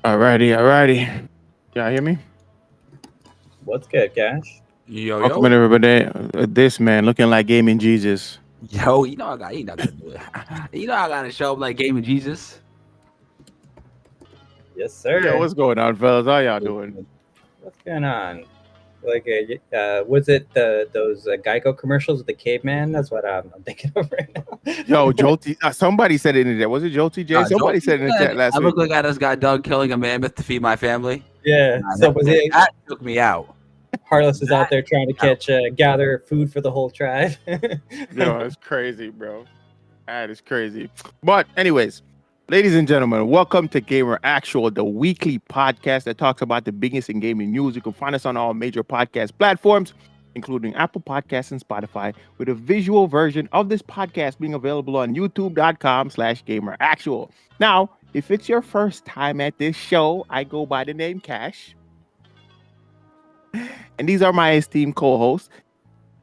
Alrighty. Y'all hear me? What's good, Cash? Yo, Welcome in yo, everybody. This man looking like gaming Jesus. yo, you know I gotta do it. I gotta show up like Game of Jesus. Yes, Yo, sir. what's going on, fellas? How y'all doing? What's going on? Like, was it those Geico commercials with the caveman? That's what I'm thinking of right now. Yo, Joti. Somebody said it in there. Was it Joti J? Somebody Josie said it in the said, chat last I week. look like I just got done killing a mammoth to feed my family. Yeah. Nah, So was it that took me out. Heartless is out there trying to gather food for the whole tribe? Yo, that's crazy, bro. That is crazy. But anyways, ladies and gentlemen, welcome to Gamer Actual, the weekly podcast that talks about the biggest in gaming news. You can find us on all major podcast platforms, including Apple Podcasts and Spotify, with a visual version of this podcast being available on youtube.com/gameractual. Now, if it's your first time at this show, I go by the name Cash. And these are my esteemed co-hosts,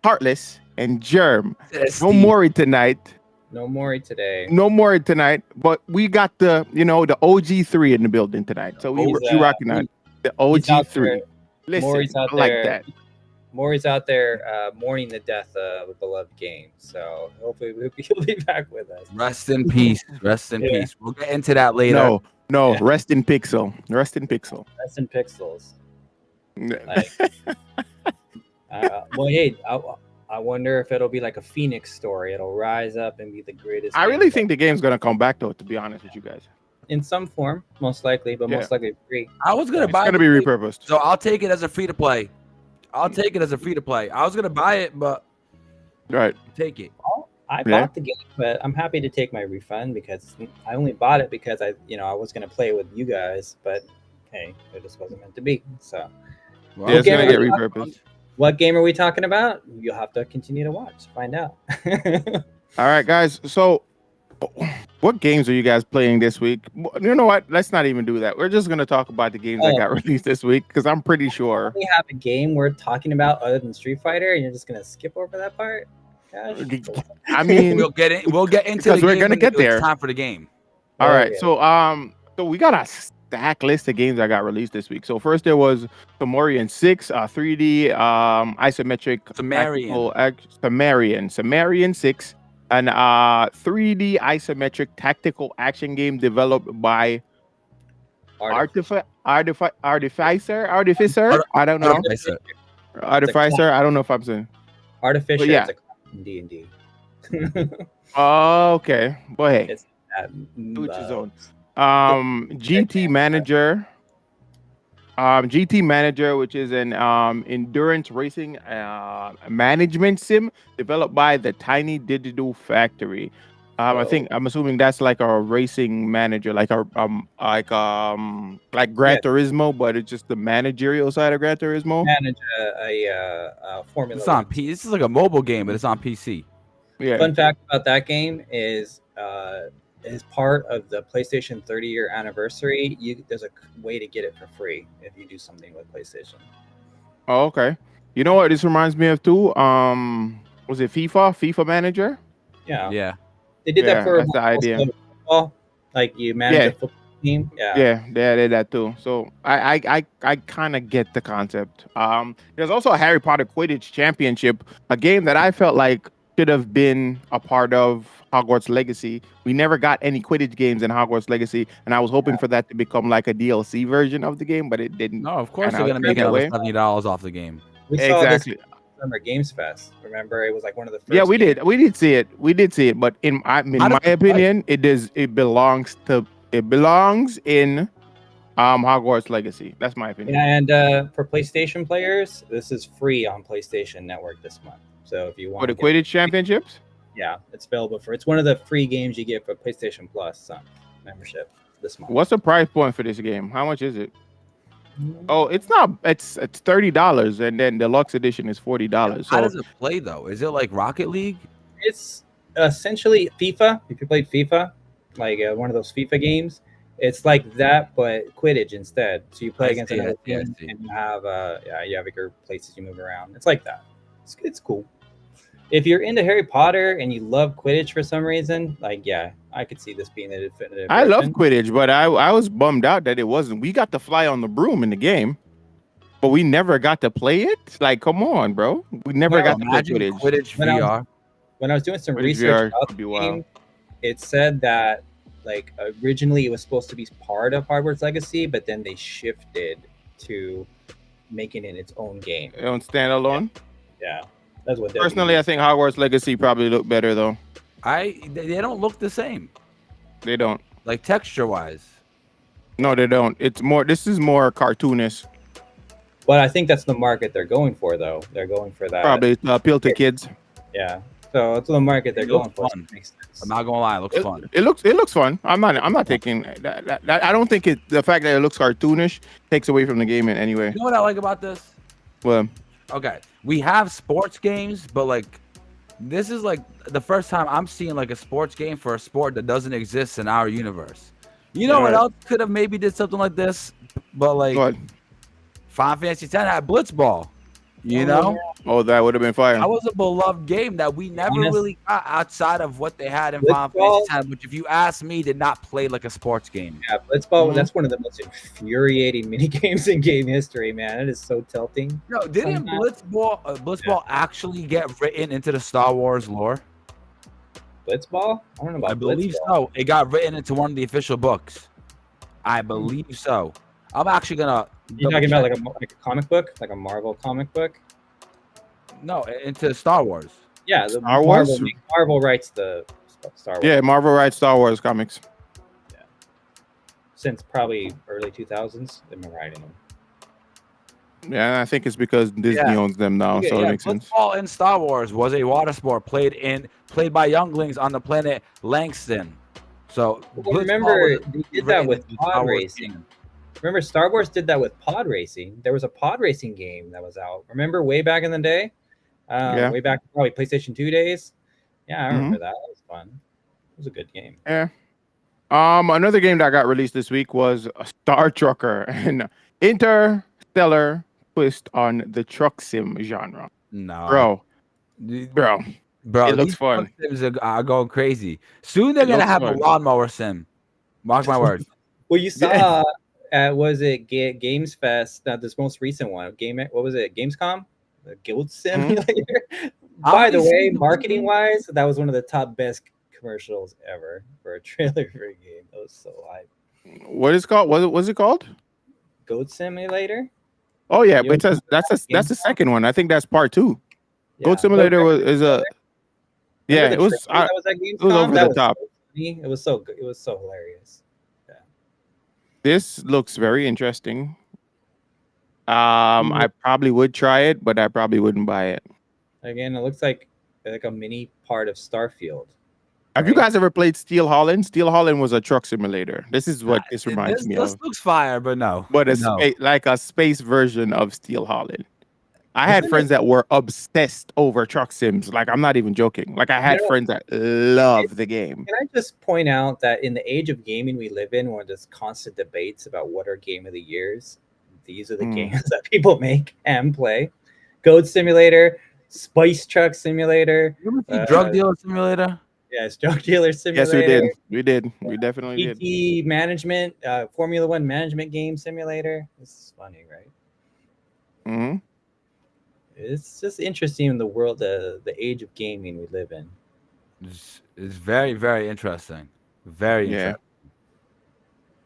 Heartless and Germ. No Maury tonight. No Maury today. No Maury tonight, but we got the OG3 in the building tonight. So we rocking out the OG3. Listen, Maury's out I like there. that. Maury's out there mourning the death of a beloved game. So hopefully he'll be back with us. Rest in peace. Rest in peace. We'll get into that later. No, Yeah. rest in Pixel. Rest in Pixel. Rest in pixels. Like, well, hey, I wonder if it'll be like a Phoenix story. It'll rise up and be the greatest. I really think the game's gonna come back though, to be honest with you guys. in some form, most likely, but most likely free. I was gonna It's buy gonna it, be repurposed. so I'll take it as a free to play. I was gonna buy it, but Right. take it. I Yeah. bought the game, but I'm happy to take my refund because I only bought it because I was gonna play with you guys, but hey, it just wasn't meant to be. So, Well, Yeah, it's Okay, gonna get well, repurposed. what game are we talking about? You'll have to continue to watch, find out. All right, guys. So, what games are you guys playing this week? You know what? Let's not even do that. We're just gonna talk about the games that Oh. got released this week because I'm pretty sure. We have a game we're talking about other than Street Fighter, and you're just gonna skip over that part. Gosh. I mean, We'll get into Because the we're game gonna when get it's there. time for the game. all right. Okay. So we got a stack list of games that got released this week. So first there was Samarian 6, 3D isometric Samarian 6, an 3D isometric tactical action game developed by Artificer. I don't know. Artificer. I don't know if I'm saying. Artificial. But yeah. It's a D&D. Oh, okay. But hey, It's that, to each his own. GT Manager. GT Manager, which is an endurance racing management sim developed by the Tiny Digital Factory. I'm assuming that's like a racing manager, like Gran Turismo, but it's just the managerial side of Gran Turismo. manage a Formula It's on One. P. This is like a mobile game, but it's on PC. Yeah. Fun fact about that game is part of the PlayStation 30-year anniversary. There's a way to get it for free if you do something with PlayStation. Oh, okay. You know what this reminds me of too? Was it FIFA Manager? Yeah, Yeah. they did Yeah, that for that's the idea. football. Like you manage Yeah. a football team. Yeah, they did that too. So I kind of get the concept. There's also a Harry Potter Quidditch Championship, a game that I felt like should have been a part of Hogwarts Legacy. We never got any Quidditch games in Hogwarts Legacy, and I was hoping for that to become like a DLC version of the game, but it didn't. No, of course pan they're out gonna make that another way. $70 off the game. We saw this Exactly. Summer Games Fest. Remember, it was like one of the first. Yeah, we games. did. We did see it. But in my opinion, it belongs in Hogwarts Legacy. That's my opinion. And for PlayStation players, this is free on PlayStation Network this month. So if you want For the Quidditch Championships. yeah, it's available for. It's one of the free games you get for PlayStation Plus membership this month. What's the price point for this game? How much is it? Oh, it's not. It's $30, and then deluxe edition is $40. How So does it play though? Is it like Rocket League? It's essentially FIFA. If you played FIFA, like one of those FIFA games, it's like that, but Quidditch instead. So you play I against see, I another see, I team, see. and you have your places you move around. It's like that. It's cool. If you're into Harry Potter and you love Quidditch for some reason, like I could see this being the definitive I love version. Quidditch, but I was bummed out that it wasn't. We got to fly on the broom in the game, but we never got to play it. Like, come on, bro. We never Well, got to play Imagine Quidditch. Quidditch When I was VR. when I was doing some Quidditch research VR about would be the wild. game, it said that like originally it was supposed to be part of Hogwarts Legacy, but then they shifted to making it its own game. On standalone. Yeah, that's what. Personally, I think Hogwarts Legacy probably look better though. They don't look the same, They don't. like texture wise. No, they don't. It's more. This is more cartoonish. But I think that's the market they're going for, though. They're going for that. Probably to appeal to kids. Yeah. So it's the market they're It going looks for. fun. So it makes sense. I'm not gonna lie, it looks fun. It looks fun. I'm not taking that. I don't think the fact that it looks cartoonish takes away from the game in any way. You know what I like about this? Well, Okay, we have sports games, but like this is like the first time I'm seeing like a sports game for a sport that doesn't exist in our universe. You know what Right. else could have maybe did something like this? But like what? Final Fantasy X had Blitzball. You know, Oh, that would have been fire. that was a beloved game that we never Honest- really got outside of what they had in Final Blitzball- Fantasy X, which, if you ask me, did not play like a sports game. Yeah, Blitzball, Mhm. that's one of the most infuriating mini games in game history, man. It is so tilting. No, didn't Blitzball actually get written into the Star Wars lore? Blitzball? I don't know about I believe Blitzball. so. It got written into one of the official books. I believe so. I'm actually gonna. You're talking about double like a comic book, like a Marvel comic book? check. No, into Star Wars. Yeah, the Star Wars? Marvel writes the Star Wars Yeah, Marvel writes Star Wars comics. since probably early 2000s. They've been writing them. Yeah, I think it's because Disney Yeah. owns them now, Okay, so yeah, it makes sense. Blitzball in Star Wars was a water sport played by younglings on the planet Langston. So Well, Blitzball remember, was they did that written with into the Star pod Wars racing. game. Remember, Star Wars did that with pod racing. There was a pod racing game that was out. Remember, way back in the day? Yeah. Way back probably PlayStation 2 days. Yeah, I Mhm. remember that. That was fun. It was a good game. Yeah. Another game that got released this week was Star Trucker, an interstellar twist on the truck sim genre. No, Bro, bro, it looks these fun. truck sims are going crazy. Soon they're It gonna looks have fun. a lawnmower sim. Mark my words. Well, you saw, Yeah. was it Games Fest? This most recent one. What was it? Gamescom? The Guild Simulator. By the way, Obviously, marketing wise, that was one of the top best commercials ever for a trailer for a game. That was so hype. What is it called? What's it called? Goat Simulator. Oh yeah, You but it says that's the second one. I think that's part 2. Yeah. Goat Simulator is a yeah. Remember It the was trailer that was at Gamescom? was over That the top. so funny. It was so good. It was so hilarious. This looks very interesting. I probably would try it, but I probably wouldn't buy it. Again, it looks like a mini part of Starfield. Have you Right. guys ever played Steel Holland? Steel Holland was a truck simulator. This is what this reminds me This of. looks fire, but no. But no. like a space version of Steel Holland. I had Isn't friends that were obsessed over truck sims. Like, I'm not even joking. Like, I had friends that love the game. Can I just point out that in the age of gaming we live in, where there's constant debates about what are game of the years, these are the games that people make and play. Goat Simulator, Spice Truck Simulator. You ever see Drug Dealer Simulator? Yes, Drug Dealer Simulator. Yes, we did. We did. We definitely did. PT management, Formula One management game simulator. This is funny, right? hmm It's just interesting in the world, the age of gaming we live in. It's very, very interesting. Very Yeah. interesting.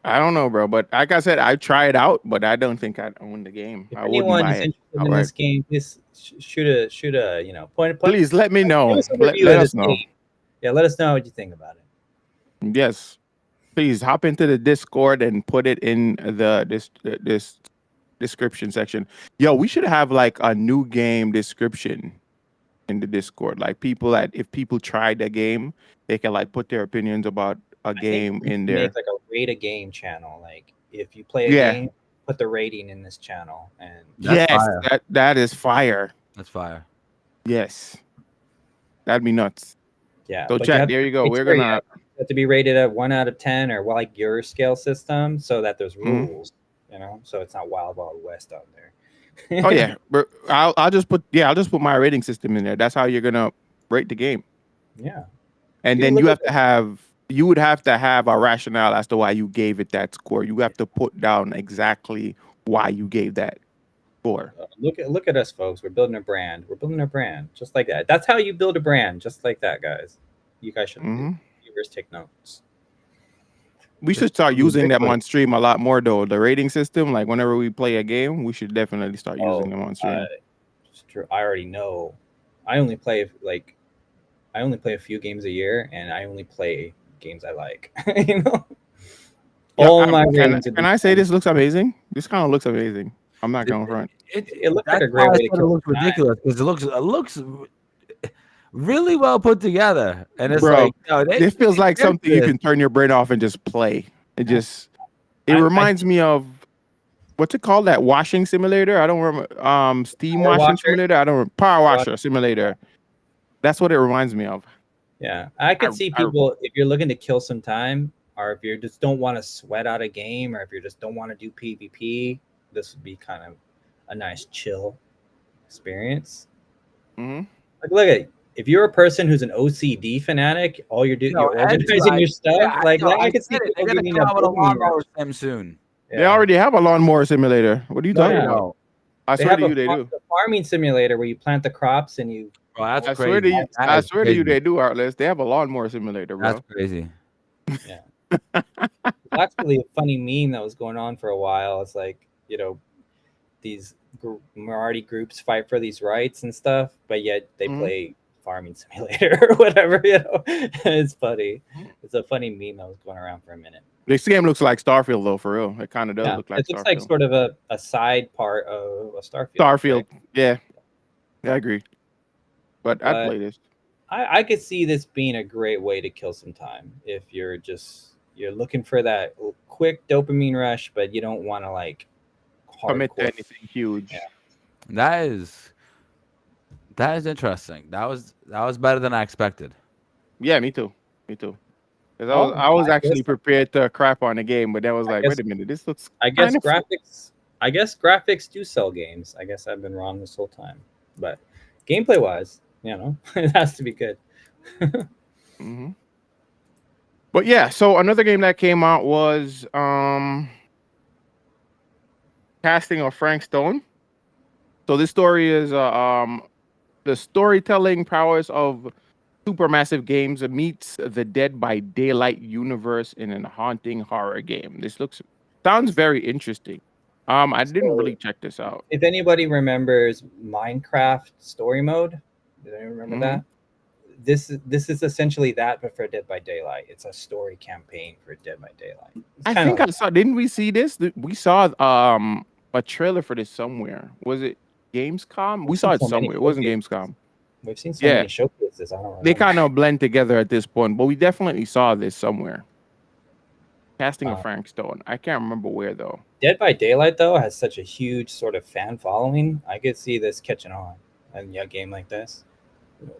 I don't know, bro. But like I said, I try it out, but I don't think I'd own the game. If I wouldn't anyone buy is it. interested in outright. this game, please shoot a point. Please let me know. give us a Let review of us this know. game. Yeah, let us know what you think about it. Yes. Please hop into the Discord and put it in this description section. Yo, we should have like a new game description in the Discord. Like if people tried the game, they can like put their opinions about a game in there. Make like a rate a game channel. Like if you play a game, put the rating in this channel. And That's yes, fire. that is fire. That's fire. Yes. That'd be nuts. yeah, So but chat, there you go. We're gonna have to be rated at 1 out of 10 or like your scale system, so that there's Mhm. rules. So it's not wild west out there. oh yeah. I'll just put my rating system in there. That's how you're gonna rate the game. Yeah. And You then look you at have to have you would have to have a rationale as to why you gave it that score. You have to put down exactly why you gave that score. Look at us, folks. We're building a brand. We're building a brand just like that. That's how you build a brand, just like that, guys. You guys should Hmm. viewers take notes. We should start using them on stream a lot more, though. The rating system, like whenever we play a game, we should definitely start using them on stream. It's true. I already know. I only play a few games a year, and I only play games I like. You know. Yeah, All my ratings. can I say this looks amazing? This kind of looks amazing. I'm not going front. It looks like That's a great why I way said to it kill looks some time. ridiculous because it looks really well put together, and it's Bro, like this feels like did something you this. can turn your brain off and just play. It reminds me of what's it called? That washing simulator? I don't remember. Steam Power washing washer? simulator. I don't remember. Power washer simulator. That's what it reminds me of. Yeah, I could see I- people if you're looking to kill some time, or if you just don't want to sweat out a game, or if you just don't want to do PvP, this would be kind of a nice chill experience. Mhm. Like, look at if you're a person who's an OCD fanatic, all you're doing, you're and organizing your stuff. I could see get it. They're people gonna giving come a out with a boom lawnmower rush. sim soon. They already have a lawnmower simulator. What are you talking Yeah. about? I They swear have to you, they do. a farming simulator where you plant the crops and you. Bro, that's I crazy. swear to you, That I is swear to you, crazy. they do. Artless. They have a lawnmower simulator, bro. That's crazy. Yeah. It's actually a funny meme that was going on for a while. It's like, these minority groups fight for these rights and stuff, but yet they play farming simulator or whatever, It's funny. It's a funny meme that was going around for a minute. This game looks like Starfield, though, for real. It kind of does look like it looks Starfield. like sort of a side part of a Starfield. Starfield, yeah. I agree. But I'd play this. I could see this being a great way to kill some time if you're looking for that quick dopamine rush, but you don't want to like commit to anything huge. Yeah. That is interesting. That was better than I expected. Yeah, me too. Because I was actually prepared to crap on the game, but then I was like, wait a minute, this looks. I guess graphics do sell games. I guess I've been wrong this whole time, but gameplay wise, it has to be good. Mm-hmm. But yeah, so another game that came out was Casting of Frank Stone. So this story is the storytelling prowess of supermassive games meets the Dead by Daylight universe in a haunting horror game. This sounds very interesting. I didn't really check this out. If anybody remembers Minecraft story mode, did anyone remember that? This is essentially that, but for Dead by Daylight. It's a story campaign for Dead by Daylight. I think I saw. Didn't we see this? We saw a trailer for this somewhere. Was it Gamescom? We saw it somewhere. It wasn't Gamescom. We've seen so many showcases. I don't remember. They kind of blend together at this point, but we definitely saw this somewhere. Casting of Frank Stone. I can't remember where though. Dead by Daylight though has such a huge sort of fan following. I could see this catching on in a game like this.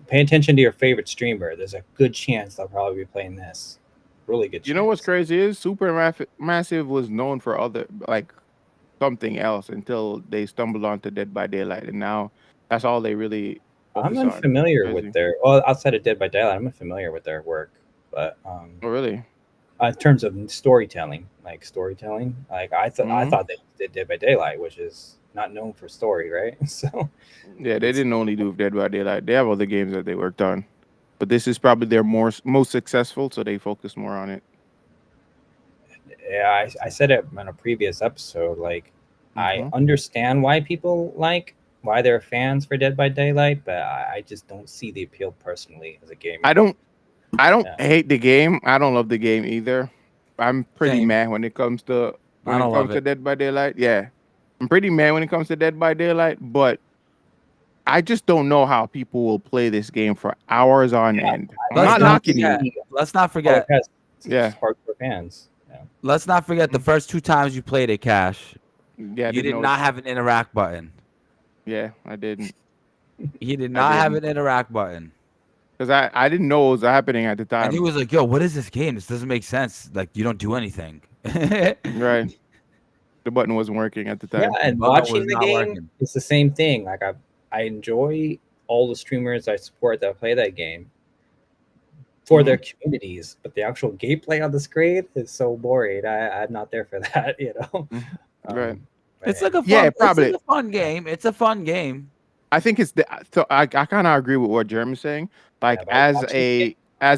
Pay attention to your favorite streamer. There's a good chance they'll probably be playing this. Really good chance. You know what's crazy is Supermassive was known for other something else until they stumbled onto Dead by Daylight, and now that's all they really. I'm unfamiliar with outside of Dead by Daylight. I'm unfamiliar with their work, but oh really? In terms of storytelling, I thought they did Dead by Daylight, which is not known for story, right? So yeah, they didn't only do Dead by Daylight. They have other games that they worked on, but this is probably their most successful, so they focus more on it. Yeah, I said it in a previous episode. I understand why they're fans for Dead by Daylight, but I just don't see the appeal personally as a game. I don't hate the game. I don't love the game either. I'm pretty mad when it comes to Dead by Daylight. Yeah, I'm pretty mad when it comes to Dead by Daylight, but I just don't know how people will play this game for hours on end. I'm not knocking you. Let's not forget. Hardcore fans. Yeah. Let's not forget the first 2 times you played it, Cash. Yeah, you did not have an interact button. Yeah, I didn't. He did not have an interact button. Because I didn't know what was happening at the time. And he was like, yo, what is this game? This doesn't make sense. Like, you don't do anything. Right. The button wasn't working at the time. Yeah, and watching the game, it's the same thing. Like, I enjoy all the streamers I support that play that game. for their communities, but the actual gameplay on the screen is so boring. I'm not there for that, you know. Right. It's like a fun, Yeah, probably. It's a fun game. It's a fun game. I think it's so I kind of agree with what Jeremy's saying. Like as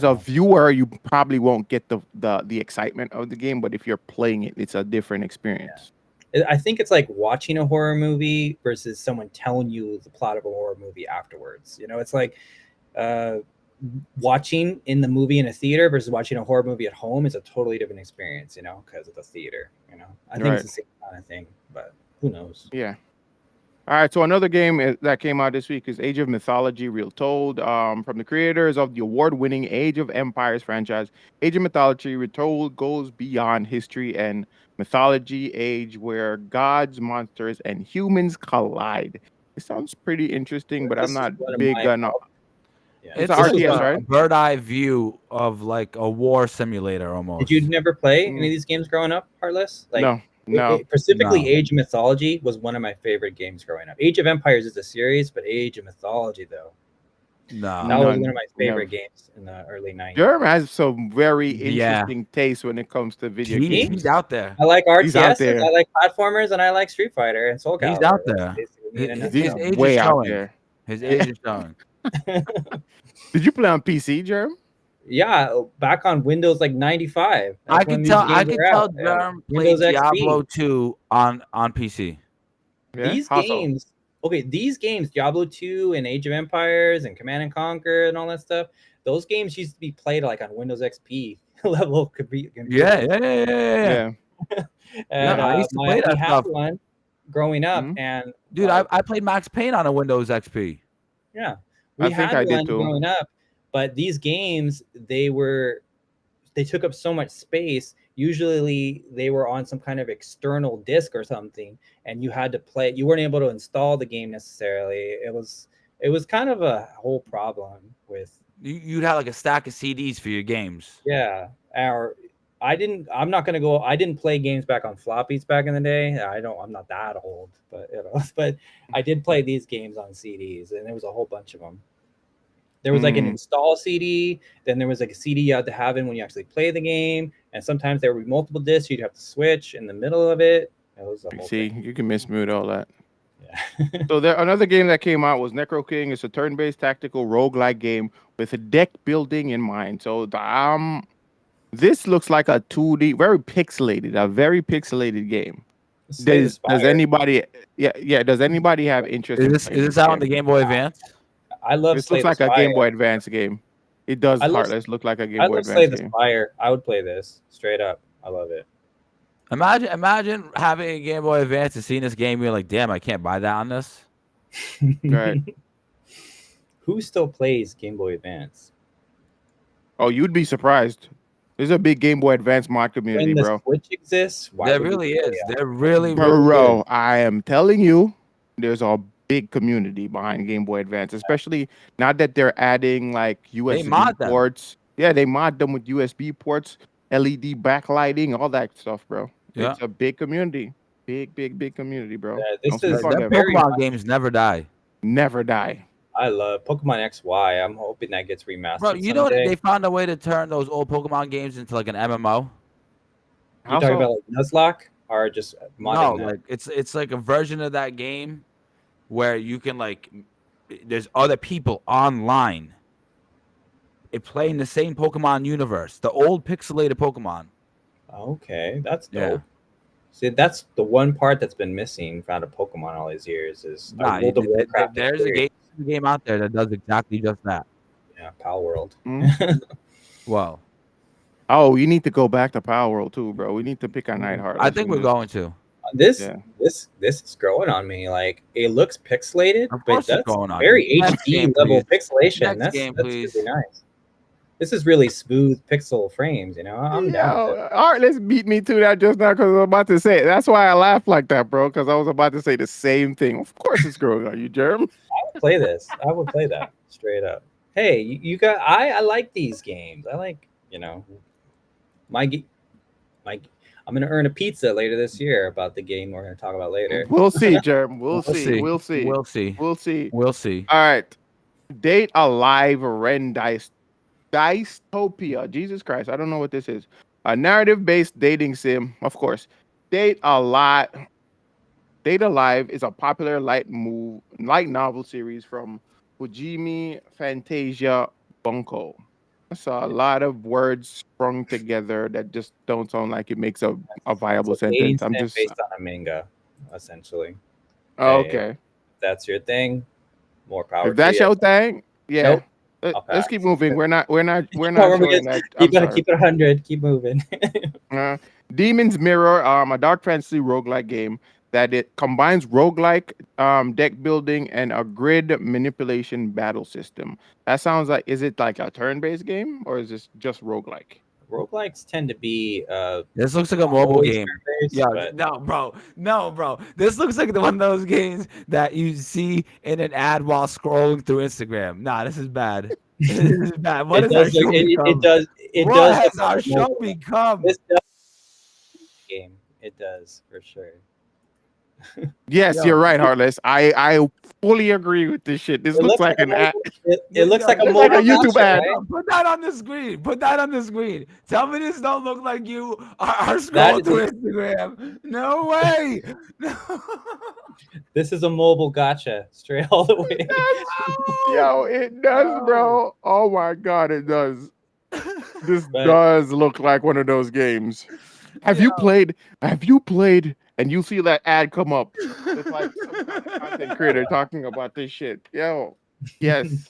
a viewer, you probably won't get the excitement of the game, but if you're playing it, it's a different experience. I think it's like watching a horror movie versus someone telling you the plot of a horror movie afterwards. You know, it's like watching in the movie in a theater versus watching a horror movie at home is a totally different experience, you know, because of the theater. You know, I think it's the same kind of thing, but who knows? Yeah. All right, so another game that came out this week is Age of Mythology Retold, from the creators of the award-winning Age of Empires franchise. Age of Mythology Retold goes beyond history and mythology age where gods, monsters, and humans collide. It sounds pretty interesting, but I'm not big on. Yeah. It's an RTS, right? A bird eye view of like a war simulator almost. Did you never play any of these games growing up, Heartless? Like, no. Specifically, Age of Mythology was one of my favorite games growing up. Age of Empires is a series, but Age of Mythology, though, that was one of my favorite games in the early 90s. Jeremy has some very interesting taste when it comes to video games. He's out there. I like RTS, I like platformers, and I like Street Fighter and Soul Calibur. He's out there. His age way is showing. Out there. His age is showing. Did you play on PC, Jeremy? Yeah, back on Windows like 95. I can tell Jerm played Diablo 2 on PC. Yeah? These games, Diablo 2 and Age of Empires and Command and Conquer and all that stuff, those games used to be played like on Windows XP level. Could be. Yeah. And I used to play that stuff. One growing up, and dude, I played Max Payne on a Windows XP. Yeah, we had one growing up. But these games, they took up so much space. Usually they were on some kind of external disk or something, and you had to play. You weren't able to install the game necessarily. It was kind of a whole problem with. You'd have like a stack of CDs for your games. Yeah, I didn't play games back on floppies back in the day. I'm not that old, but but I did play these games on CDs, and there was a whole bunch of them. There was like an install CD, then there was like a CD you had to have in when you actually play the game, and sometimes there would be multiple discs, you'd have to switch in the middle of it. It was a whole thing. You can mismute all that. Yeah. So another game that came out was Necro King. It's a turn-based tactical roguelike game with a deck building in mind. So this looks like a 2D, very pixelated game. Does anybody does anybody have interest is this out on the Game Boy Advance? I love this. Looks like a Game Boy Advance game. It does Heartless look like a Game Boy Advance game. I would play this straight up. I love it. Imagine having a Game Boy Advance and seeing this game. You're like, damn, I can't buy that on this. Right. Who still plays Game Boy Advance? Oh, you'd be surprised. There's a big Game Boy Advance mod community, bro. Switch exists. There really is. There really, bro. Is. I am telling you, there's a big community behind Game Boy Advance, especially now that they're adding like USB ports. Yeah, they mod them with USB ports, LED backlighting, all that stuff, bro. Yeah. It's a big community. Big community, bro. Yeah, Pokemon games never die. Never die. I love Pokemon XY. I'm hoping that gets remastered. Bro, you know they found a way to turn those old Pokemon games into like an MMO. You talking about like Nuzlocke or just modding? No, like it's like a version of that game where you can there's other people online playing the same Pokemon universe, the old pixelated Pokemon. Okay, that's dope. Yeah. See, that's the one part that's been missing out of Pokemon all these years is there's a game out there that does exactly just that. Yeah, Pal World. Well. Oh, you need to go back to Power World too, bro. We need to pick our Nightheart. I think we're going to. This is growing on me. Like it looks pixelated, but that's very HD level pixelation. That's really nice. This is really smooth pixel frames, you know. I'm down. All right, let's beat me to that just now because I was about to say it. That's why I laughed like that, bro, because I was about to say the same thing. Of course it's growing on you, Jerm. I would play this. I would play that straight up. Hey, you got I like these games. I like, you know, I'm gonna earn a pizza later this year about the game we're gonna talk about later. We'll see, Jerm. We'll see. All right. Date a live Rendice Dystopia. Jesus Christ, I don't know what this is. A narrative-based dating sim, of course. Date a lot. Date Alive is a popular light novel series from Fujimi Fantasia Bunko. That's a lot of words sprung together that just don't sound like it makes a It's viable a dating sentence. I'm sim just based on a manga, essentially. Hey, if okay. that's your thing, more power If to that's you. your thing, yeah. Nope, I'll Let's keep pass. moving. We're No, not showing that. you're I'm gonna sorry. keep it 100. Keep moving. Uh, Demon's Mirror, a dark fantasy roguelike game that it combines roguelike deck building and a grid manipulation battle system. That sounds like, is it like a turn-based game or is this just roguelike? Roguelikes tend to be This looks like a not mobile always game. turn-based, Yeah, but no, bro. This looks like one of those games that you see in an ad while scrolling through Instagram. Nah, this is bad. This is bad. What it has our does look show it become? does it What does look has like our a show mobile. become? This does game. It does for sure. Yes, you're Yo, right, Heartless. I fully agree with this shit. This It looks looks like like a an ad. mobile. It looks like a Looks like a mobile YouTube gotcha, ad. right? put that on the screen. Put that on the screen. Tell me this don't look like you are That scrolling is through Instagram. No way. No. this is a mobile gotcha, straight all the way. Yo, it does, No. bro. Oh my god, it does. This But does look like one of those games. Have you played? Have you played? And you see that ad come up. It's like some kind of content creator talking about this shit. Yo, yes,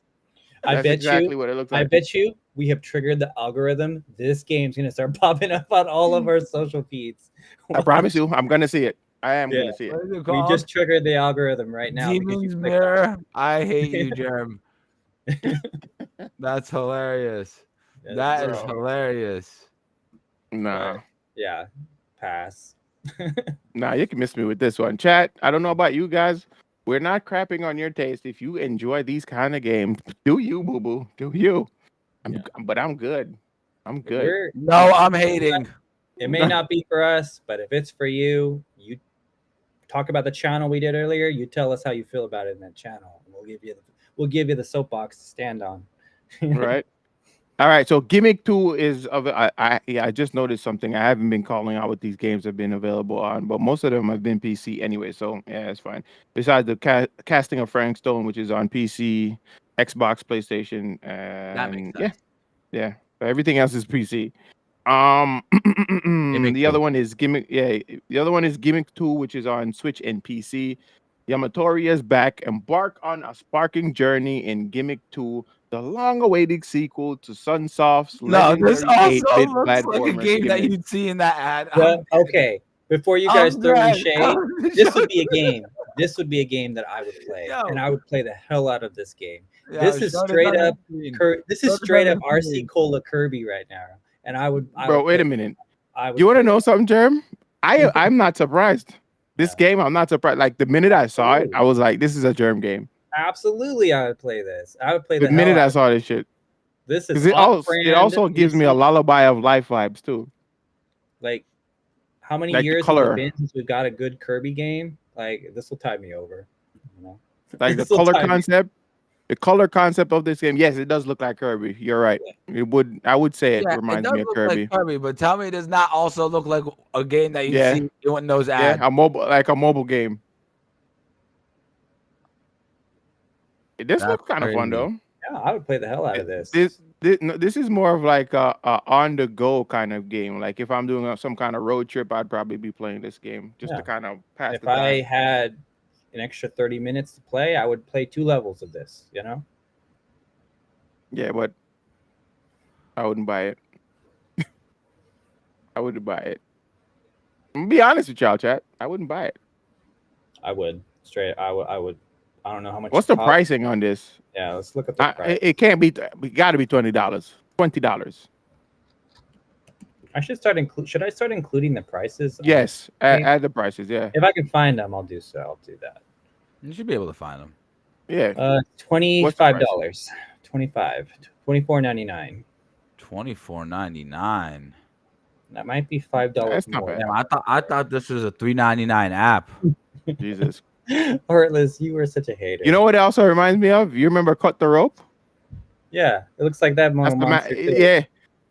I that's bet exactly you, what it looks I like. bet you, we have triggered the algorithm. This game's gonna start popping up on all of our social feeds. I promise you, I'm gonna see it. I am Yeah. gonna see it. What is it We called? just triggered the algorithm right now because you Demon's clicked on Mirror. I hate you, Germ. That's hilarious. it. That is Bro. hilarious. Nah, Yeah, pass. nah, you can miss me with this one. Chat. I don't know about you guys. We're not crapping on your taste. If you enjoy these kind of games, do you, boo boo? Do you? But I'm good. I'm good. We're No, I'm hating. it may not be for us, but if it's for you, you talk about the channel we did earlier. You tell us how you feel about it in that channel, and we'll give you the soapbox to stand on. Right. All right. So gimmick 2 is of I just noticed something. I haven't been calling out what these games have been available on, but most of them have been PC anyway. So yeah, it's fine. Besides the casting of Frank Stone, which is on PC, Xbox, PlayStation, That makes and sense. yeah. But everything else is PC. Gimmick The other 2. one is gimmick. Yeah, the other one is gimmick 2, which is on Switch and PC. Yamatori is back. Embark on a sparking journey in gimmick 2, the long-awaited sequel to Sunsoft's No, this legendary also 8-bit looks like a platformer game that gimmick. you'd see in that ad. Well, okay. Before you guys I'm throw me glad. shade, this would be a game. This would be a game that I would play, Yo. and I would play the hell out of this game. Yo, This is show this straight on the up. screen. This is Show this straight on up the RC screen. Cola Kirby right now, and I would. Bro, wait a minute. I would You want to play know it. something, Jerm? I'm not surprised. This game, I'm not surprised. Like the minute I saw it, I was like, "This is a Germ game." Absolutely, I would play this. I would play The the hell minute out I of saw this shit, this. because Is it off-brand. also gives me a lullaby of life vibes too. Like, how many Like the years has color. it been since we've got a good Kirby game? Like, this will tide me over. You know? Like the This will color tide me- concept. The color concept of this game, yes, it does look like Kirby. You're right. It would. I would say it Yeah, it reminds does me of look Kirby. like Kirby, but tell me it does not also look like a game that you Yeah. see in those Yeah, ads. a mobile game. This looks kind of fun crazy. though. Yeah, I would play the hell out of this. This is more of like a on the go kind of game. Like if I'm doing some kind of road trip, I'd probably be playing this game just to Yeah. kind of pass If the time. I had an extra 30 minutes to play, I would play 2 levels of this, you know? Yeah, but I wouldn't buy it. I wouldn't buy it. I'm gonna be honest with y'all, chat. I wouldn't buy it. I would. Straight, I would. I don't know how much. What's it the costs. pricing on this? Yeah, let's look at the price. It can't be. It got to be $20. $20. Should I start including the prices? Yes, Okay. add the prices. Yeah, If I can find them, I'll do so. I'll do that. You should be able to find them. yeah. $25. 25. $24.99. $24.99. That might be $5 That's not more. bad. Damn, I thought this was a $3.99 app. Jesus. Heartless, you were such a hater. You know what it also reminds me of? You remember Cut the Rope? Yeah, it looks like that That's monster too. yeah.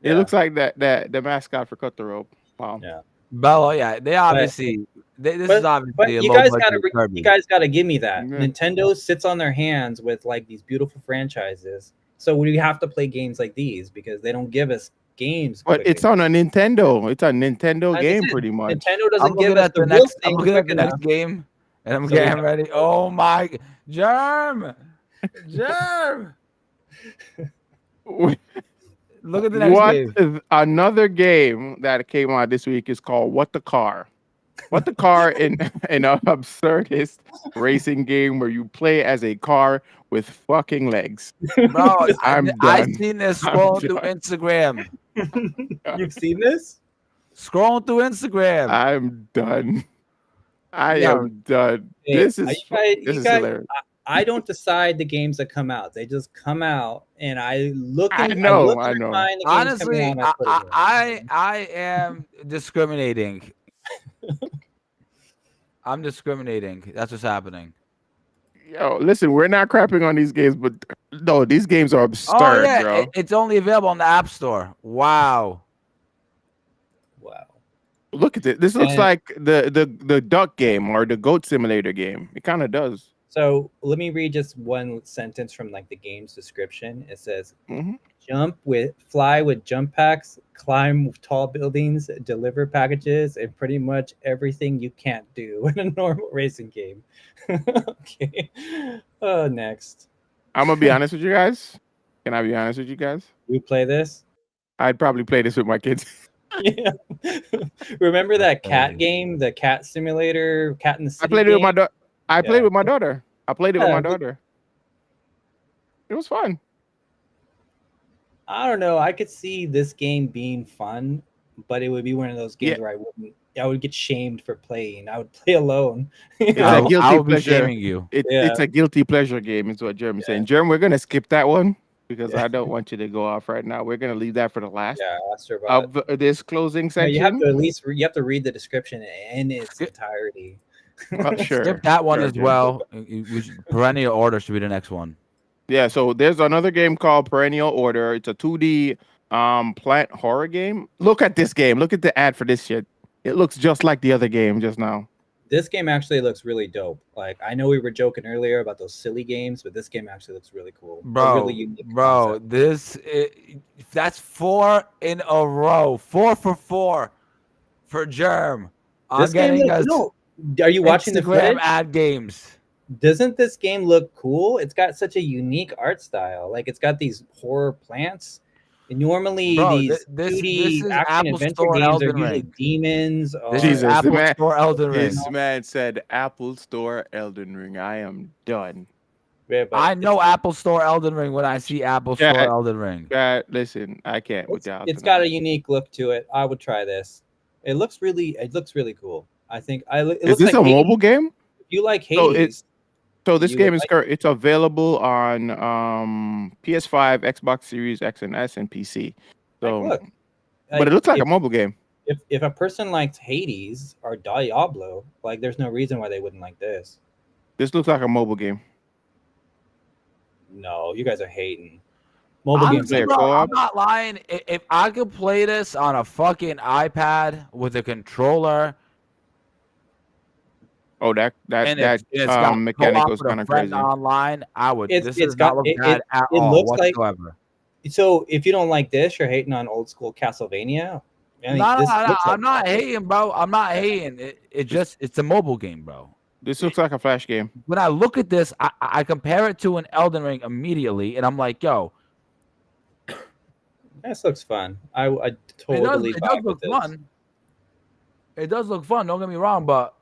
Yeah. It looks like that the mascot for Cut the Rope. Wow. Yeah. Bella, yeah, they obviously this is obviously a you low guys budget you Kirby. guys gotta give me that. Yeah. Nintendo sits on their hands with like these beautiful franchises. So we have to play games like these because they don't give us games. But it's on a Nintendo. It's a Nintendo game, Said, pretty much. Nintendo I'm doesn't give looking us at the the real next. I'm thing looking at quick the enough. next game, and I'm So we getting have- ready. Oh my, Germ, Germ. Look at the next game. Another game that came out this week is called What the Car. What the Car in an absurdist racing game where you play as a car with fucking legs. Bro, I'm I done. seen this I'm scrolling through done. Instagram. You've seen this? Scrolling through Instagram. I'm done. I Yeah. am done. Hey, This you is guys- hilarious. I don't decide the games that come out. They just come out, and I look. I And know, I I know. find the games Honestly, coming out, and I put it in. I am discriminating. I'm discriminating. That's what's happening. Yo, listen, we're not crapping on these games, but no, these games are absurd, Oh yeah, bro. it's only available on the App Store. Wow. Wow. Look at it. This looks And- like the duck game or the goat simulator game. It kind of does. So let me read just one sentence from like the game's description. It says, Mhm. fly with jump packs, climb tall buildings, deliver packages, and pretty much everything you can't do in a normal racing game. Okay. Next. I'm gonna be honest with you guys. Can I be honest with you guys? We play this. I'd probably play this with my kids. Yeah. Remember that cat game, the cat simulator, cat in the city? I played it with my game? daughter. I played Yeah. with my daughter. I played it with Yeah, my we- daughter. It was fun. I don't know. I could see this game being fun, but it would be one of those games Yeah. where I would get shamed for playing. I would play alone. It's a I guilty will be pleasure. shaming you. It's a guilty pleasure game, is what Jeremy's saying. Jeremy, we're gonna skip that one because Yeah. I don't want you to go off right now. We're gonna leave that for the last Yeah, Astro Bot. of this closing No, section. you have to at least you have to read the description in its Skip- entirety. Oh, sure. Skip that one Sure, as Jeremy. well. Perennial Order should be the next one. Yeah, so there's another game called Perennial Order. It's a 2D plant horror game. Look at this game. Look at the ad for this shit. It looks just like the other game just now. This game actually looks really dope. Like I know we were joking earlier about those silly games, but this game actually looks really cool. A Bro, really unique bro, concept. that's 4 in a row. 4 for 4 for Germ. I'm This game getting us are you watching the Instagram footage? ad games. Doesn't this game look cool? It's got such a unique art style. Like it's got these horror plants. And normally Bro, these this 2D is action Apple adventure Store games are Elden usually Ring. demons. Or, This Jesus, is the Apple man- Store Elden Ring. This man said Apple Store Elden Ring. I am done. Yeah, but I know Apple Store Elden Ring when I see Apple Store Yeah. Elden Ring. Listen, I can't with It's, y'all it's tonight. got a unique look to it. I would try this. It looks really cool. I think it Is looks this like a mobile game? If you like So Hades, So this You game would is it's available on PS5, Xbox Series X and S, and PC. So, look, but it looks like if, a mobile game. if a person likes Hades or Diablo, like there's no reason why they wouldn't like this. This looks like a mobile game. No, you guys are hating. Mobile Honestly, games. Player bro, co-op? I'm not lying. If I could play this on a fucking iPad with a controller Oh, that and it's got mechanic co-op was with a kind of friend crazy. online, I would. It's- This it's does not got- look it- bad at it all looks like- whatsoever. So if you don't like this, you're hating on old school Castlevania. I mean, No, this looks like- I'm not hating, bro. I'm not hating. It's a mobile game, bro. This looks like a flash game. When I look at this, I compare it to an Elden Ring immediately, and I'm like, yo, This looks fun. I it totally does vibe with look this. fun. It does look fun. Don't get me wrong, but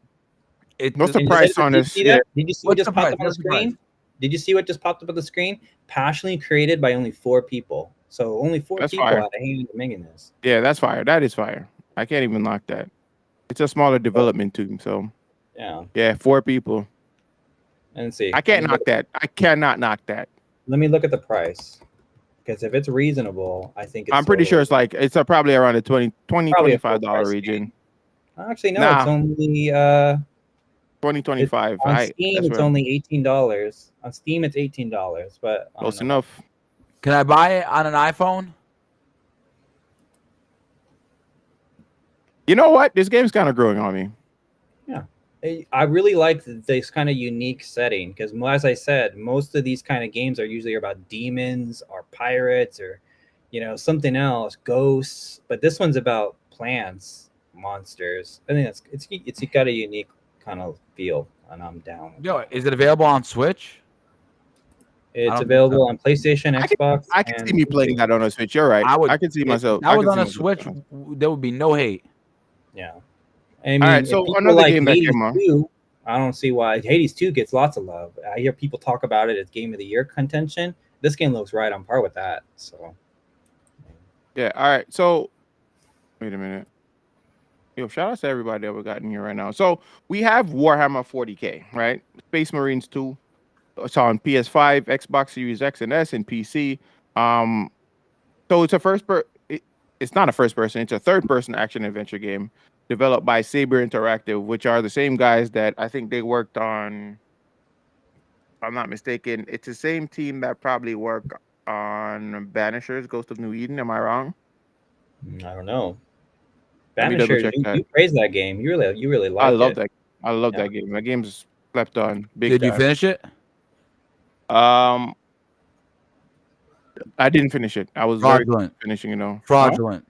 What's the And price did on you this? see that? Did you see what What's just the popped price? up on the What's the price? screen? Did you see what just popped up on the screen? Passionately created by only 4 people. So only 4 That's people fire. had a hand in making this. Yeah, that's fire. That is fire. I can't even knock that. It's a smaller development team, so Yeah. yeah, 4 people. And see. I can't knock that. I cannot knock that. Let me look at the price. Because if it's reasonable, I think it's I'm pretty sure it's like probably around the $20, Probably a full $25 price region. Actually no, Nah. it's only 20, 25. on Steam it's only $18. On Steam it's $18, but I Close don't know. enough. Can I buy it on an iPhone? You know what? This game's kind of growing on me. Yeah. I really like this kind of unique setting because, as I said, most of these kind of games are usually about demons or pirates or, something else, ghosts. But this one's about plants, monsters. I think it's got a unique kind of feel, and I'm down with Yo, that. is it available on Switch? It's don't think available so. on PlayStation, Xbox, I can see and me playing that on a Switch. You're right. I can see myself. If that I was can on see a myself Switch, playing there would be no hate. yeah. I All mean, right, if so people another like game that Hades came out. 2, I don't see why Hades 2 gets lots of love. I hear people talk about it as Game of the Year contention. This game looks right on par with that. So, Yeah. All right. So wait a minute. Yo, shout out to everybody that we got in here right now. So we have Warhammer 40K, right? Space Marines 2. It's on PS5, Xbox Series X and S, and PC. Um, so it's a it's not a first person. It's a third person action adventure game developed by Saber Interactive, which are the same guys that I think they worked on. If I'm not mistaken, it's the same team that probably worked on Banishers, Ghost of New Eden. Am I wrong? I don't know. Let me double Banisher, check that. you praise that game. You really I like love it. that. I love Yeah. that game. That game's slept on big Did you time. finish it? Um, I didn't finish it. I was very close Fraudulent. to finishing, Huh? Fraudulent.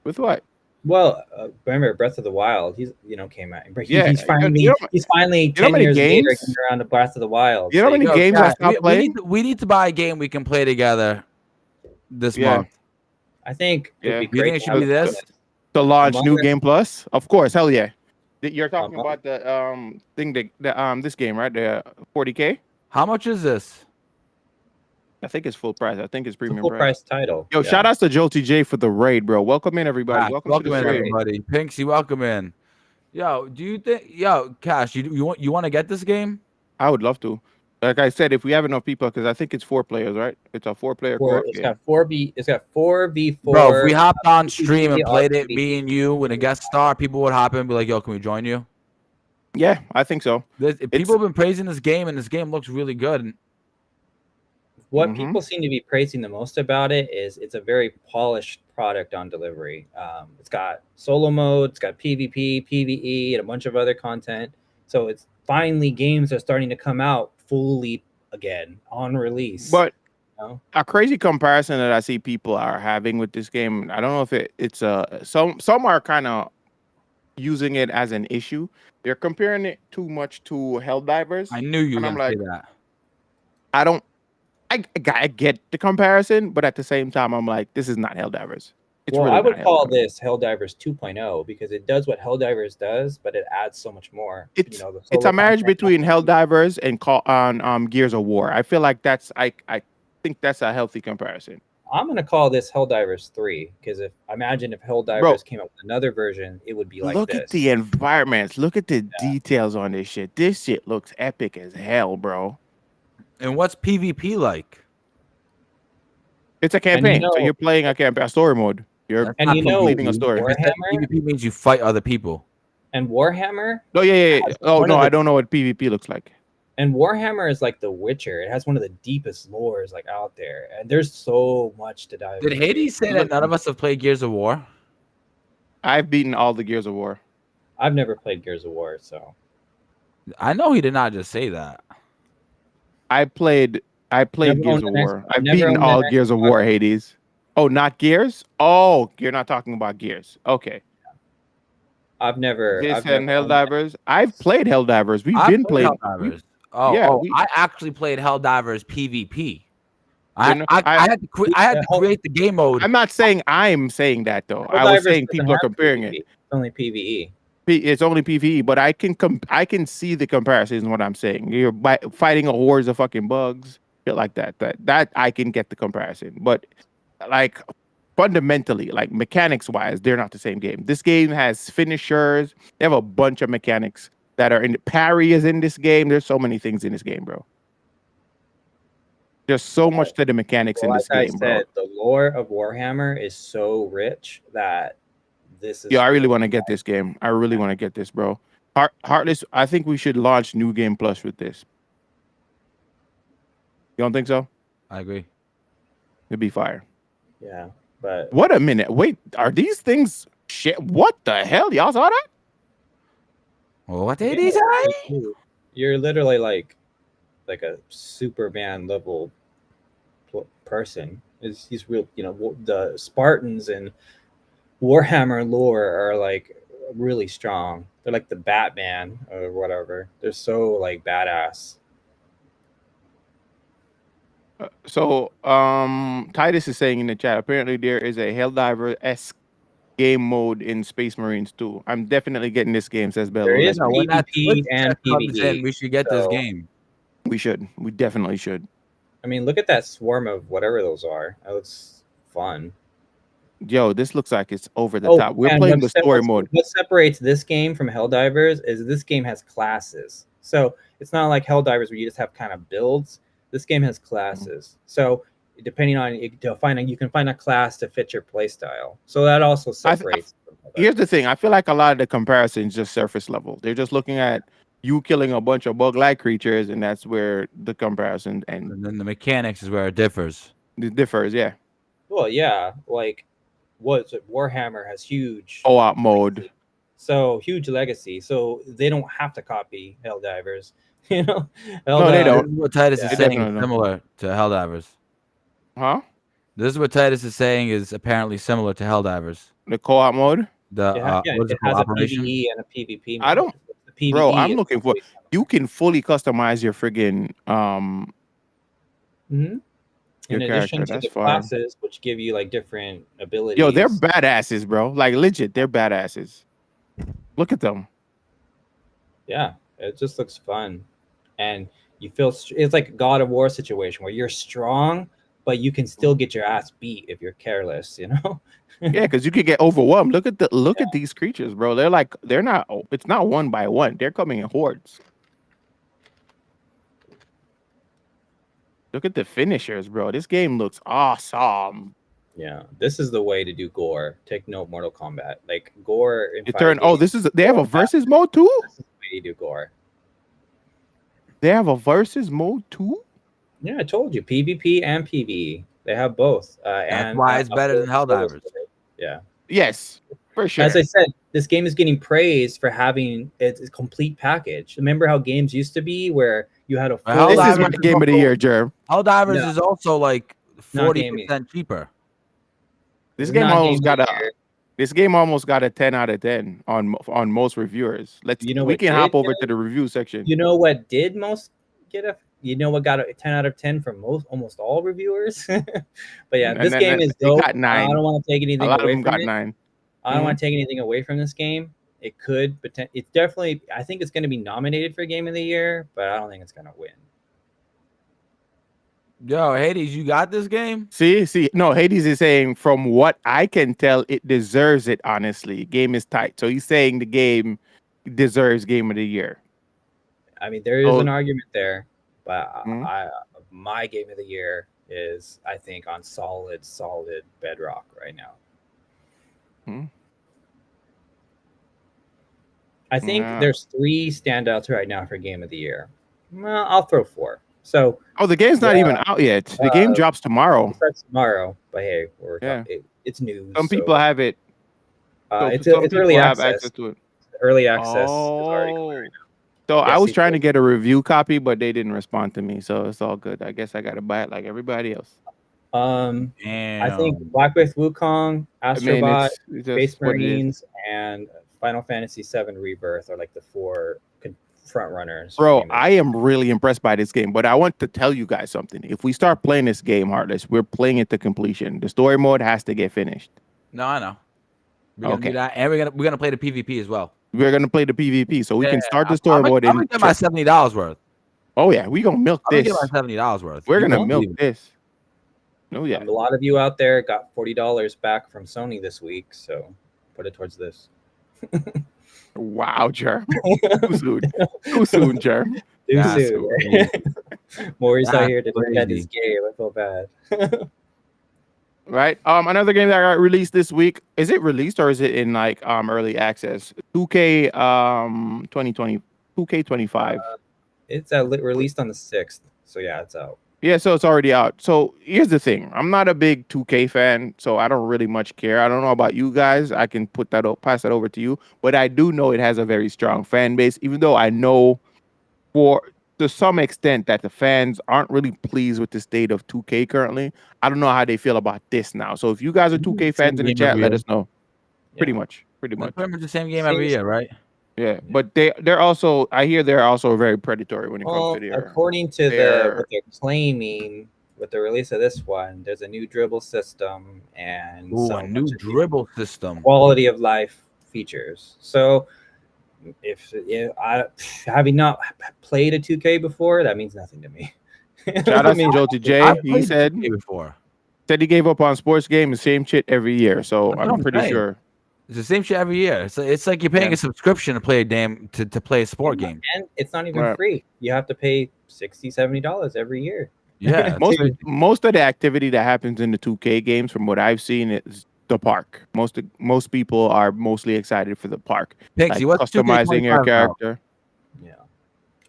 With what? Well, remember Breath of the Wild? Came out. Yeah, He's finally you know how 10 many years later games? coming around to Breath of the Wild. You know how many Yo, games I Kat, stopped playing? we need to buy a game we can play together this Yeah, month. I think it'd yeah. be Do you great think it to should be have this? To launch New Among Us. Game Plus, of course. Hell yeah. You're talking Among- about the thing this game, right? The 40K. How much is this? I think it's full price. I think it's It's a premium full price. price title. Yo, shout outs to Joty J for the raid, bro. Welcome in, everybody. Ah, Welcome to welcome the in, stream. everybody. Pinksy, welcome in. Yo, do you think? Yo, Cash, you want to get this game? I would love to. Like I said, if we have enough people, because I think it's 4 players, right? It's a 4-player co-op It's game. got 4v. It's got 4v4. Bro, if we hopped on stream and played it, RPG. me and you, with a guest star, people would hop in and be like, "Yo, can we join you?" Yeah, I think so. People have been praising this game, and this game looks really good. What Mhm. people seem to be praising the most about it is it's a very polished product on delivery. It's got solo mode, it's got PvP, PvE, and a bunch of other content. So it's finally games are starting to come out fully again on release. But you know? a crazy comparison that I see people are having with this game, I don't know if it's some are kind of using it as an issue. They're comparing it too much to Helldivers. I knew you were And I'm gonna say like, that. I don't. I get the comparison, but at the same time, I'm like, this is not Helldivers. It's Well, really I would not call Helldivers. this Helldivers 2.0 because it does what Helldivers does, but it adds so much more. It's the it's solo a marriage content. between Helldivers and Gears of War. I feel like I think that's a healthy comparison. I'm gonna call this Helldivers 3 because if Helldivers Bro, came up with another version, it would be like look this. at the environments. Look at the details on this shit. This shit looks epic as hell, bro. And what's PvP like? It's a campaign, so you're playing a story mode. You're That's And not completing a story. Warhammer PvP means you fight other people. and Warhammer. No, yeah. has Oh one no, of the- I don't know what PvP looks like. And Warhammer is like The Witcher. It has one of the deepest lores like out there, and there's so much to dive. Did into. Hades say that none of us have played Gears of War? I've beaten all the Gears of War. I've never played Gears of War, so I know he did not just say that. I played Never Gears owned of an War. I've I've never beaten owned all an Gears of War, Hades. Oh, not Gears? Oh, you're not talking about Gears. Okay. I've never. This I've and never owned it. Havldivers. I've played Helldivers. We've I been played playing. Helldivers. Yeah, I actually played Helldivers PvP. You know, I had to create the game mode. I'm not saying I'm saying that though. I was Helldivers saying doesn't people are have comparing PvP. it. It's only PvE. It's only PvE, but I can see the comparison. Is what I'm saying. You're fighting a hordes of fucking bugs, shit like that. That I can get the comparison, but like fundamentally, like mechanics wise, they're not the same game. This game has finishers. They have a bunch of mechanics that are in. Parry is in this game. There's so many things in this game, bro. There's so much to the mechanics in Like this I game, said, bro. the lore of Warhammer is so rich that this is. Yeah, I really want to get this game. I really want to get this, bro. Heartless. I think we should launch New Game Plus with this. You don't think so? I agree. It'd be fire. Yeah, but What a minute. Wait, are these things shit? What the hell? Y'all saw that? What yeah, it is? you're literally like a Superman level person. He's real. You know, the Spartans and Warhammer lore are like really strong. They're like the Batman or whatever. They're so like badass. So, Titus is saying in the chat, apparently there is a Helldiver-esque game mode in Space Marines too. I'm definitely getting this game, says There Bello. is No, when that Twitch PvP and check comes in, PvE. we should get this So, game. We should. We definitely should. I mean, look at that swarm of whatever those are. That looks fun. Yo, this looks like it's over the top. We're and playing the story mode. What separates this game from Helldivers is this game has classes. So it's not like Helldivers where you just have kind of builds. This game has classes. So depending on you can find a class to fit your playstyle. So that also separates. Here's the thing. I feel like a lot of the comparisons just surface level. They're just looking at you killing a bunch of bug-like creatures, and that's where the comparison and And then the mechanics is where it differs. it differs. Yeah. Well, yeah, like Warhammer has huge Co-op mode. so huge legacy. So they don't have to copy Helldivers. You know, No, they don't. This is what Titus Yeah. is saying Definitely is don't. similar to Helldivers. Huh? This is what Titus is saying is apparently similar to Helldivers. The co-op mode? The what is it it called? has a Operation? PvE and a PvP. I don't- The PvE Bro, I'm is looking for. You can fully customize your friggin' Mhm. In your addition character. to That's the fine. classes, which give you like different abilities. Yo, they're badasses, bro. Like legit, they're badasses. Look at them. Yeah, it just looks fun, and you feel it's like a God of War situation where you're strong, but you can still get your ass beat if you're careless. You know. Yeah, because you could get overwhelmed. Look at these creatures, bro. They're not. It's not one by one. They're coming in hordes. Look at the finishers, bro. This game looks awesome. Yeah, this is the way to do gore. Take note, Mortal Kombat. Like gore in It turned. fighting Oh, they have a versus mode too. This is the way you do gore. They have a versus mode too. Yeah, I told you PvP and PvE. They have both. That's why it's better than Helldivers. Yeah. Yes, for sure. As I said, this game is getting praised for having its complete package. Remember how games used to be where you had a full. This is Helldivers my is game of the also- year, Jerm. Helldivers No. is also like Not gaming. 40% cheaper. This It's game not almost game got of a. the year. This game almost got a 10 out of 10 on most reviewers. You know we what can hop did over get to the review section. You know what did most get a? You know what got a 10 out of 10 from almost all reviewers. But yeah, And this then game is it dope. got 9. I don't want to take A anything lot of away them from got it. 9. I don't want to take anything away from this game. It could, but it's definitely. I think it's going to be nominated for Game of the Year, but I don't think it's going to win. Yo, Hades, you got this game? See, no, Hades is saying from what I can tell, it deserves it. Honestly, game is tight, so he's saying the game deserves Game of the Year. I mean, there is Oh. an argument there, but Mhm. my Game of the Year is, I think, on solid bedrock right now. Mhm. I think Yeah. there's 3 standouts right now for Game of the Year. Well, I'll throw 4. So Oh, the game's not Yeah. even out yet. The game drops tomorrow. it starts tomorrow, but hey, Yeah. it's news. Some so, people have it. it's some it's people early have access. to it. Early access is already going right now. So I Yes, was it trying to is. get a review copy, but they didn't respond to me, so it's all good. I guess I gotta buy it like everybody else. Damn. I think Damn. Black Myth Wukong, I Astro mean, Bot, it's Space just what it is. Marines, and Final Fantasy VII Rebirth are like the 4 front runners. Bro, I am really impressed by this game, but I want to tell you guys something. If we start playing this game, Heartless, we're playing it to completion. The story mode has to get finished. No, I know. We're gonna Okay. do that, and we're gonna play the PvP as well. We're gonna play the PvP, so we can start the story I'm mode. gonna get my $70 worth. Oh yeah, we gonna milk I'm gonna this. get my $70 worth. We're You gonna won't milk believe it. this. Oh yeah. A lot of you out there got $40 back from Sony this week, so put it towards this. Wow, Jerm. Too soon. Too soon, Jerm. Too That's soon. crazy. Maurice out That's here to defend crazy. his game. I feel bad. Right. Another game that got released this week. Is it released or is it in like early access? 2K 2020 2K25. It's released on the 6th, so yeah, it's out. Yeah, so it's already out. So here's the thing. I'm not a big 2K fan, so I don't really much care. I don't know about you guys. I can pass that over to you. But I do know it has a very strong fan base, even though I know for to some extent that the fans aren't really pleased with the state of 2K currently. I don't know how they feel about this now. So if you guys are It's the 2K same fans in the game chat, every let year. us know. Pretty Yeah. much. Pretty It's much. pretty much the same game every Seems- year, right? Yeah. But they're also I hear they're also very predatory when it comes Well, to their according to what they're claiming with the release of this one, there's a new dribble system and Ooh, a some new bunch of dribble system. quality of life features. So if I having not played a 2K before, that means nothing to me. shout I out to mean, Jolty J. I've He played said 2K before. he gave up on sports games, same shit every year. So That's what I'm I'm pretty saying. sure. It's the same shit every year. It's like you're paying Yeah. a subscription to play a to play a sport game. and it's not even Right. free. You have to pay $60-$70 every year. Yeah, Most crazy. most of the activity that happens in the 2K games, from what I've seen, is the park. Most people are mostly excited for the park, Pixie, like what's customizing your 2K25 about? character. Yeah.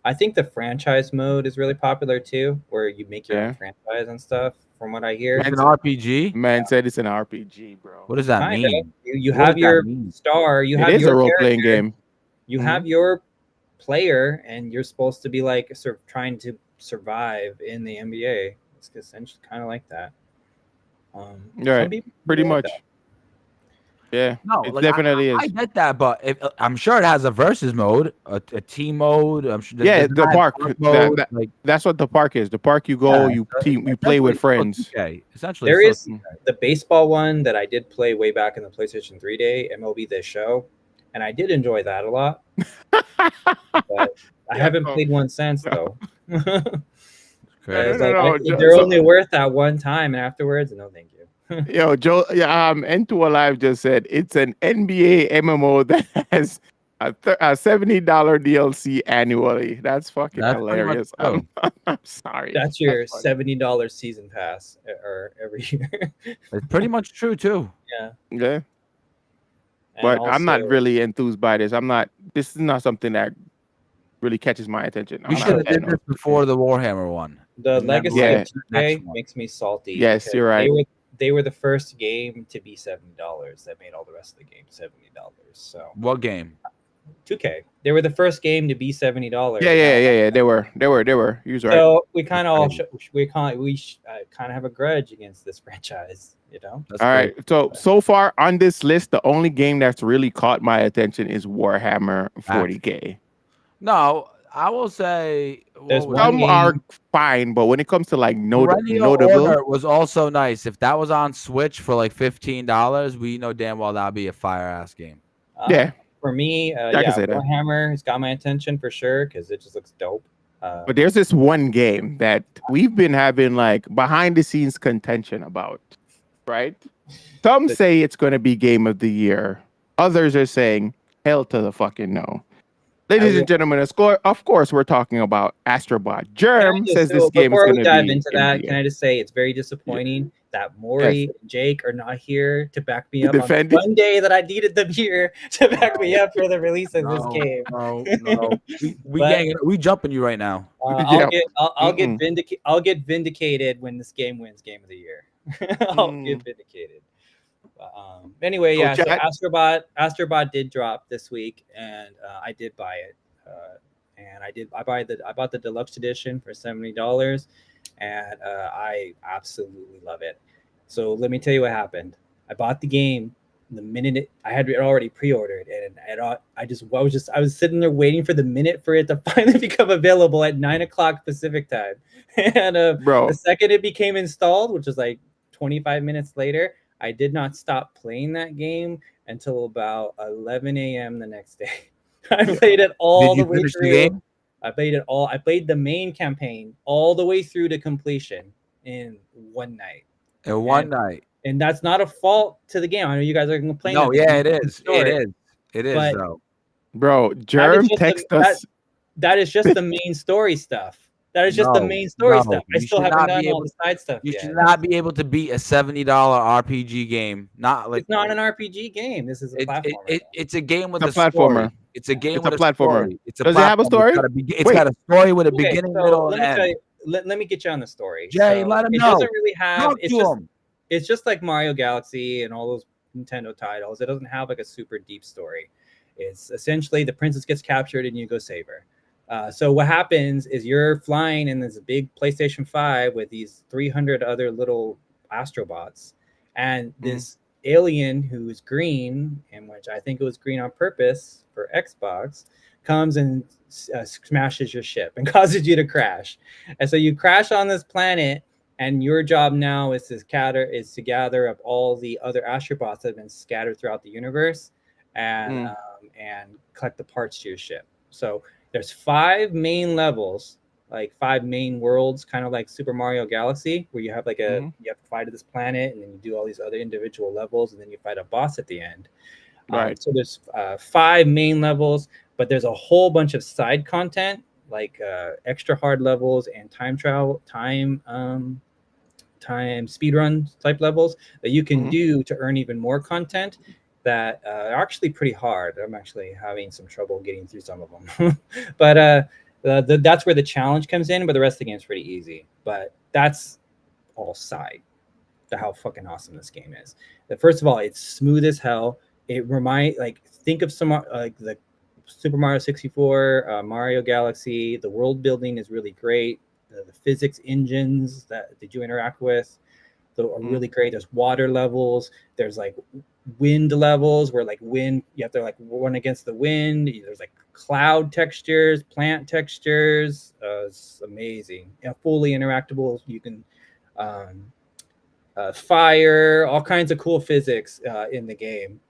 I think the franchise mode is really popular too, where you make your Yeah. own franchise and stuff. From what I hear, It's an RPG. Man said it's an RPG, bro. What does that kind of. mean? You What have does that your mean? star. You It have is your a role playing character, game. You Mhm. have your player, and you're supposed to be like sort of trying to survive in the NBA. It's essentially kind of like that. Some Right. people Pretty like much. that. Yeah, No, it like definitely I is. get that, but I'm sure it has a versus mode, a team mode. I'm sure. Yeah, does it the not have park. park mode? Like, That's what the park is. The park you go, yeah, you play with friends. Okay, essentially, There it's is the baseball one that I did play way back in the PlayStation 3 day, MLB The Show, and I did enjoy that a lot. But I Yeah, haven't no. played one since though. crazy. It's No, like no, they're so- only worth that one time, and afterwards, no, thank you. Yo, Joe, yeah, N2 Alive just said it's an NBA MMO that has a $70 DLC annually. That's fucking That's pretty much hilarious. true. I'm sorry. That's your funny. $70 season pass or every year. It's pretty much true too. Yeah. Yeah, And but I'm not also- really enthused by this. This is not something that really catches my attention. We I'm should not have a fan did this of- before the Warhammer one. The And then, legacy Yeah. of 2K next one. makes me salty. Yes, because you're right. They were the first game to be $70. That made all the rest of the game $70. So What game? 2K, they were the first game to be $70. Yeah. They were. He was right. So we kind of all Crazy. kind of have a grudge against this franchise, you know. That's All crazy. right. So far on this list, the only game that's really caught my attention is Warhammer 40K. No, I will say There's what was one Some game- are fine, but when it comes to like Perennial notable, Order was also nice. If that was on Switch for like $15, we know damn well that'd be a fire ass game. yeah. For me, I can say that. Warhammer has got my attention for sure because it just looks dope. But there's this one game that we've been having like behind the scenes contention about, right? Some say it's going to be game of the year. Others are saying hell to the fucking no. Ladies and gentlemen, of course, we're talking about Astro Bot. Germ says this game is before going we to dive be into game of that, the can year. I just say it's very disappointing that Maury and Jake are not here to back me To up on defend the it? one day that I needed them here to back me up for the release of this game. No. But- We jumping you right now. Yeah. I'll get vindicated when this game wins Game of the Year. I'll get vindicated. Anyway, So yeah. So chat- Astrobot did drop this week, and I did buy it. And I bought the deluxe edition for $70, and I absolutely love it. So let me tell you what happened. I bought the game the minute I had it already pre-ordered, and I was sitting there waiting for the minute for it to finally become available at 9:00 Pacific time. And Bro, the second it became installed, which was like 25 minutes later, I did not stop playing that game until about 11 a.m. the next day. I played it all Did the you way finish through. the game? I played it all. I played the main campaign all the way through to completion in one night. In one night. And that's not a fault to the game. I know you guys are complaining. No, that the yeah, game it is. short, It is But- though. bro, Germ just text a- us. That is just the main story stuff. That is just the No, main story no, stuff. I you still should haven't not done be all able- the side stuff You yet. should not be able to beat a $70 RPG game. Not like It's not an RPG game. This is a platformer. it's a game with It's a a platformer. story. It's a game It's with a platformer. Story. It's a Does it have a platformer. story? It's Wait. got a story with a Okay, beginning, so middle, let and me tell end. you. let me get you on the story. Jay, let him it know. doesn't really have. Talk to him. It's just like Mario Galaxy and all those Nintendo titles. It doesn't have like a super deep story. It's essentially the princess gets captured and you go save her. So what happens is you're flying in this big PlayStation 5 with these 300 other little Astro Bots, and this alien who is green, and which I think it was green on purpose for Xbox, comes and smashes your ship and causes you to crash. And so you crash on this planet, and your job now is to gather up all the other Astro Bots that have been scattered throughout the universe, and collect the parts to your ship. So there's 5 main levels, like 5 main worlds, kind of like Super Mario Galaxy, where you have like you have to fly to this planet, and then you do all these other individual levels, and then you fight a boss at the end. Right. So there's 5 main levels, but there's a whole bunch of side content, like extra hard levels and time speedrun type levels that you can do to earn even more content that are actually pretty hard. I'm actually having some trouble getting through some of them. But that's where the challenge comes in, but the rest of the game is pretty easy. But that's all side to how fucking awesome this game is. First of all, it's smooth as hell. It think of some like the Super Mario 64, Mario Galaxy. The world building is really great. The physics engines that you interact with are really great. There's water levels. There's like wind levels where like wind, you have to like run against the wind. There's like cloud textures, plant textures. It's amazing. Fully interactable. You can fire, all kinds of cool physics in the game.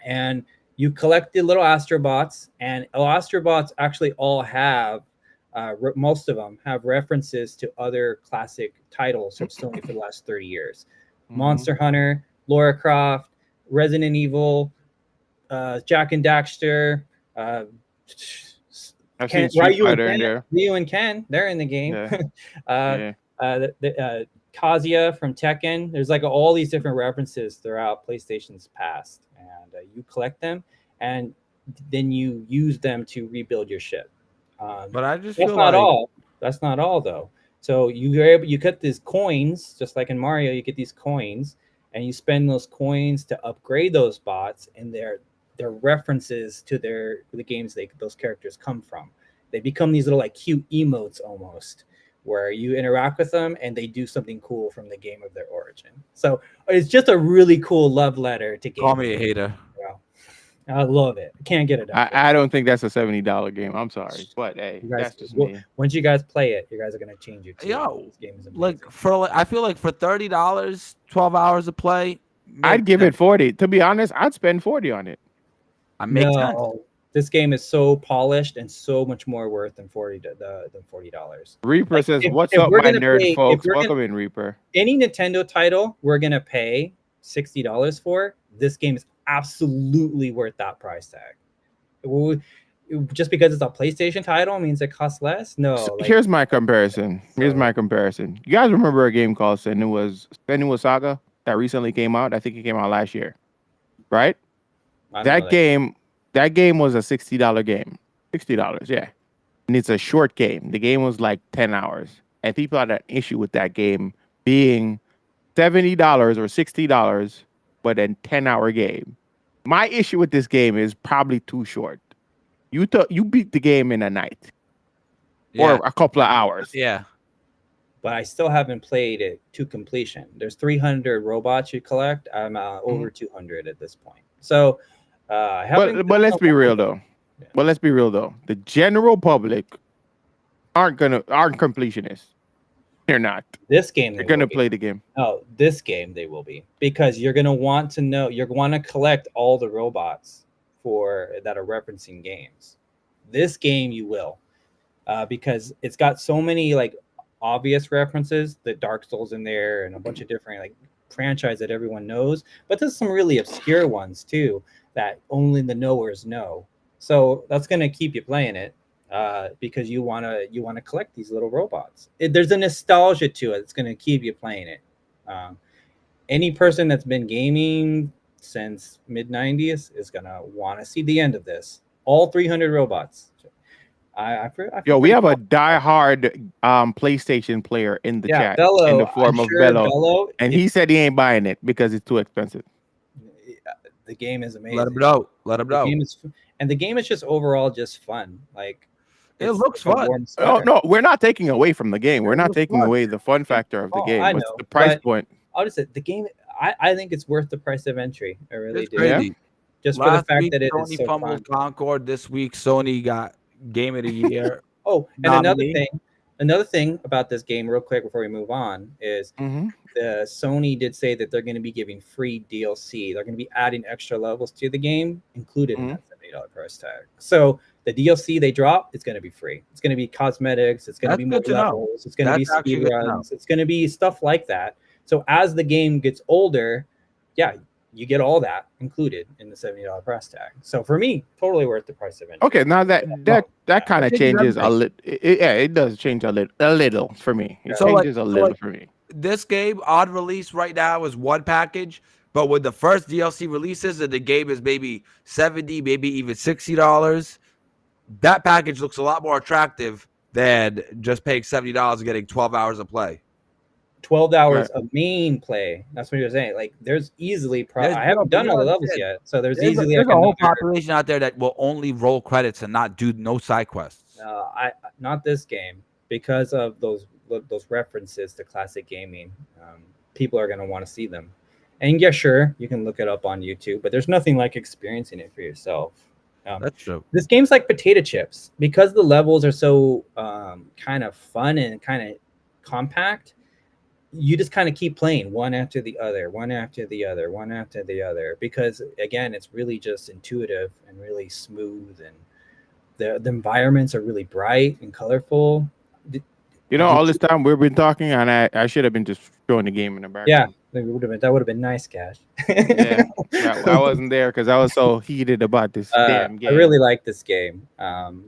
And you collect the little Astro Bots, and Astro Bots actually all have most of them have references to other classic titles from Sony for the last 30 years. Monster Hunter, Lara Croft, Resident Evil, Jack and Daxter, I've seen Street Fighter in there. Ryu and Ken, they're in the game. Yeah. Kazuya from Tekken. There's like all these different references throughout PlayStation's past, and you collect them, and then you use them to rebuild your ship. But I just that's feel not like all. That's not all though. So you get these coins, just like in Mario. You get these coins, and you spend those coins to upgrade those bots, and they're references to the games those characters come from. They become these little like cute emotes almost, where you interact with them and they do something cool from the game of their origin. So it's just a really cool love letter to games. Call me a hater. I love it. I can't get it. I don't think that's a $70 game. I'm sorry, but hey, that's just me. Once you guys play it, you guys are gonna change your tune. Yo, this game is amazing. I feel like for $30, 12 hours of play, I'd give it 40. To be honest, I'd spend 40 on it. This game is so polished and so much more worth than $40. Reaper says, "What's up, my nerd folks? Welcome in, Reaper." Any Nintendo title we're gonna pay $60 for. This game is absolutely worth that price tag. Just because it's a PlayStation title means it costs less? No. So here's my comparison. You guys remember a game called Senua's Saga that recently came out? I think it came out last year, right? That game was a $60 game. $60, yeah. And it's a short game. The game was like 10 hours. And people had an issue with that game being $70 or $60, but a 10-hour game. My issue with this game is probably too short. You beat the game in a night or a couple of hours. Yeah. But I still haven't played it to completion. There's 300 robots you collect. I'm over 200 at this point. So, but let's be real though. Yeah. But let's be real though. The general public aren't completionists. They're not. This game, they're gonna play the game. Oh, this game they will be, because you're gonna want to know. You're going to collect all the robots that are referencing games. This game you will, because it's got so many like obvious references. The Dark Souls in there and a bunch of different like franchise that everyone knows, but there's some really obscure ones too that only the knowers know. So that's gonna keep you playing it. Because you want to collect these little robots. There's a nostalgia to it. It's going to keep you playing it. Any person that's been gaming since mid-90s is going to want to see the end of this. All 300 robots. I Yo, feel we pretty have a diehard PlayStation player in the yeah, chat in Bello. the I'm form of sure Bello, Bello. and he said he ain't buying it because it's too expensive. The game is Let him amazing. know. Let him The know. game is, and the game is just overall just fun. Like It it's looks like a fun. warm Oh sweater. no, we're not taking away from the game. We're It not looks taking fun. away the fun factor of the Oh, game. I What's know, the price but point? I'll just say the game. I think it's worth the price of entry. I really It's do. Yeah. crazy. Just for the Last fact week, that it is Sony so fumbled fun. Concord. This week, Sony got Game of the Year Oh, and nominee. another thing about this game, real quick before we move on, is Mm-hmm. the Sony did say that they're going to be giving free DLC. They're going to be adding extra levels to the game, included in that $70 price tag. So the DLC they drop is going to be free. It's going to be cosmetics. It's going to That's be more good to know. levels. It's going to be That's actually speed good to know. runs. It's going to be stuff like that. So as the game gets older, yeah, you get all that included in the $70 price tag. So for me, totally worth the price of entry. Okay, now that kind of It changes changes a everything. little. Yeah, it does change a little for me. It So, like- changes a so, little like- for me. This game on release right now is one package, but when the first DLC releases and the game is maybe $70, maybe even $60, that package looks a lot more attractive than just paying $70 and getting 12 hours of play. 12 hours Right. of main play. That's what you're saying. Like there's easily I No, haven't but done you all the levels understand. yet. So there's There's easily a like whole another population out there that will only roll credits and not do no side quests. I not this game because of those references to classic gaming. People are going to want to see them. And yeah, sure, you can look it up on YouTube, but there's nothing like experiencing it for yourself. That's true. This game's like potato chips because the levels are so kind of fun and kind of compact. You just kind of keep playing one after the other, one after the other, one after the other, because again, it's really just intuitive and really smooth, and the environments are really bright and colorful. You know, all this time we've been talking, and I should have been just showing the game in the Yeah, background. that would have been nice, Cash. Yeah, I wasn't there because I was so heated about this damn game. I really like this game.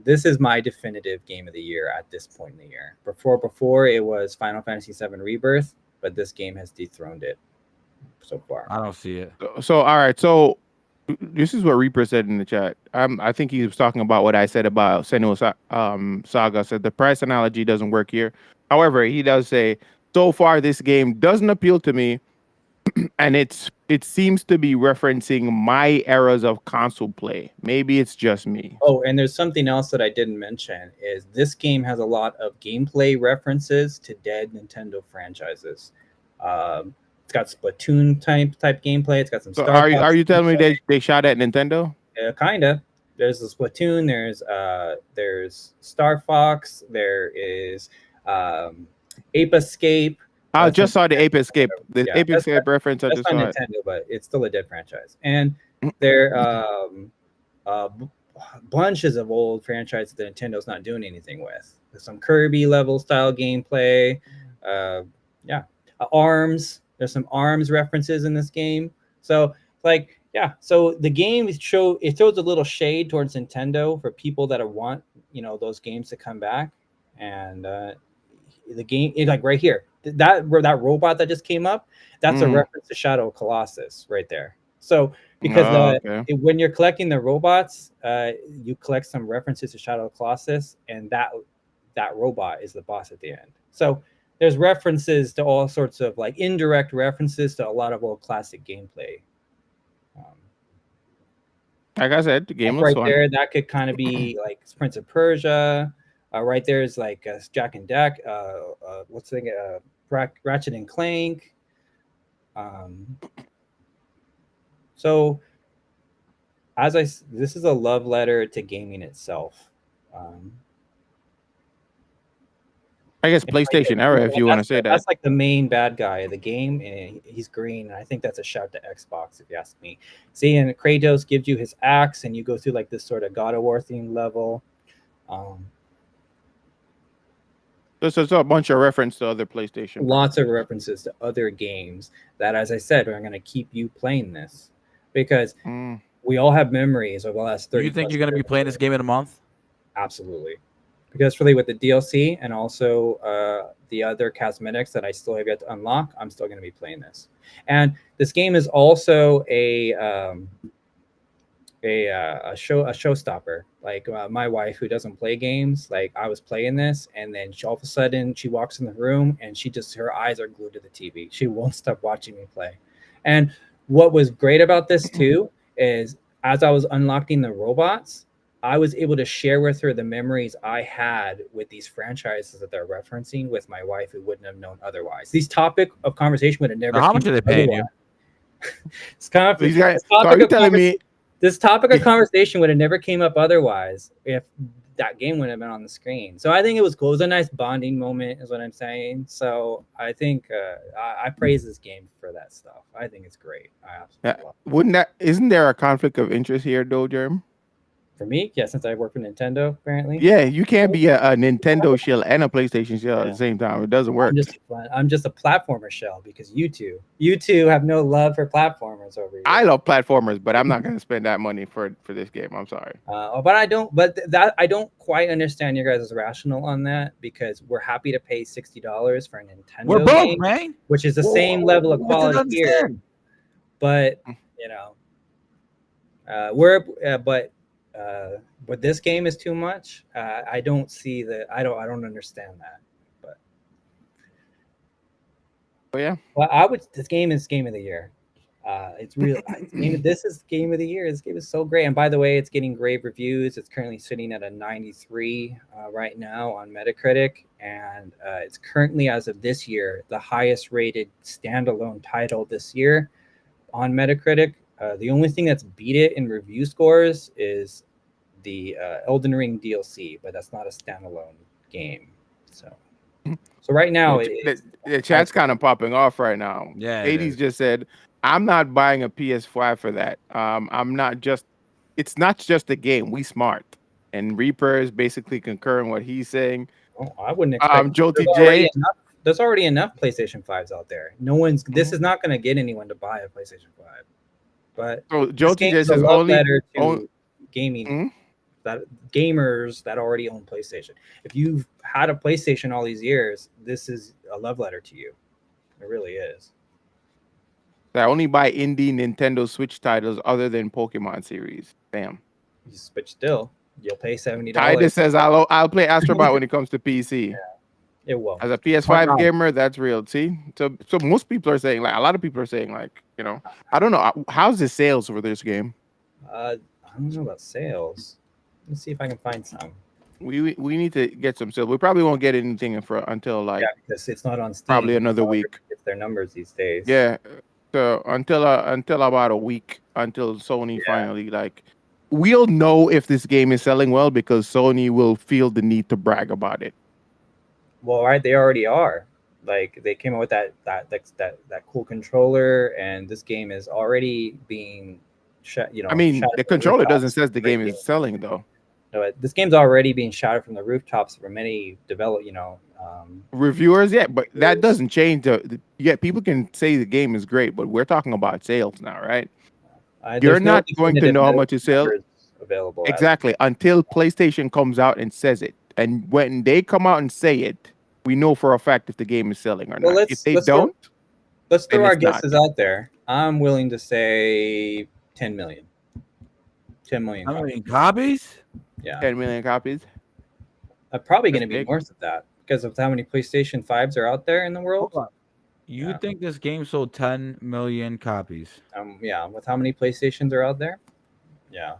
This is my definitive game of the year at this point in the year. Before it was Final Fantasy VII Rebirth, but this game has dethroned it so far. I don't see it. So all right, so this is what Reaper said in the chat. I think he was talking about what I said about Senua Saga. Said the price analogy doesn't work here. However, he does say so far this game doesn't appeal to me, and it seems to be referencing my eras of console play. Maybe it's just me. Oh, and there's something else that I didn't mention is this game has a lot of gameplay references to dead Nintendo franchises. It's got Splatoon type gameplay. It's got some So Star Fox are you telling me gameplay. they shot at Nintendo? Kinda. There's the Splatoon. There's Star Fox. There is Ape Escape. I just saw the Ape Escape. The Yeah, Ape that's Escape reference. I That's just not saw it. Nintendo, but it's still a dead franchise. And there bunches of old franchises that Nintendo's not doing anything with. There's some Kirby level style gameplay. Arms. There's some Arms references in this game. So so the game shows a little shade towards Nintendo for people that want those games to come back. And the game is like right here. That robot that just came up, that's a reference to Shadow of Colossus right there. So because when you're collecting the robots, you collect some references to Shadow of Colossus, and that robot is the boss at the end. So there's references to all sorts of like indirect references to a lot of old classic gameplay. Like I said, the game looks right fun. there, that could kind of be like Prince of Persia. Right there is like Jack and Deck. What's the thing? Ratchet and Clank. So this is a love letter to gaming itself. I guess PlayStation era, if you want to say that. That's like the main bad guy of the game, and he's green. And I think that's a shout to Xbox, if you ask me. See, and Kratos gives you his axe, and you go through like this sort of God of War themed level. This is a bunch of reference to other PlayStation. Lots of references to other games that, as I said, are going to keep you playing this because we all have memories of the last 30 You think you're going to be playing this game in a month? Absolutely. Because really with the DLC and also the other cosmetics that I still have yet to unlock, I'm still going to be playing this. And this game is also a showstopper Like my wife, who doesn't play games, like I was playing this, and then all of a sudden she walks in the room and her eyes are glued to the TV. She won't stop watching me play. And what was great about this too is as I was unlocking the robots, I was able to share with her the memories I had with these franchises that they're referencing with my wife, who wouldn't have known otherwise. These topic of conversation would have never. Now, how much are they paying you? It's kind of These guys, so are you telling me? This topic of conversation would have never came up otherwise if that game wouldn't have been on the screen. So I think it was cool. It was a nice bonding moment, is what I'm saying. So I think I praise this game for that stuff. I think it's great. I absolutely love it. Isn't there a conflict of interest here, though, Jerm? For me, yeah, since I work for Nintendo, apparently. Yeah, you can't be a Nintendo shell and a PlayStation shell at the same time. It doesn't work. I'm just a platformer shell because you two have no love for platformers over here. I love platformers, but I'm not going to spend that money for this game. I'm sorry. But I don't. But I don't quite understand your guys' rationale on that, because we're happy to pay $60 for a Nintendo We're broke, game, man. which is the same level of quality here. But you know, but this game is too much. I don't see that. I don't understand that. But yeah, well, this game is game of the year. It's real. This is game of the year. This game is so great. And by the way, it's getting rave reviews. It's currently sitting at a 93 right now on Metacritic, and it's currently, as of this year, the highest rated standalone title this year on Metacritic. The only thing that's beat it in review scores is the Elden Ring DLC, but that's not a standalone game. So right now, the chat's kind of popping off right now. Yeah, 80s just said, "I'm not buying a PS5 for that. I'm not just. It's not just a game. We smart." And Reaper is basically concurring what he's saying. Oh, I wouldn't expect. There's already enough PlayStation 5s out there. No one's. This is not going to get anyone to buy a PlayStation 5. But so Joti just says only gaming. That gamers that already own PlayStation. If you've had a PlayStation all these years, this is a love letter to you. It really is. I only buy indie Nintendo Switch titles other than Pokemon series. Bam. But still, you'll pay $70. Titus says I'll play Astro Bot when it comes to PC. Yeah, it will. As a PS5 gamer, that's real. See, so most people are saying, like, a lot of people are saying, like, you know, I don't know, how's the sales for this game? I don't know about sales. Let's see if I can find some. We need to get some sales. We probably won't get anything until like because it's not on Steam. Probably another week. It's their numbers these days. Yeah. So until about a week until Sony finally, like, we'll know if this game is selling well because Sony will feel the need to brag about it. Well, right, they already are. Like, they came out with that cool controller, and this game is already being shut. You know, I mean, the controller doesn't say the game is selling though. No, this game's already being shouted from the rooftops for many reviewers. Yeah, but that doesn't change. People can say the game is great, but we're talking about sales now, right? You're not going to know how much it sells available exactly until PlayStation comes out and says it. And when they come out and say it, we know for a fact if the game is selling or not. If they don't, let's throw our guesses out there. I'm willing to say 10 million. 10 million. How many copies? Yeah, 10 million copies. Probably going to be north of that because of how many PlayStation 5s are out there in the world. You think this game sold 10 million copies? Yeah, with how many PlayStations are out there. Yeah,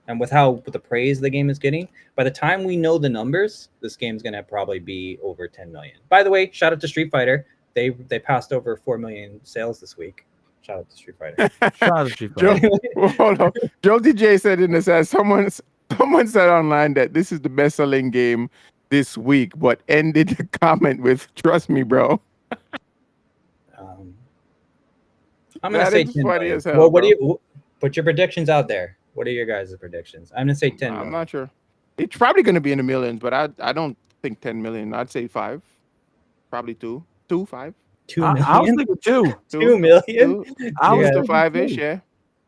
and with the praise the game is getting, by the time we know the numbers, this game's going to probably be over 10 million. By the way, shout out to Street Fighter. They passed over 4 million sales this week. Shout out to Street Fighter. Shout out to Street Fighter. Hold on. Joe DJ said in the chat, someone said online that this is the best-selling game this week, but ended the comment with, "Trust me, bro." I'm gonna say 10 million. As hell, well, what do you put your predictions out there? What are your guys' predictions? I'm gonna say 10 million. I'm not sure. It's probably gonna be in the millions, but I don't think 10 million. I'd say 5. Probably 2, 5. 2 million. I was thinking 2. 2 million. 2 to 5-ish, yeah.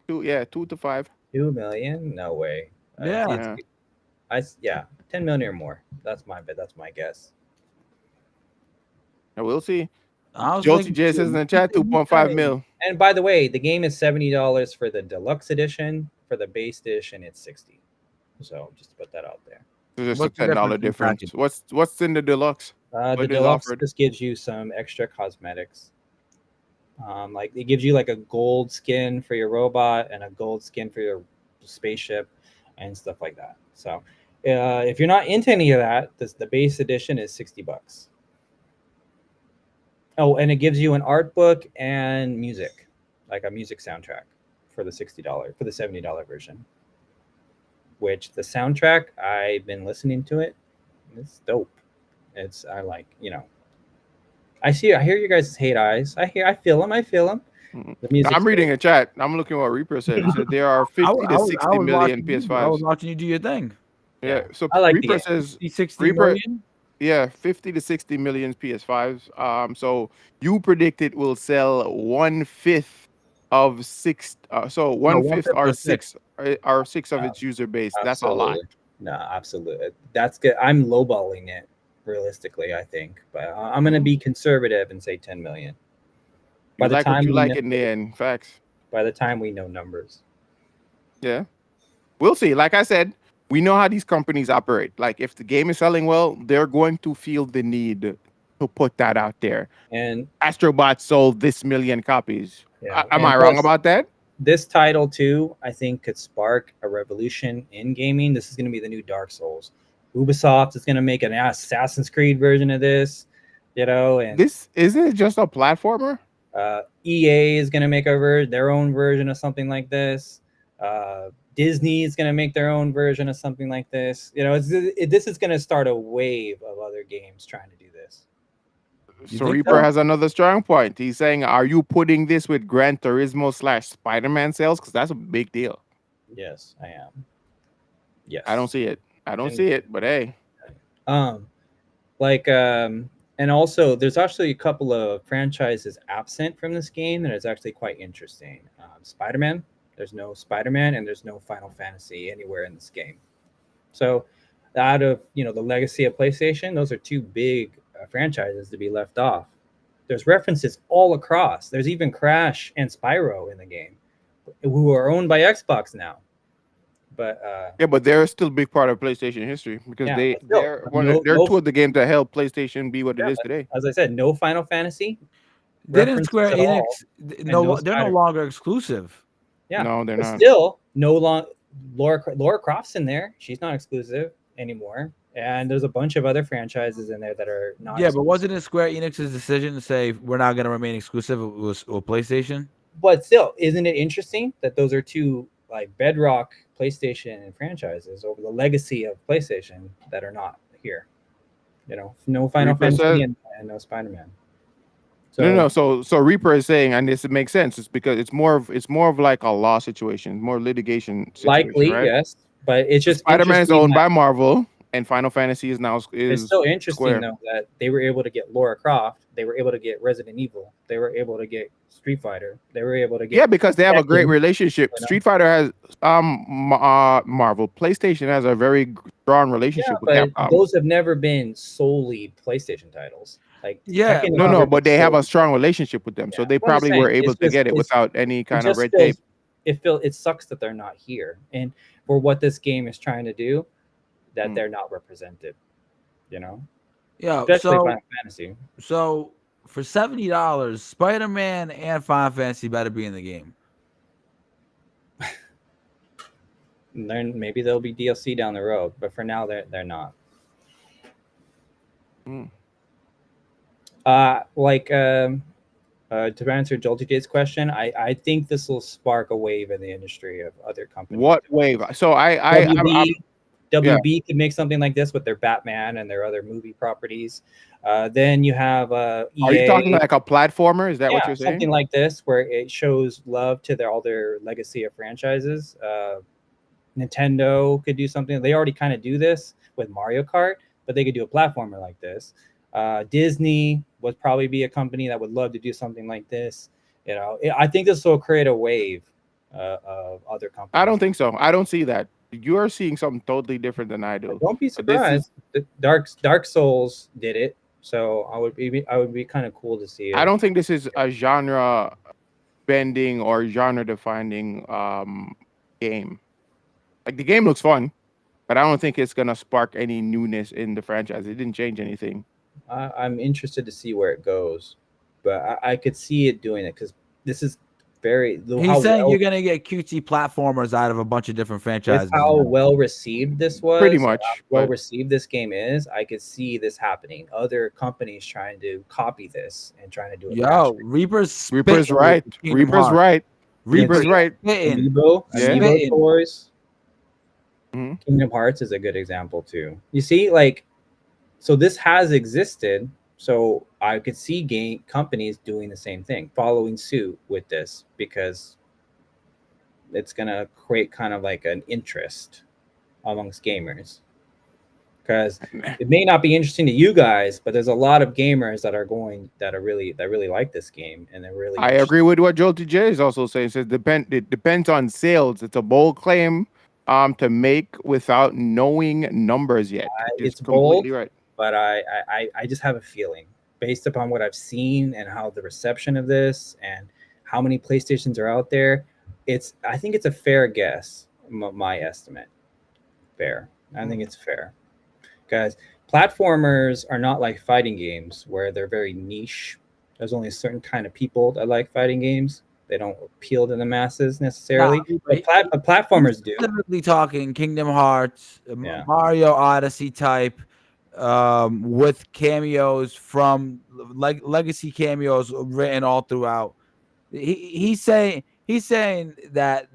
2 to 5. 2 million? No way. Yeah. 10 million or more. That's my bet. That's my guess. And we'll see. Josie J says in the chat 2.5 mil. And by the way, the game is $70 for the deluxe edition. For the base edition, it's $60. So just to put that out there. So just What's a the $10 difference in difference. What's in the deluxe? The What is deluxe offered? just gives you some extra cosmetics. Like it gives you like a gold skin for your robot and a gold skin for your spaceship and stuff like that. So if you're not into any of that, the base edition is $60. Oh, and it gives you an art book and music, like a music soundtrack for the $60 for the $70 version. Which the soundtrack, I've been listening to it. It's dope. I like, I hear you guys hate eyes. I feel them. Mhm. The music. I'm reading a chat. I'm looking what Reaper said. He said there are 50 to 60 million I was PS5s. watching you do your thing. Yeah. So I like the Reaper game. says 60 Reaper. million? Yeah, 50 to 60 million PS5s. So you predict it will sell 1/5 of six. So No, 1/5 1/5 or of six. six are six of its user base. That's a lot. Absolutely. No, absolutely. That's good. I'm lowballing it realistically, I think, but I'm going to be conservative and say 10 million. You like what you we like know, in the end. Facts. by the time we know numbers. Yeah. We'll see. Like I said, we know how these companies operate. Like if the game is selling well, they're going to feel the need to put that out there. And Astro Bot sold this million copies. yeah, Am and I wrong plus, about that? this title too, I think could spark a revolution in gaming. This is going to be the new Dark Souls. Ubisoft is going to make an Assassin's Creed version of this, and This isn't it just a platformer? EA is going to make their own version of something like this. Disney is going to make their own version of something like this. This is going to start a wave of other games trying to do this. So Reaper has another strong point. He's saying, are you putting this with Gran Turismo / Spider-Man sales? Because that's a big deal. Yes, I am. Yes. I don't see it. See it, but hey. And also there's actually a couple of franchises absent from this game that is actually quite interesting. Spider-Man, there's no Spider-Man, and there's no Final Fantasy anywhere in this game. So out of the legacy of PlayStation, those are two big franchises to be left off. There's references all across. There's even Crash and Spyro in the game, who are owned by Xbox now. But but they're still a big part of PlayStation history because they're two of the games that helped PlayStation be what it is today. As I said, no Final Fantasy. Didn't Square Enix? No, they're no longer exclusive. Yeah, no, they're not. Still, no long. Lara Croft's in there. She's not exclusive anymore. And there's a bunch of other franchises in there that are not. Yeah, but wasn't it Square Enix's decision to say we're not going to remain exclusive with PlayStation? But still, isn't it interesting that those are two like bedrock PlayStation franchises over the legacy of PlayStation that are not here? No Final Fantasy and no Spider-Man. No. So Reaper is saying, and this makes sense. It's because it's more of like a law situation, more litigation situation, likely, right? Yes, but it's just Spider-Man is owned by Marvel, and Final Fantasy is it's so interesting Square. though that they were able to get Lara Croft, they were able to get Resident Evil, they were able to get Street Fighter, they were able to get because they have a great relationship. Street Fighter has Marvel. PlayStation has a very strong relationship with Capcom. Those have never been solely PlayStation titles. But they have a strong relationship with them, so they probably were able to get it without any kind of red tape. It sucks that they're not here, and for what this game is trying to do, that they're not represented. Yeah. Especially Final Fantasy. So for $70, Spider-Man and Final Fantasy better be in the game. Then maybe there'll be DLC down the road, but for now they're not. To answer Jolty J's question, I think this will spark a wave in the industry of other companies. What wave? So WB could make something like this with their Batman and their other movie properties. Then you have EA. Are you talking like a platformer? Is that what you're saying? Something like this where it shows love to all their legacy of franchises. Nintendo could do something. They already kind of do this with Mario Kart, but they could do a platformer like this. Disney would probably be a company that would love to do something like this. I think this will create a wave of other companies. I don't think so. I don't see that. You are seeing something totally different than I do. Don't be surprised. Dark Souls did it, so I would be kind of cool to see it. I don't think this is a genre bending or genre defining game. Like the game looks fun. but I don't think it's gonna spark any newness in the franchise. It didn't change anything. I'm interested to see where it goes, but I could see it doing it because this is He's saying you're gonna get cutesy platformers out of a bunch of different with franchises. how well received this was, Pretty and much, how well but- received this game is. I could see this happening. Other companies trying to copy this and trying to do it. Yo, faster. Reaper's Reaper's spitting right. with Kingdom Reaper's Hearts. right. Reaper's Reaper's right. spitting. Amiibo Yeah. toys. Mhm. Kingdom Hearts is a good example too. You see, like, so this has existed. So I could see game companies doing the same thing, following suit with this, because it's gonna create kind of like an interest amongst gamers. Because it may not be interesting to you guys, but there's a lot of gamers that really like this game, and they're really. I agree with what Joel TJ is also saying. It says it depends on sales. It's a bold claim to make without knowing numbers yet. It's completely bold, right. But I just have a feeling, based upon what I've seen and how the reception of this and how many PlayStations are out there, I think it's a fair guess, my estimate. Fair. I think it's fair. Because platformers are not like fighting games where they're very niche. There's only a certain kind of people that like fighting games. They don't appeal to the masses necessarily. But platformers do. Specifically talking Kingdom Hearts, Yeah. Mario Odyssey type, with cameos from like legacy cameos written all throughout. He's saying that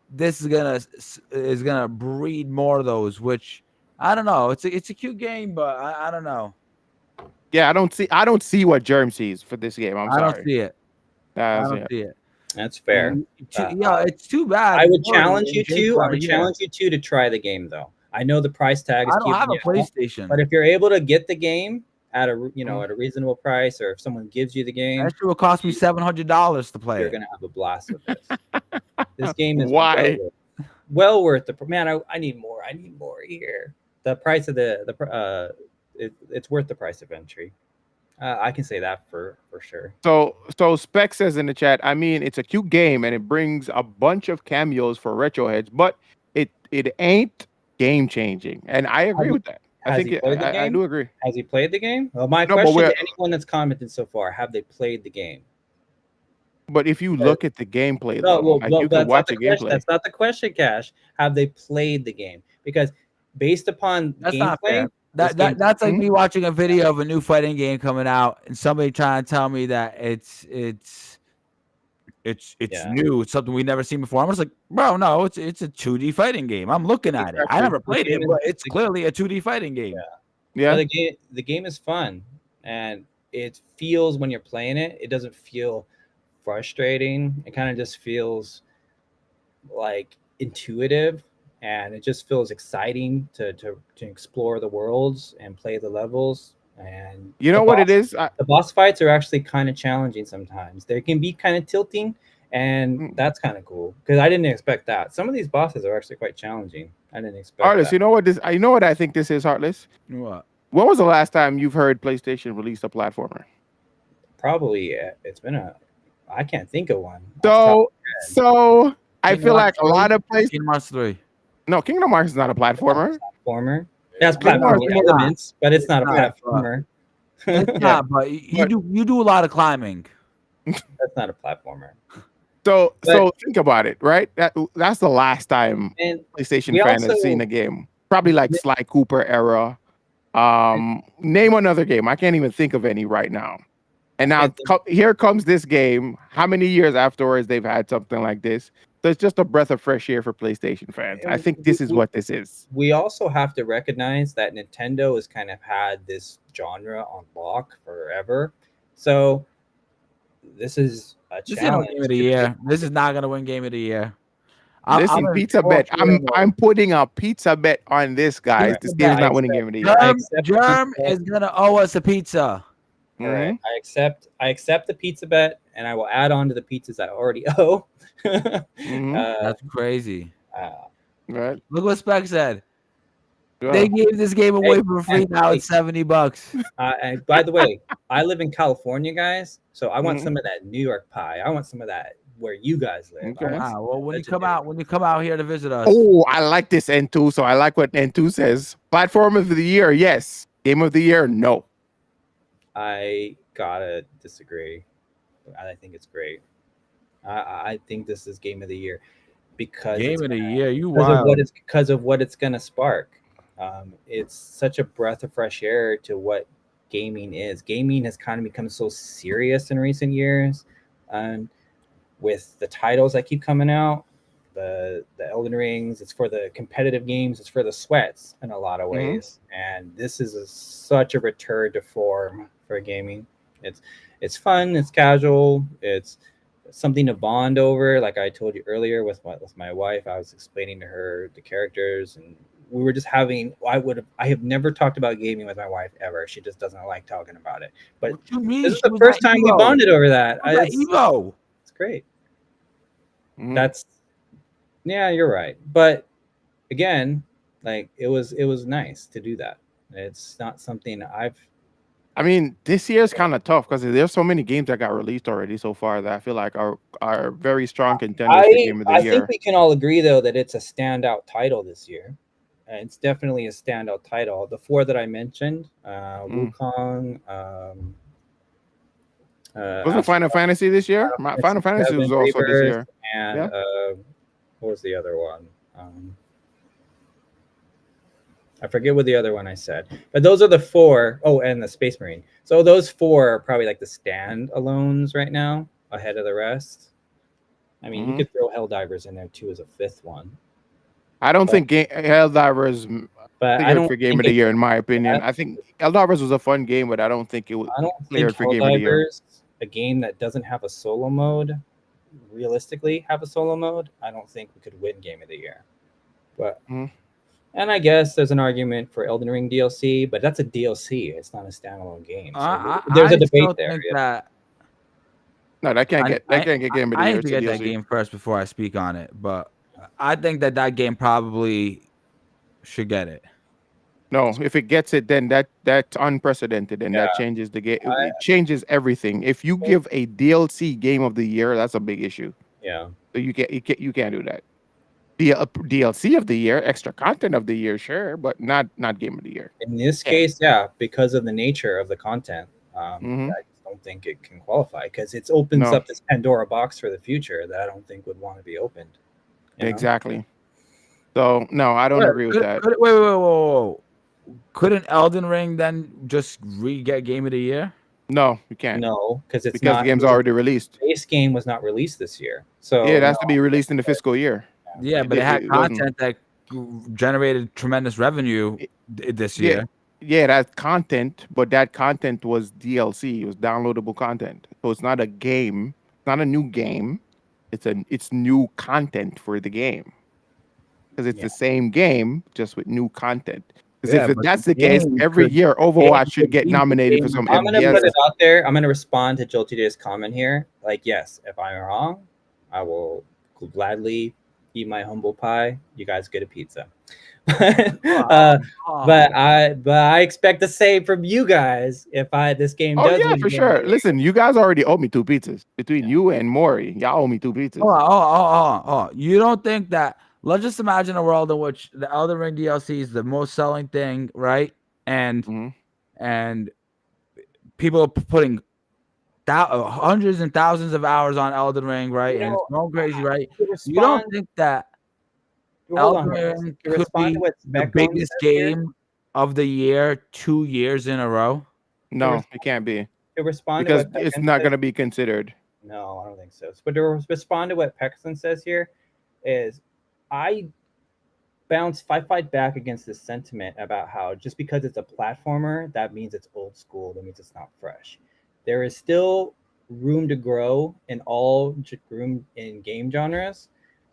this is gonna breed more of those, which I don't know. It's a cute game, but I don't know. Yeah, I don't see what Germ sees for this game. I'm I sorry. don't see it. I don't see it. That's fair. Yeah, it's too bad. I would challenge you to try the game though. I know the price tag is I don't have a PlayStation, but if you're able to get the game at a at a reasonable price, or if someone gives you the game, that will cost me $700 to play. You're gonna have a blast with this. This game is Why? well worth the man. I need more. I need more here. The price of it's worth the price of entry. I can say that for sure. So Spec says in the chat, I mean, it's a cute game and it brings a bunch of cameos for retro heads, but it ain't game changing. And I agree with that. I do agree. Has he played the game? Well, my question to anyone that's commented so far, have they played the game? But if you look at the gameplay, you can watch the gameplay. That's not the question, Cash. Have they played the game? Because based upon that's gameplay, not fair. That's like me watching a video of a new fighting game coming out and somebody trying to tell me that it's new. It's something we've never seen before. I'm just like, bro, no, it's a 2D fighting game. I'm looking at it. I never played it, but it's clearly a 2D fighting game. Yeah. The game is fun, and it feels when you're playing it. It doesn't feel frustrating. It kind of just feels like intuitive. And it just feels exciting to explore the worlds and play the levels. And you know what it is? The boss fights are actually kind of challenging sometimes. They can be kind of tilting, and that's kind of cool because I didn't expect that. Some of these bosses are actually quite challenging. I didn't expect. Heartless, that. you know what this? You know what I think this is, Heartless. What? When was the last time you've heard PlayStation release a platformer? Probably it's been I can't think of one. So I feel like a lot of places. Kingdom Hearts 3. No, Kingdom Hearts is not a platformer. That's platformer elements, but it's not a platformer. It's not, but you do a lot of climbing. That's not a platformer. So think about it, right? That's the last time PlayStation fan has seen a game. Probably like Sly Cooper era. Name another game. I can't even think of any right now. And now here comes this game. How many years afterwards they've had something like this? So it's just a breath of fresh air for PlayStation fans. I think this is what this is. We also have to recognize that Nintendo has kind of had this genre on lock forever. So this is a challenge. Game of the year. This is not going to win Game of the Year. Listen, pizza bet. I'm putting a pizza bet on this, guys. This game is not winning Game of the Year. Germ is going to owe us a pizza. All right. I accept the pizza bet, and I will add on to the pizzas I already owe. That's crazy. Right. Look what Spec said. They gave this game away for free. Now it's $70. And by the way, I live in California, guys. So I want some of that New York pie. I want some of that where you guys live. Okay. I want Wow. Well, when you legendary. come out here to visit us, Oh, I like this N2. So I like what N2 says. Platform of the year, yes. Game of the year, no. I gotta disagree. I think it's great. I think this is game of the year because game of the year, you because of what it's gonna spark. It's such a breath of fresh air to what gaming is. Gaming has kind of become so serious in recent years, and with the titles that keep coming out, the Elden Rings, it's for the competitive games, it's for the sweats in a lot of Mhm. ways, and this is such a return to form for gaming. It's fun, it's casual, it's something to bond over. Like I told you earlier with my wife, I was explaining to her the characters, and we were just having. I have never talked about gaming with my wife ever. She just doesn't like talking about it. But What you mean? this is She the was first at time we Evo. bonded over that. She was at Evo. It's great. Mhm. That's yeah, you're right. But again, like it was nice to do that. It's not something I mean, this year is kind of tough because there's so many games that got released already so far that I feel like are very strong contenders for Game of the I think Year. we can all agree though that it's a standout title this year. It's definitely a standout title. The four that I mentioned, Mm. Wukong, Wasn't Astro Final Fantasy this year? Fantasy Final Fantasy 7 was also this Rebirth, year. and Yeah. what was the other one? I forget what the other one I said, but those are the four. Oh, and the Space Marine. So those four are probably like the standalones right now, ahead of the rest. I mean, you Mhm. could throw Helldivers in there too as a fifth one, I don't but think Helldivers I cleared don't for Game think of the it. Year, in my opinion. That. I think Helldivers was a fun game, but I don't think it was I don't think cleared for Game of the Year. Helldivers, a game that doesn't have a solo mode, realistically have a solo mode. I don't think we could win Game of the Year. But Mhm. and I guess there's an argument for Elden Ring DLC, but that's a DLC. It's not a standalone game. So there's a I debate still there. think Yeah. that No, that can't get Game of the I Year. need to It's a get that DLC. game first before I speak on it, but I think that game probably should get it. No, if it gets it, then that's unprecedented, and Yeah. that changes the game. I, It changes everything. If you give a DLC Game of the Year, that's a big issue. yeah. So you can't do that. DLC of the year, extra content of the year, sure, but not Game of the Year. In this Can't. case, yeah, because of the nature of the content, Hmm. I just don't think it can qualify because it opens No, up this Pandora box for the future that I don't think would want to be opened. You know? exactly. So no, I don't agree with that. Wait. Couldn't Elden Ring then just re-get Game of the Year? No, you can't No, because it's because the not. game's already released. Base game was not released this year, Yeah, so it has no. to be released in the fiscal year. Yeah, but it had It wasn't. content that generated tremendous revenue It, this yeah, year. yeah, that content, but that content was DLC. It was downloadable content. So it's not a game. It's not a new game. It's new content for the game because it's Yeah. the same game just with new content. Because Yeah, if but that's the case, every year the game Overwatch should could get beat the nominated for game some I'm gonna put FPS. it out there. I'm gonna respond to Joel TJ's comment here. Like, yes, if I'm wrong, I will gladly eat my humble pie. You guys get a pizza. Oh, But I expect the same from you guys if this game Oh does yeah, win for Game of the sure. Year. Listen, you guys already owe me 2 pizzas. Between you and Maury, y'all owe me 2 pizzas. You don't think that? Let's just imagine a world in which the Elden Ring DLC is the most selling thing, right? And Mhm. and people are putting hundreds and thousands of hours on Elden Ring, right? You And it's know, going crazy, right? to You don't respond, think that hold on, Elden Marcus. Ring To could respond to be what the Beckham biggest says here, game of the year 2 years in a row? to, No, res- it can't be to respond to because what it's Beckham not says. going to be considered. No, I don't think so. But to respond to what Pexton says here is I fight back against this sentiment about how just because it's a platformer, that means it's old school, that means it's not fresh. There is still room to grow in all room in game genres,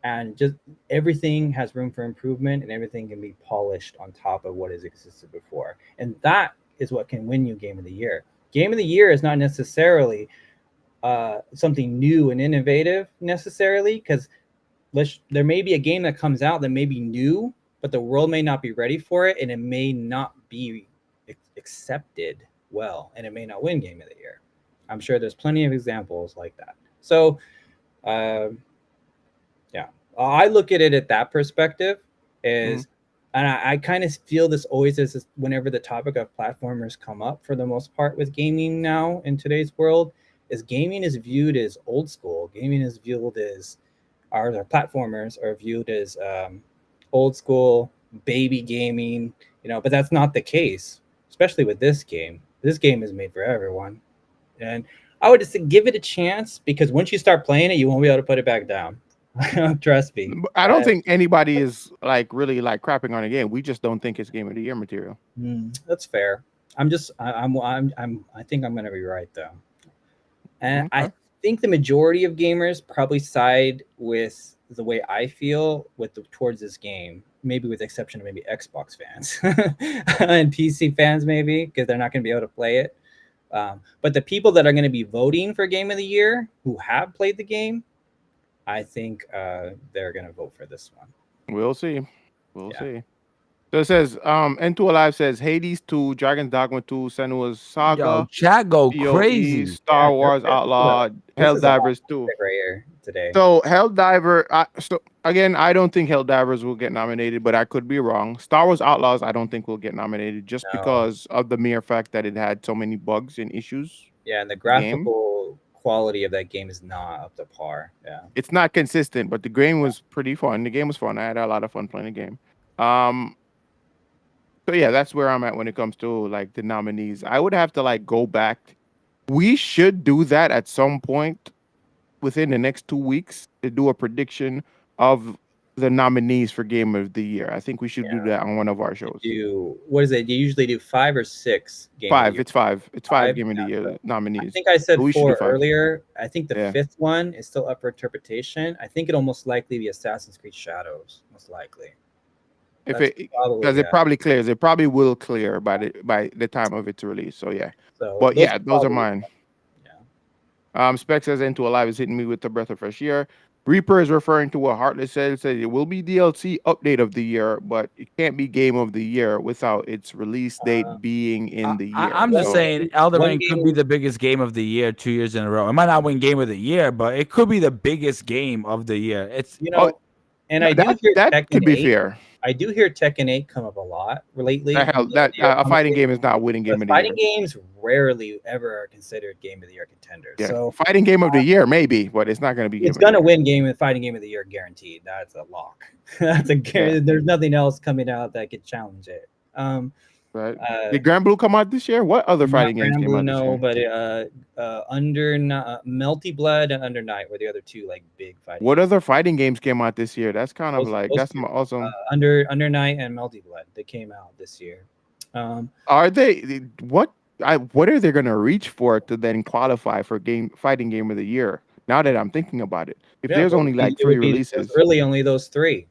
and just everything has room for improvement and everything can be polished on top of what has existed before. And that is what can win you Game of the Year. Game of the Year is not necessarily something new and innovative necessarily, because there may be a game that comes out that may be new, but the world may not be ready for it, and it may not be accepted well, and it may not win Game of the Year. I'm sure there's plenty of examples like that. So Um, yeah, I look at it at that perspective Mhm. is, and I kind of feel this always is whenever the topic of platformers come up for the most part with gaming now in today's world, is gaming is viewed as old school. Gaming is viewed as the platformers are viewed as old school baby gaming, but that's not the case, especially with this game. This game is made for everyone. And I would just say give it a chance because once you start playing it, you won't be able to put it back down. Trust me. I don't think anybody is like really like crapping on the game. We just don't think it's game of the year material. That's fair. I think I'm gonna be right though. And I Okay. think the majority of gamers probably side with the way I feel towards this game. Maybe with the exception of maybe Xbox fans and PC fans, maybe because they're not going to be able to play it. But the people that are going to be voting for Game of the Year who have played the game, I think they're going to vote for this one. We'll see. We'll Yeah. see. So it says, N2 Alive says Hades 2, Dragon's Dogma 2, Senua's Yo, Saga, chat go PoE, crazy. Star Wars Outlaw, This is a hot Helldivers 2. topic right here today. So Helldiver, so again, I don't think Helldivers will get nominated, but I could be wrong. Star Wars Outlaws, I don't think will get nominated just No. because of the mere fact that it had so many bugs and issues. Yeah, and the game. graphical quality of that game is not up to par. Yeah. It's not consistent, but the game was pretty fun. The game was fun. I had a lot of fun playing the game. So yeah, that's where I'm at when it comes to like the nominees. I would have to like go back. We should do that at some point within the next 2 weeks to do a prediction of the nominees for Game of the Year. I think we should do that on one of our shows. What is it? You usually do 5 or 6 Game of the Five. Year? It's five. It's five Five? Game of the Yeah, Year so nominees. I think I said So we should do 4 five. earlier. I think the Yeah. 5th one is still up for interpretation. I think it'll most likely be Assassin's Creed Shadows, most likely. If That's it probably, because it probably clears, it probably will clear by the time of its release. So yeah. So But yeah, those are probably- mine. Yeah. Spec says Into Alive is hitting me with the breath of fresh air. Reaper is referring to what Heartless says it will be DLC update of the year, but it can't be game of the year without its release date being in the year. I'm just So- saying Elden One Ring could game- be the biggest game of the year 2 years in a row. It might not win game of the year, but it could be the biggest game of the year. It's and I do hear that Tekken could be 8. fair. I do hear Tekken 8 come up a lot lately. A fighting game is not winning game of the Fighting year. games rarely ever are considered game of the year contenders. Yeah. So Fighting game of the year maybe, but it's not going to be. it's going to win fighting game of the year guaranteed. That's a lock. That's a guarantee. Yeah. There's nothing else coming out that could challenge it. Right. Did Grand Blue come out this year? What other fighting games came out this year? No, but Melty Blood and Under Night were the other two like big fighting. What other fighting games came out this year? That's kind of like that's two, awesome. Under Night and Melty Blood, they came out this year. Are they what are they going to reach for to then qualify for fighting game of the year? Now that I'm thinking about it, if there's only like 3 releases, really only those 3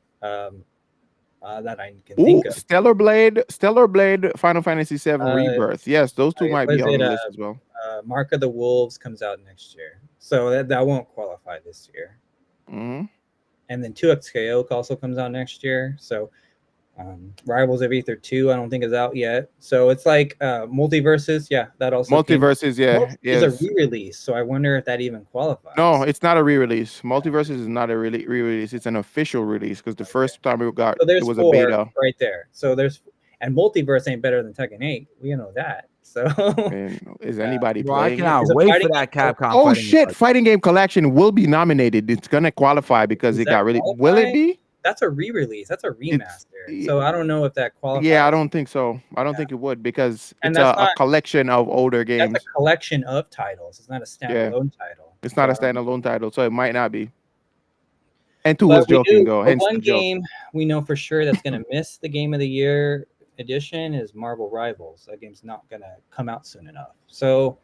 that I can think of. Stellar Blade, Final Fantasy VII Rebirth. Yes, those 2 might be on the list as well. Mark of the Wolves comes out next year, so that won't qualify this year. Mm-hmm. And then 2XKO also comes out next year. So Rivals of Aether 2, I don't think is out yet. So it's like Multiverses, yeah, that also Multiverses, yeah, is a re-release. So I wonder if that even qualifies. No, it's not a re-release. Multiverses is not a re-release. It's an official release because the first time it was a beta right there. So and Multiverse ain't better than Tekken 8. We know that. So is anybody Bro, I playing? cannot It's a wait for fighting that game. Capcom. Oh fighting shit! game. Fighting Game Collection will be nominated. It's gonna qualify because Does it that got really. qualify? Will it be? That's a re-release. That's a remaster. So I don't know if that qualifies. Yeah, I don't think so. I don't think it would because And it's that's a collection of older games. That's a collection of titles. It's not a standalone title. It's not a So, standalone title, so it might not be. And 2 but was we joking do- though. but Hence one the joke. game we know for sure that's going to miss the Game of the Year edition is Marvel Rivals. That game's not going to come out soon enough. So,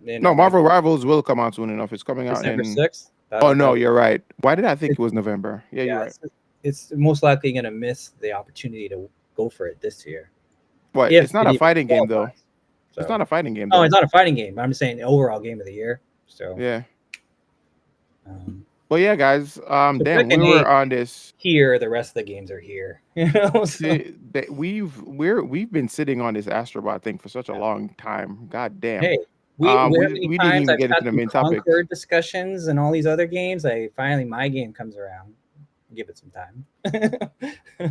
No, Marvel Rivals will come out soon enough. It's coming out December in. 6th. Oh no, you're right. Why did I think it was November? Yeah, you're right. It's most likely going to miss the opportunity to go for it this year. But If it's not it a even fighting game though. qualifies. It's So- not a fighting game. No, Though. it's not a fighting game. I'm just saying the overall Game of the Year. So Yeah. um, Well, yeah, guys. Damn, Tekken we were 8 on this. here, the rest of the games are here. You know, so, We've been sitting on this Astro Bot thing for such a long time. God damn. hey, How we many we didn't times even I've get into had the some main topics. Concord discussions and all these other games. Finally my game comes around. Give it some time.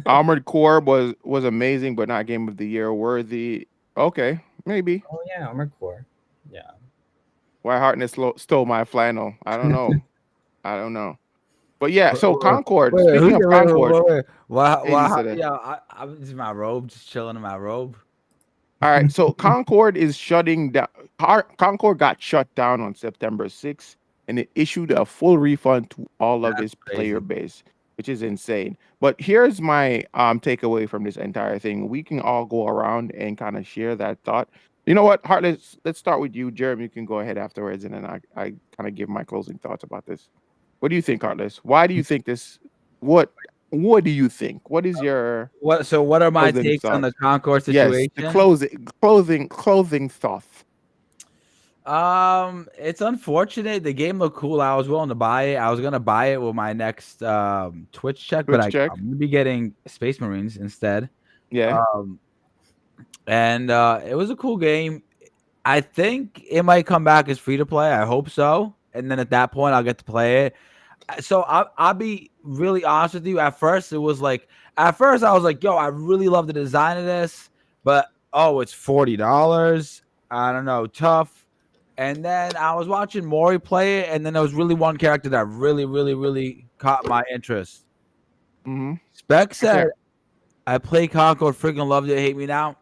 Armored Core was amazing, but not Game of the Year worthy. Okay, maybe. Oh yeah, Armored Core. Yeah. Why Hartness stole my flannel? I don't know. I don't know. But yeah, so Concord. Wait, Speaking of Concord, wait. AZ said it. Yeah, I'm just in my robe, just chilling in my robe. All right, so Concord is shutting down. Concord got shut down on September 6th, and it issued a full refund to all of That's its player crazy. base, which is insane. But here's my takeaway from this entire thing. We can all go around and kind of share that thought. You know what, Hart? Let's start with you, Jeremy. You can go ahead afterwards, and then I kind of give my closing thoughts about this. What do you think, Heartless? Why do you think this? What do you think? What is your What are my closing takes on thought? the Concord Yes, the situation? closing thoughts. It's unfortunate. The game looked cool. I was willing to buy it. I was gonna buy it with my next Twitch check, but Twitch check. I'm gonna be getting Space Marines instead. Yeah. And it was a cool game. I think it might come back as free to play. I hope so. And then at that point, I'll get to play it. So I'll be really honest with you. At first, I was like, yo, I really love the design of this, but it's $40. I don't know, tough. And then I was watching Maury play it, and then there was really one character that really, really, really caught my interest. Mm-hmm. Spec said, I play Concord, freaking loved it, hate me now.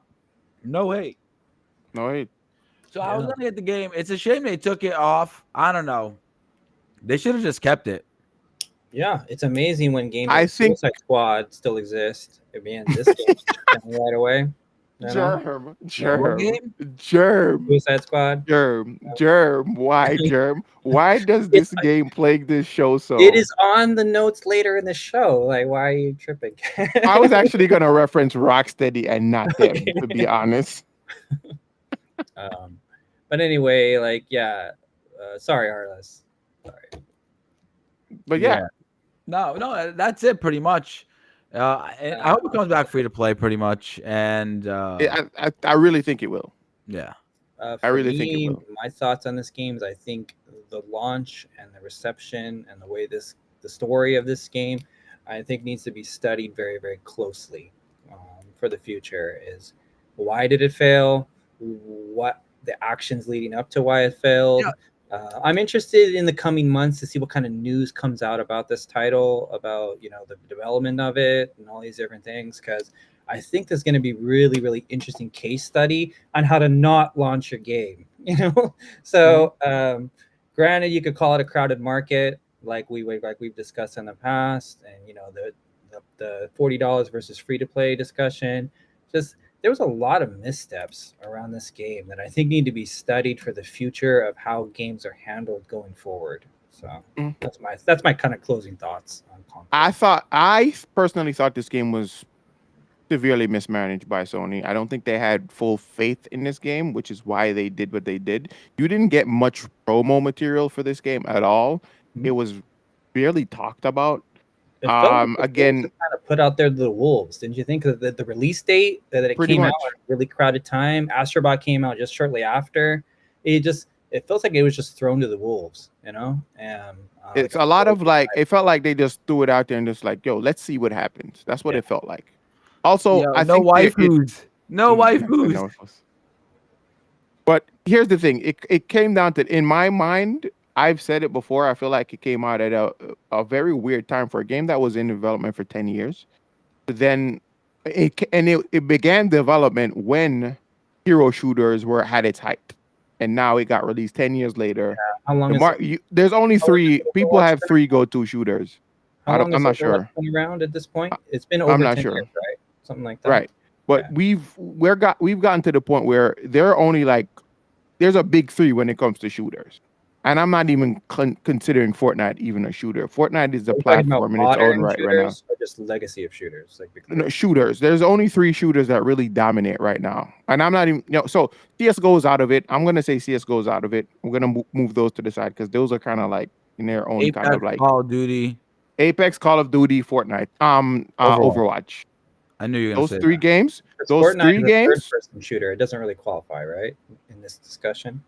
No hate. No hate. So I was gonna get the game. It's a shame they took it off. I don't know. They should have just kept it. Yeah, it's amazing when games I like think Suicide Squad still exist. I mean, this game shut down right away. You know? Germ. Suicide Squad. Germ. Why Germ? Why does this game plague this show so? It is on the notes later in the show. Like, why are you tripping? I was actually gonna reference Rocksteady and not them, to be honest. But anyway, like, yeah. Sorry, Arliss. Sorry. But yeah. No, that's it pretty much. And I hope it comes back free to play pretty much. And I really think it will. Yeah. I really think it will. My thoughts on this game is I think the launch and the reception and the way the story of this game, I think needs to be studied very, very closely for the future. Is why did it fail? What the actions leading up to why it failed? Yeah. I'm interested in the coming months to see what kind of news comes out about this title, about the development of it and all these different things, because I think there's going to be really, really interesting case study on how to not launch your game. So granted, you could call it a crowded market, like we've discussed in the past, and the $40 versus free to play discussion. Just there was a lot of missteps around this game that I think need to be studied for the future of how games are handled going forward. So that's my kind of closing thoughts on Concord. I personally thought this game was severely mismanaged by Sony. I don't think they had full faith in this game, which is why they did what they did. You didn't get much promo material for this game at all. It was barely talked about. It felt like again, kind of put out there the wolves. Didn't you think that the release date that it came out at a really crowded time? Astro Bot came out just shortly after. It feels like it was just thrown to the wolves, And it's a lot of like it felt like they just threw it out there and just like, yo, let's see what happens. That's what it felt like. Also, I think no waifus. But here's the thing: it came down to, in my mind, I've said it before. I feel like it came out at a very weird time for a game that was in development for 10 years. Then it began development when hero shooters had its height, and now it got released 10 years later. Yeah. How long there's only three people have three go-to shooters. I'm not sure. Around at this point, it's been over. I'm not 10 sure. years, right? Something like that. Right, but we've gotten to the point where there are only there's a big three when it comes to shooters. And I'm not even considering Fortnite even a shooter. Fortnite is a platform in its own right now. Or just legacy of shooters, shooters. There's only 3 shooters that really dominate right now, and I'm not even. So CS:GO is out of it. I'm gonna say CS:GO is out of it. I'm gonna move those to the side because those are kind of like in their own Apex, kind of like Call of Duty, Apex, Call of Duty, Fortnite, Overwatch. I knew you were gonna say those 3 games. Those Fortnite 3 games. Third-person shooter. It doesn't really qualify, right, in this discussion.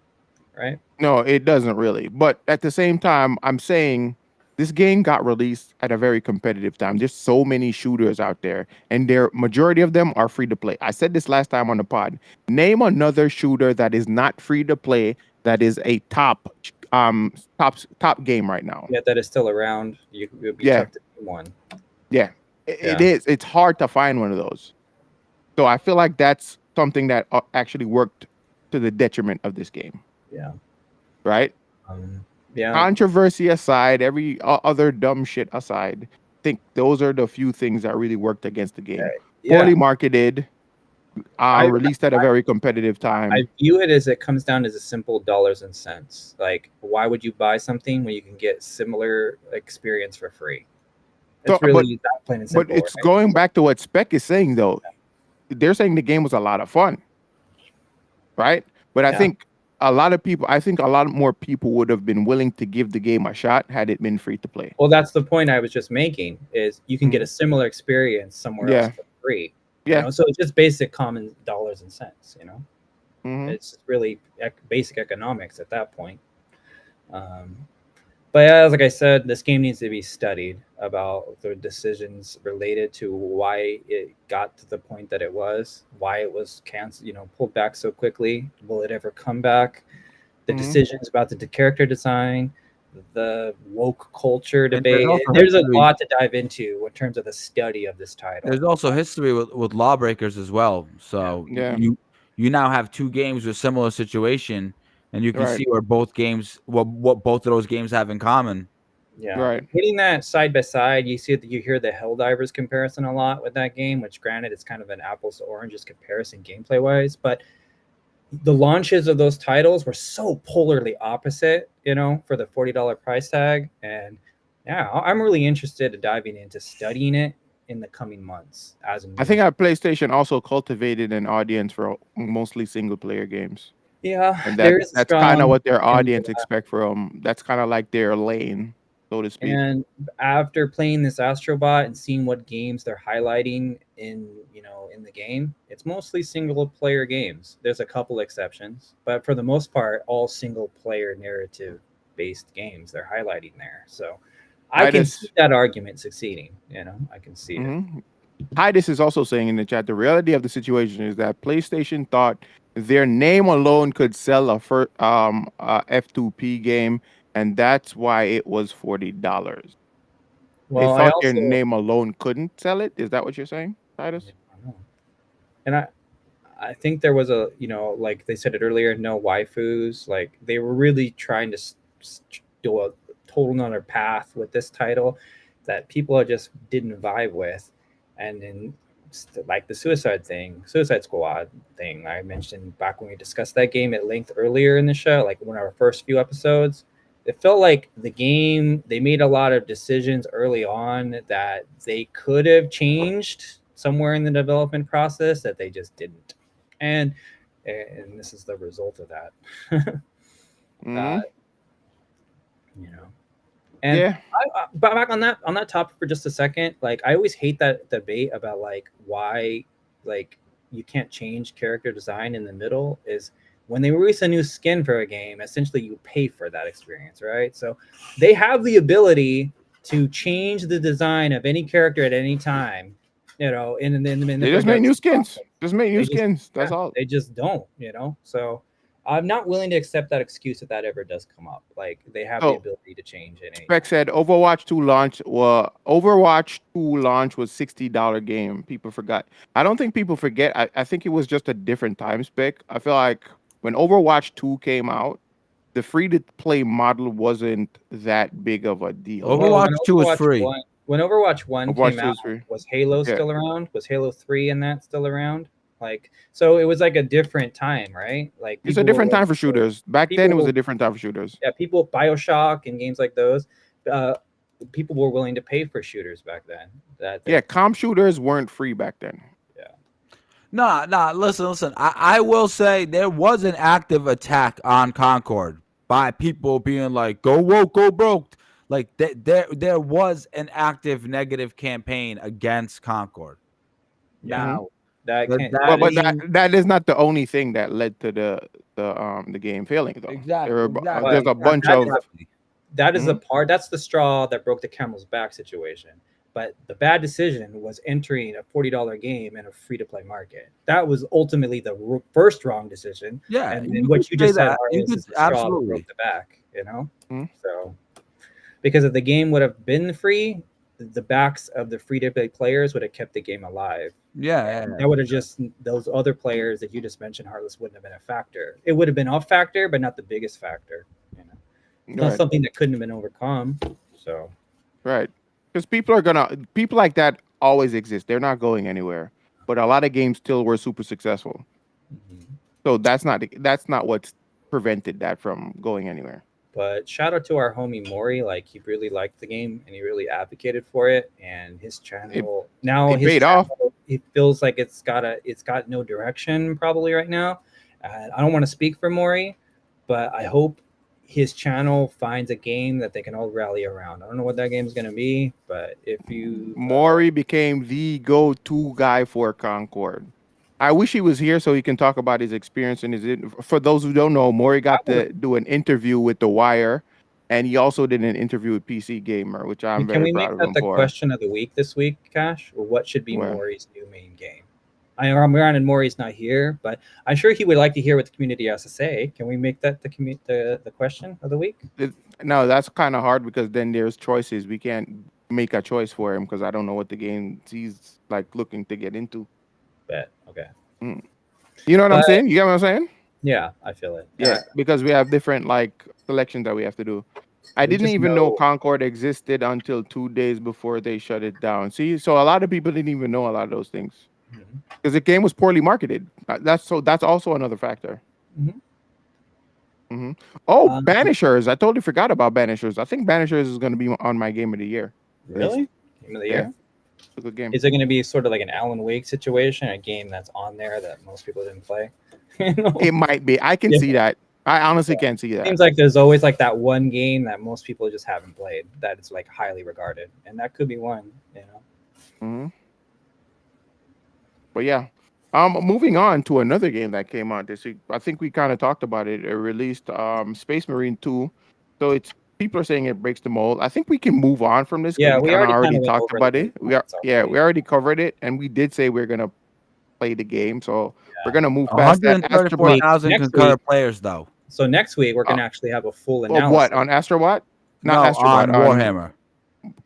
right? No, it doesn't really. But at the same time, I'm saying this game got released at a very competitive time. There's so many shooters out there, and their majority of them are free to play. I said this last time on the pod. Name another shooter that is not free to play that is a top game right now. Yeah, that is still around. It would be Yeah, tough to do one. yeah. It Yeah. is. It's hard to find one of those. So I feel like that's something that actually worked to the detriment of this game, Yeah. right? Yeah. Controversy aside, every other dumb shit aside, I think those are the few things that really worked against the game. Yeah. Poorly marketed, I, released at a very competitive time. I view it as it comes down as a simple dollars and cents. Like, why would you buy something when you can get similar experience for free? It's really that plain and simple. But it's right? going back to what Spec is saying, though. They're saying the game was a lot of fun, right? But I think a lot more people would have been willing to give the game a shot had it been free to play. Well, that's the point I was just making, is you can get a similar experience somewhere else for free. Yeah. You know? So it's just basic common dollars and cents, you know? Mhm. It's really basic economics at that point. But as like I said, this game needs to be studied about the decisions related to why it got to the point that it was, why it was canceled, pulled back so quickly. Will it ever come back? The decisions about the character design, the woke culture debate. There's a lot to dive into in terms of the study of this title. There's also history with lawbreakers as well. So you now have two games with similar situation, and you can see where both games, what both of those games have in common. Yeah, right. Hitting that side by side, you hear the Helldivers comparison a lot with that game, which granted it's kind of an apples to oranges comparison gameplay wise, but the launches of those titles were so polarly opposite, for the $40 price tag. And yeah, I'm really interested in diving into studying it in the coming months. I think our PlayStation also cultivated an audience for mostly single player games. Yeah, and that's kind of what their audience expect from. That's kind of like their lane, so to speak. And after playing this Astro Bot and seeing what games they're highlighting in the game, it's mostly single player games. There's a couple exceptions, but for the most part, all single player narrative based games they're highlighting there. So I can see that argument succeeding. I can see it. Titus is also saying in the chat, the reality of the situation is that PlayStation thought their name alone could sell a F2P game, and that's why it was $40. Well, they thought their name alone couldn't sell it. Is that what you're saying, Titus? And I think there was a, like they said it earlier, no waifus. Like they were really trying to do a total another path with this title that people just didn't vibe with. And then like the Suicide Squad thing I mentioned back when we discussed that game at length earlier in the show, like one of our first few episodes, it felt like the game, they made a lot of decisions early on that they could have changed somewhere in the development process that they just didn't. And this is the result of that. And back on that topic for just a second, like I always hate that debate about like why like you can't change character design in the middle. Is when they release a new skin for a game, essentially you pay for that experience, right? So they have the ability to change the design of any character at any time, in they just make new skins. That's all. They just don't, So I'm not willing to accept that excuse if that ever does come up. Like they have the ability to change it. Spec said Overwatch 2 launch. Well, Overwatch 2 launch was $60 game. People forgot. I don't think people forget. I think it was just a different time, Spec. I feel like when Overwatch 2 came out, the free to play model wasn't that big of a deal. Overwatch 2 was free. When Overwatch 1 came out, was Halo still around? Was Halo 3 and that still around? Like, so it was like a different time, right? Like it's a different time for shooters. Back then, it was a different time for shooters. Yeah, people, BioShock and games like those, people were willing to pay for shooters back then. Comp shooters weren't free back then. Nah. Listen. I will say there was an active attack on Concord by people being like, "Go woke, go broke." Like there was an active negative campaign against Concord. Now, That But can't. that But is that is not the only thing that led to the game failing though. exactly, There's a bunch of exactly. That is the Mhm. part. That's the straw that broke the camel's back situation. But the bad decision was entering a $40 game in a free to play market. That was ultimately the first wrong decision. Yeah, And you then could what you say just said, that. You Harless, could is the straw that absolutely. broke the back. You know, Mhm. so because if the game would have been free, the backs of the free to play players would have kept the game alive. Yeah, And yeah. that would have just those other players that you just mentioned, Harless, wouldn't have been a factor. It would have been a factor, but not the biggest factor. You know, it's not Right, something that couldn't have been overcome. So right. Because people like that always exist. They're not going anywhere. But a lot of games still were super successful. mhm. So that's not what's prevented that from going anywhere. But shout out to our homie Maury. Like he really liked the game and he really advocated for it. And his It channel now it his paid off. channel it feels like it's got no direction probably right now. And I don't want to speak for Maury, but I hope his channel finds a game that they can all rally around. I don't know what that game is going to be, but if you Maury became the go-to guy for Concord. I wish he was here so he can talk about his experience and for those who don't know, Maury I got to do an interview with The Wire, and he also did an interview with PC Gamer, which I'm can very we proud make of that him the for. question of the week this week, Cash? Or what should be Where Maury's new main game? I know granted Maury's not here, but I'm sure he would like to hear what the community has to say. Can we make that the question of the week? it, no, that's kind of hard because then there's choices. We can't make a choice for him because I don't know what the game he's like looking to get into. Bet. Okay. Mm. You know what I'm But saying? You get what I'm saying? yeah, I feel it. Yeah, because we have different like selections that we have to do. I We didn't just even know know. Concord existed until 2 days before they shut it down. See, so a lot of people didn't even know a lot of those things Mhm. because the game was poorly marketed. That's also another factor. Mhm. Hmm. Oh, Um, Banishers! I totally forgot about Banishers. I think Banishers is going to be on my game of the year list. really? Game of the Yeah, year? it's a good game. Is it going to be sort of like an Alan Wake situation, a game that's on there that most people didn't play? You know? It might be. I can Yeah. see that. I honestly can't see that. Seems like there's always like that one game that most people just haven't played that is like highly regarded, and that could be one. You know. Hmm. But yeah, moving on to another game that came out this week. I think we kind of talked about it. It released Space Marine 2. So it's people are saying it breaks the mold. I think we can move on from this because Yeah, we we kind of already kind already of went talked over the about main it. points We already. already covered it, and we did say we're gonna play the game. So we're Yeah. gonna move past that. Astro Bot. 134,000 Next week, concurrent players, though. so next week we're Uh, gonna actually have a full of what analysis. on Astro Bot? Not No, Astro Bot. on On Warhammer.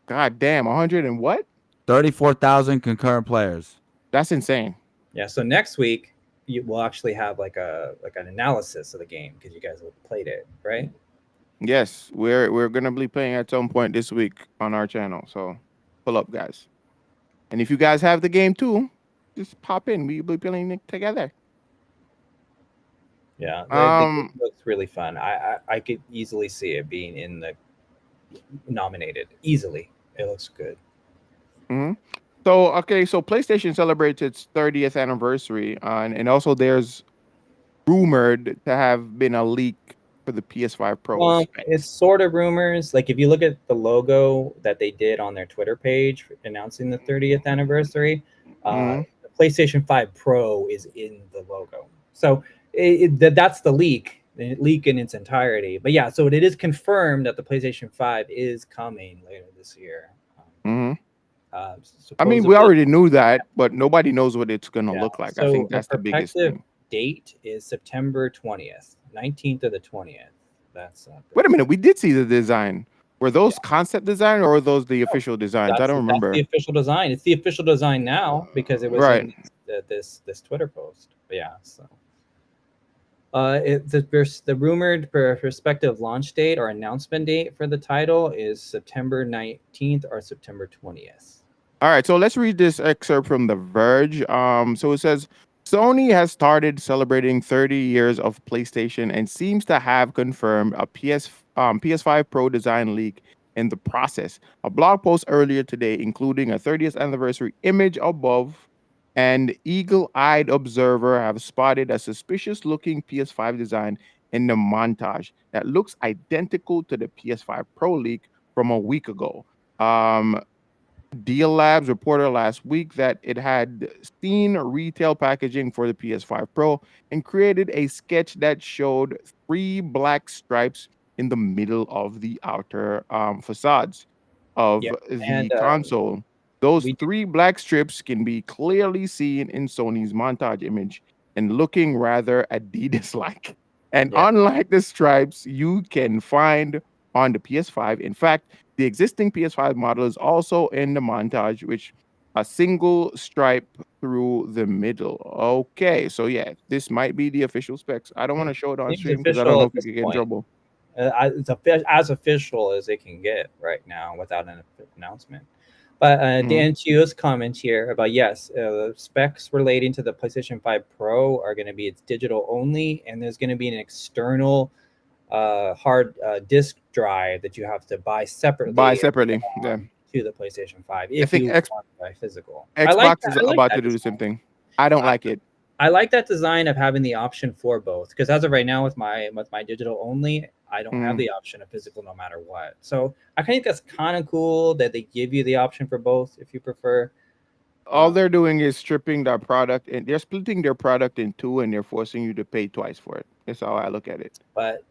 God damn, 100 and what? 34,000 concurrent players. That's insane. Yeah, so next week we'll actually have like an analysis of the game because you guys have played it, right? Yes, we're gonna be playing at some point this week on our channel. So pull up, guys. And if you guys have the game too, just pop in. We'll be playing it together. Yeah, the game Um. looks really fun. I could easily see it being in the nominated easily. It looks good. Mhm. So okay, so PlayStation celebrates its 30th anniversary, and also there's rumored to have been a leak for the PS5 Pro It's specs. sort of rumors. Like if you look at the logo that they did on their Twitter page announcing the 30th anniversary, Hmm. the PlayStation 5 Pro is in the logo. So that's the leak in its entirety. But yeah, so it is confirmed that the PlayStation 5 is coming later this year. Hmm. I mean, we Supposedly, already knew that, but nobody knows what it's gonna yeah. look like. I So think the that's the biggest protective thing. date is September 20th, 19th to the 20th. That's Wait a pretty minute, soon. we did see the design. Were Yeah. those concept design or were those the No, official designs? I don't that's the remember. official design. It's the official design now because it was Right. in this Twitter post. But yeah, so the rumored prospective launch date or announcement date for the title is September 19th or September 20th. All right, so let's read this excerpt from The Verge. So it says Sony has started celebrating 30 years of PlayStation and seems to have confirmed a PS5 Pro design leak in the process. A blog post earlier today, including a 30th anniversary image above, and eagle-eyed observer have spotted a suspicious-looking PS5 design in the montage that looks identical to the PS5 Pro leak from a week ago. Um, Deal Labs reported last week that it had seen retail packaging for the PS5 Pro and created a sketch that showed three black stripes in the middle of the outer facades Yeah, of the and console. Those we do, three black strips can be clearly seen in Sony's montage image and looking rather Adidas like. And yeah. unlike the stripes you can find on the PS5, in fact, the existing PS5 model is also in the montage, which a single stripe through the middle. Okay, so yeah, this might be the official specs. I don't want to show it on Seems stream because I don't official know at if we this could get in point. trouble. It's as official as it can get right now without an announcement. But Mhm. Dan Chio's comment here about yes, specs relating to the PlayStation 5 Pro are going to be it's digital only, and there's going to be an external hard disk drive that you have to buy Buy separately separately. Yeah, to the PlayStation 5 I if think you want to buy physical. I like Xbox that. is I like about that to do the same design. thing. I don't I, like it. I like that design of having the option for both because as of right now with my digital only, I don't have Mm. the option of physical no matter what. So I think that's kind of cool that they give you the option for both if you prefer. All they're doing is stripping their product and they're splitting their product in two and they're forcing you to pay twice for it. That's how I look at it. But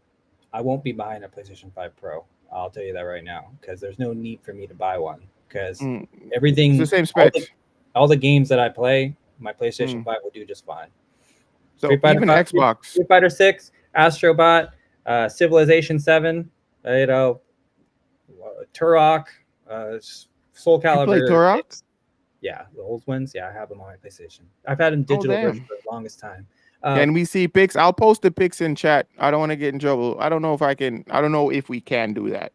I won't be buying a PlayStation 5 Pro. I'll tell you that right now because there's no need for me to buy one because Mm. It's the everything, same specs. all the games that I play, my PlayStation Mm. 5 will do just fine. So even Xbox, Street Fighter 6, Astro Bot, Civilization 7, you know, Turok, Soul you play Calibur Turok? 6. Yeah, the old ones. Yeah, I have them on my PlayStation. I've had them Oh digital version damn. for the longest time. Can we see pics? I'll post the pics in chat. I don't want to get in trouble. I don't know if I can. I don't know if we can do that.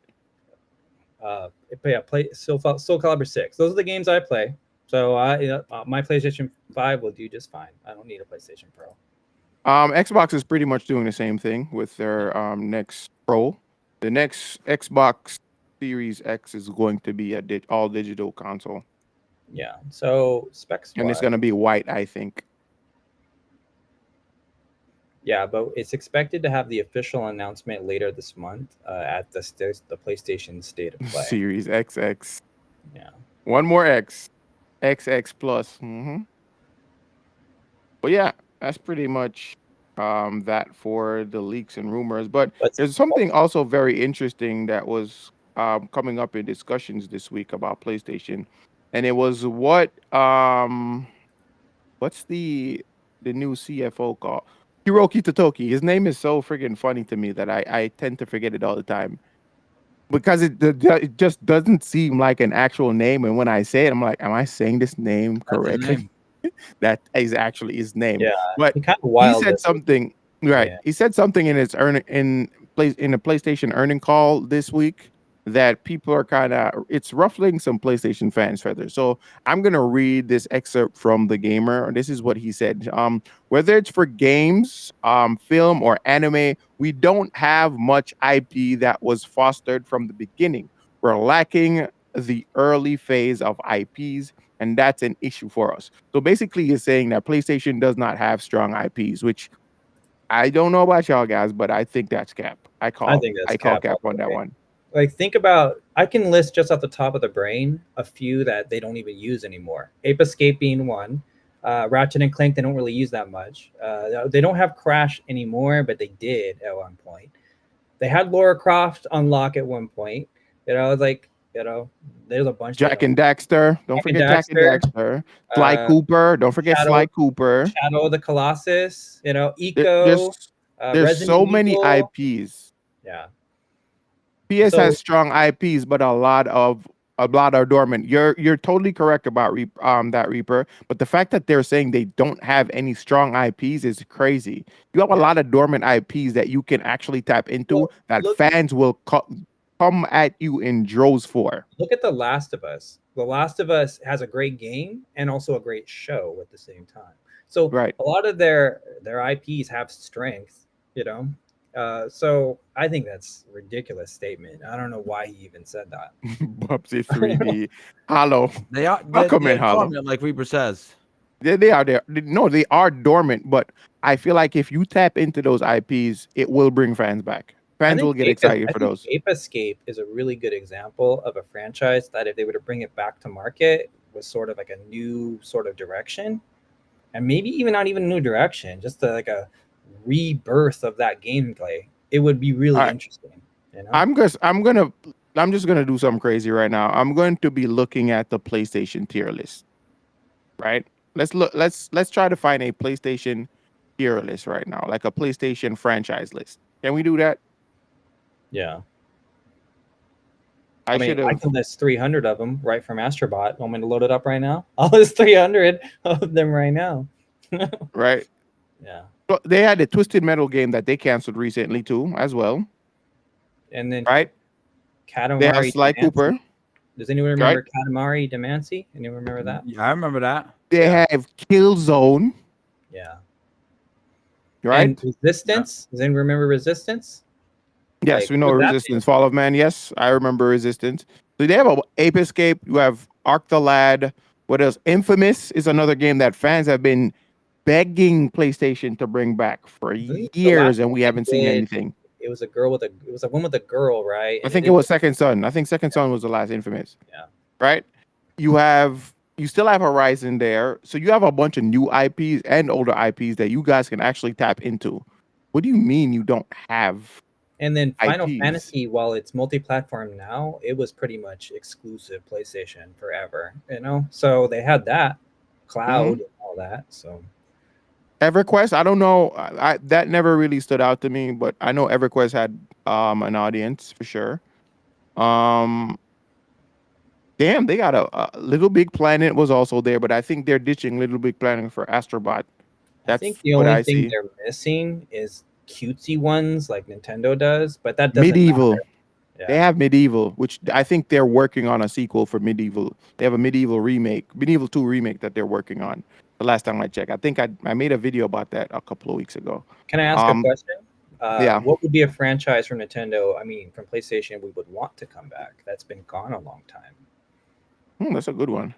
But yeah, play Soul Calibur 6. Those are the games I play. So my PlayStation 5 will do just fine. I don't need a PlayStation Pro. Xbox is pretty much doing the same thing with their next Pro. The next Xbox Series X is going to be a all digital console, Yeah. So specs and it's wise, going to be white, I think. yeah, but it's expected to have the official announcement later this month at the PlayStation State of Play. Series XX. Yeah. One more X, XX plus. But yeah, that's pretty much that for the leaks and rumors. But But there's something also very interesting that was coming up in discussions this week about PlayStation, and it was what's the new CFO called? Hiroki Totoki. His name is so freaking funny to me that I tend to forget it all the time because it just doesn't seem like an actual name. And when I say it, I'm like, am I saying this name That's his correctly? name. That is actually his name. yeah, But he kind of he wild. said something right. Yeah. He said something in his in a PlayStation earning call this week that people are kind of it's ruffling some PlayStation fans' feathers. So I'm gonna read this excerpt from the gamer. This is what he said. Whether it's for games, film, or anime, we don't have much IP that was fostered from the beginning. We're lacking the early phase of IPs, and that's an issue for us. So basically, he's saying that PlayStation does not have strong IPs, which I don't know about y'all guys, but I think that's cap. I think that's I call cap cap all the on that way. one. Like think about I can list just off the top of the brain a few that they don't even use anymore. Ape Escape being one. Ratchet and Clank they don't really use that much. They don't have Crash anymore, but they did at one point. They had Lara Croft unlock at one point. Like there's a bunch they Jack don't. and Daxter. Don't Jack and forget Jack and Daxter, Daxter. Sly Cooper. Don't forget Shadow Sly Cooper. Shadow of the Colossus. There- Eco, there's Resident so many Evil. IPs. Yeah. PS has So strong IPs, but a lot are dormant. You're totally correct about that Reaper, but the fact that they're saying they don't have any strong IPs is crazy. You have a yeah. lot of dormant IPs that you can actually tap into Well, that look fans will come at you in droves for. look at The Last of Us. The Last of Us has a great game and also a great show at the same time. So Right. a lot of their IPs have strength, so I think that's a ridiculous statement. I don't know why he even said that. Bubsy 3D. Hollow. They are. Welcome They're in, Hollow. dormant, like Reaper says. They are there. No, they are dormant, but I feel like if you tap into those IPs, it will bring fans back. fans will get excited for those. Ape Escape is a really good example of a franchise that if they were to bring it back to market was sort of like a new sort of direction, and maybe even not even a new direction, just like a rebirth of that gameplay. It would be really All right. interesting. You know, I'm just gonna do something crazy right now. I'm going to be looking at the PlayStation tier list. Right? Let's try to find a PlayStation tier list right now, like a PlayStation franchise list. Can we do that? yeah. I mean, should I have. can list 300 of them right from Astro Bot. Want me to load it up right now? I'll list 300 of them right now. Right? Yeah. Well, they had a Twisted Metal game that they canceled recently too, as well. And then Right? They have Katamari Sly Damacy. Cooper. Does anyone Right? remember Katamari Damacy? Anyone remember that? Yeah, I remember that. They Yeah. have Killzone. Yeah. Right? And Resistance. Does anyone remember Resistance? Yes, Like, we know what would that Resistance, Fall of Man. Yes, I remember Resistance. So they have a Ape Escape. You have Arc the Lad. What else? Infamous is another game that fans have been begging PlayStation to bring back for The years, last and we one haven't seen did, anything. it was a girl with a. It was a one with a girl, right? I And think it was Second Son. I think Second Son was the last Infamous. Yeah. Right? You still have Horizon there. So you have a bunch of new IPs and older IPs that you guys can actually tap into. What do you mean you don't have And then Final IPs? Fantasy, while it's multi-platform now, it was pretty much exclusive PlayStation forever. You know, so they had that cloud and all that. So EverQuest, I don't know. That never really stood out to me, but I know EverQuest had an audience for sure. Um, damn, they got a Little Big Planet was also there, but I think they're ditching Little Big Planet for Astro Bot. I That's think the what only I thing see. they're missing is cutesy ones like Nintendo does, but that doesn't Medieval. matter. They Yeah. have Medieval, which I think they're working on a sequel for Medieval. They have a Medieval remake, Medieval 2 remake that they're working on. The last time I checked, I think I made a video about that a couple of weeks ago. Can I ask a question? Yeah. What would be a franchise from Nintendo? I mean, from PlayStation, we would want to come back. That's been gone a long time. That's a good one.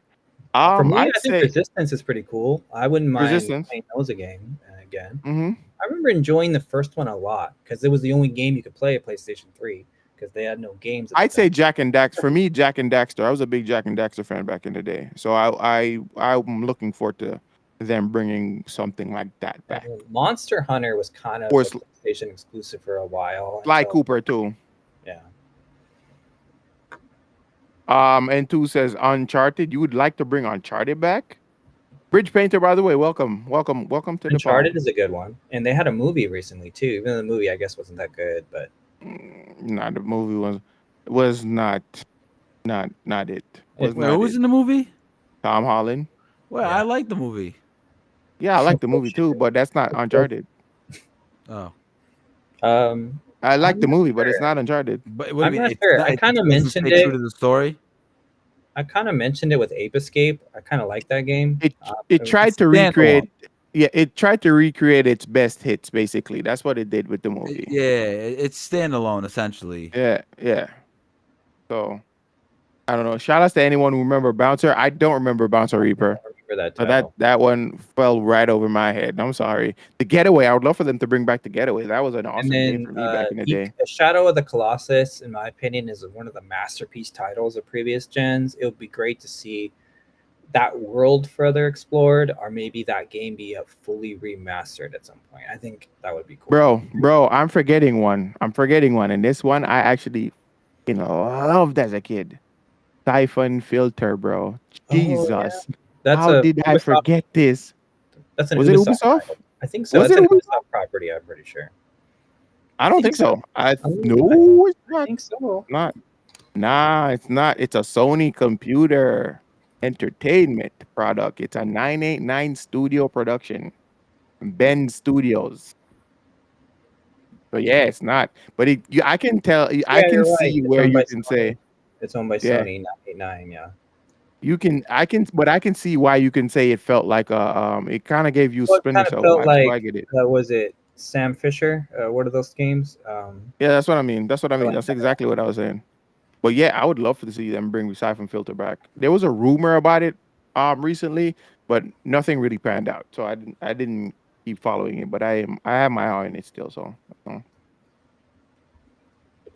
For me, I'd I think say Resistance is pretty cool. I wouldn't mind Resistance. playing those again. Hmm. I remember enjoying the first one a lot because it was the only game you could play at PlayStation 3 because they had no games. I'd say Jack and Daxter. For me, Jack and Daxter. I was a big Jack and Daxter fan back in the day, so I'm looking forward to them bringing something like that back. Monster Hunter was kind of Or a PlayStation exclusive for a while. Sly Cooper too. Yeah. And two says Uncharted. You would like to bring Uncharted back? Bridge Painter, by the way, welcome to Uncharted the pod. is a good one, and they had a movie recently too. Even though the movie, I guess, wasn't that good, but Nah, the movie was not it. Wait, who was in the movie? Tom Holland. Well, Yeah. I like the movie. Yeah, I like the movie too, but that's not Uncharted. Oh, I like I'm the not movie, but it's sure. not Uncharted. but what do I'm you mean? not It's sure. not- I it kinda doesn't mentioned stay true it. to the story. I kind of mentioned it with Ape Escape. I kind of like that game. It tried to standalone. recreate. Yeah, it tried to recreate its best hits. Basically, that's what it did with the movie. Yeah, it's standalone essentially. Yeah. So I don't know. Shout outs to anyone who remember Bouncer. I don't remember Bouncer Reaper. I remember that So title. that one fell right over my head. I'm sorry. The Getaway. I would love for them to bring back the Getaway. That was an awesome And game then for me back in the day. Shadow of the Colossus, in my opinion, is one of the masterpiece titles of previous gens. It would be great to see that world further explored, or maybe that game be fully remastered at some point. I think that would be cool. Bro, I'm forgetting one. And this one I actually loved as a kid. Siphon Filter, bro. Jesus. That's How did I forget this? That's an Was it Ubisoft Ubisoft? title. I think so. Was That's it an Ubisoft? Ubisoft property, I'm pretty sure. I don't think so. No, It's I not. think so. Not. Nah, it's not. It's a Sony computer entertainment product. It's a 989 studio production. Ben Studios. So yeah, it's not. But I can tell. I Yeah, can you're right. see It's where owned you by can Sony. say It's owned by Yeah. Sony, 989, yeah. but I can see why you can say it felt like it kind of gave you Well, it Splinter kind Cell of felt vibes, so I like, get it. was it Sam Fisher? What are those games? Yeah, that's what I mean. That's like That's that. exactly what I was saying. But yeah, I would love to see them bring Siphon Filter back. There was a rumor about it recently, but nothing really panned out. So I didn't keep following it, but I have my eye on it still. So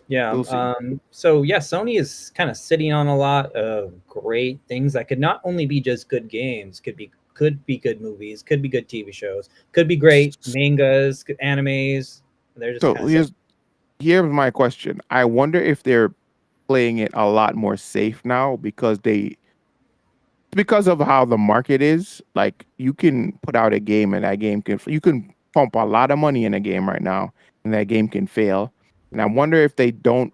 Yeah. We'll see. So yeah, Sony is kind of sitting on a lot of great things that could not only be just good games, could be good movies, could be good TV shows, could be great mangas, good animes. They're just So kind of sitting. here's my question. I wonder if they're playing it a lot more safe now because of how the market is. Like you can put out a game and that game you can pump a lot of money in a game right now and that game can fail. And I wonder if they don't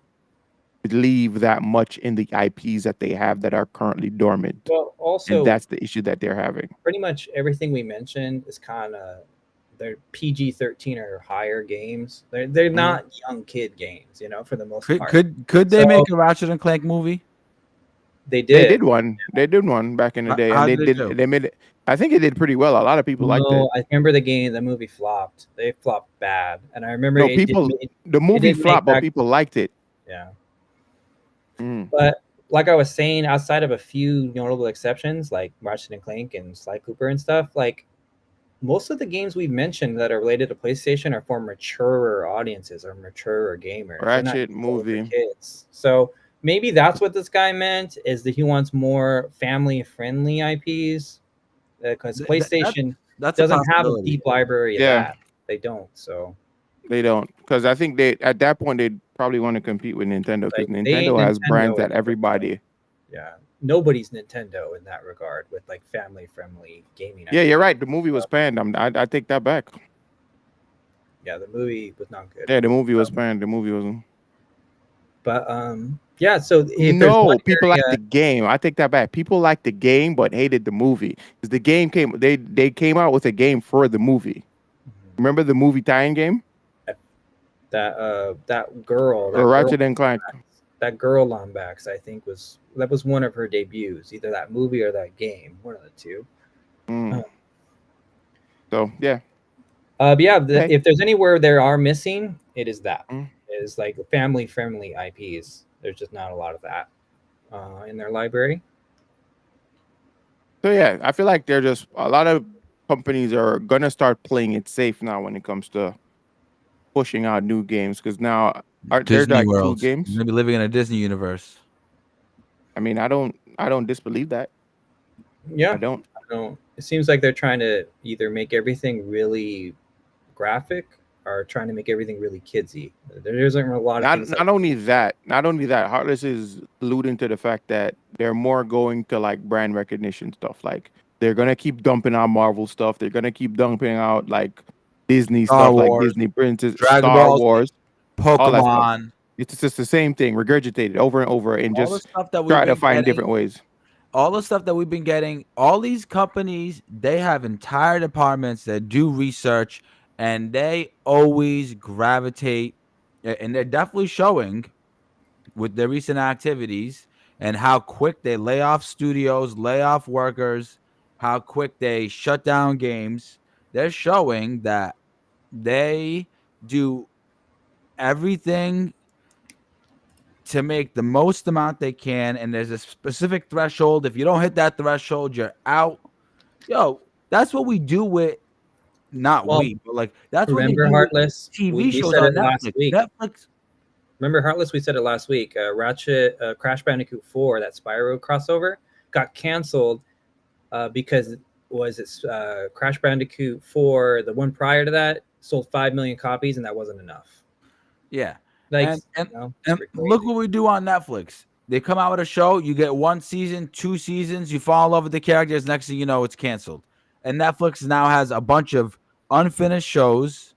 believe that much in the IPs that they have that are currently dormant. Well, And also that's the issue that they're having. pretty much everything we mentioned is kind of they're PG-13 or higher games. They're Mhm. not young kid games, for the most part. Could they So make a Ratchet and Clank movie? they They did. did one. They did one back in the day, and How did they do? they made it. I think it did pretty well. A lot of people liked it. No, I remember the movie flopped. They flopped bad, and I remember No, people. The it movie didn't make flopped, but back. people liked it. Yeah, Mm. but like I was saying, outside of a few notable exceptions like Ratchet and Clank and Sly Cooper and stuff, like most of the games we've mentioned that are related to PlayStation are for maturer audiences or maturer gamers. They're not Ratchet for movie. kids. So maybe that's what this guy meant, is that he wants more family friendly IPs, because PlayStation That's a doesn't have a possibility. deep library of Yeah, that. They don't. So they don't, because I think they at that point they'd probably want to compete with Nintendo because like they ain't Nintendo has brands Nintendo in that that regard. everybody. Yeah. Nobody's Nintendo in that regard with like family friendly gaming. Yeah, you're IPs. right. The movie was panned. I take that back. Yeah, the movie was not good. Yeah, the movie was panned. The movie wasn't. But yeah, so if there's one No, people like area, the game. I take that back. People liked the game but hated the movie because the game came. They came out with a game for the movie. Remember the movie tie-in game that girl, or Ratchet and Clank? that girl Lombax, I think was one of her debuts, either that movie or that game, one of the two. Mm. So yeah, But yeah, hey. if there's anywhere there are missing, it is that. Mm. It is like family friendly IPs. There's just not a lot of that in their library. So yeah, I feel like they're just a lot of companies are gonna start playing it safe now when it comes to pushing out new games because now there's Disney like two World. You're games. gonna be living in a Disney universe. I mean, I don't disbelieve that. Yeah, I don't. It seems like they're trying to either make everything really graphic or trying to make everything really kidsy. There isn't a lot of things. Not only that, Heartless is alluding to the fact that they're more going to like brand recognition stuff. Like they're gonna keep dumping out Marvel stuff. They're gonna keep dumping out like Disney Star stuff, like Wars, Disney Princess, Dragon Star Ball, Wars, all that stuff. Pokemon, It's just the same thing, regurgitated over and over, and all the just stuff that we've try to been find getting. different ways. All the stuff that we've been getting, all these companies, they have entire departments that do research and they always gravitate, and they're definitely showing with their recent activities and how quick they lay off studios, lay off workers, how quick they shut down games. They're showing that they do everything to make the most amount they can, and there's a specific threshold. If you don't hit that threshold, you're out. Yo, that's what we do with not Well, we, but like that's what they remember do with Heartless? TV We shows said on it last Netflix. week. Netflix. Remember Heartless? We said it last week. Ratchet, Crash Bandicoot 4, that Spyro crossover, got canceled because Crash Bandicoot 4, the one prior to that, sold 5 million copies, and that wasn't enough. Yeah. Like, And it's look crazy. what we do on Netflix. They come out with a show, you get 1 season, 2 seasons, you fall in love with the characters, next thing you know, it's canceled. And Netflix now has a bunch of unfinished shows,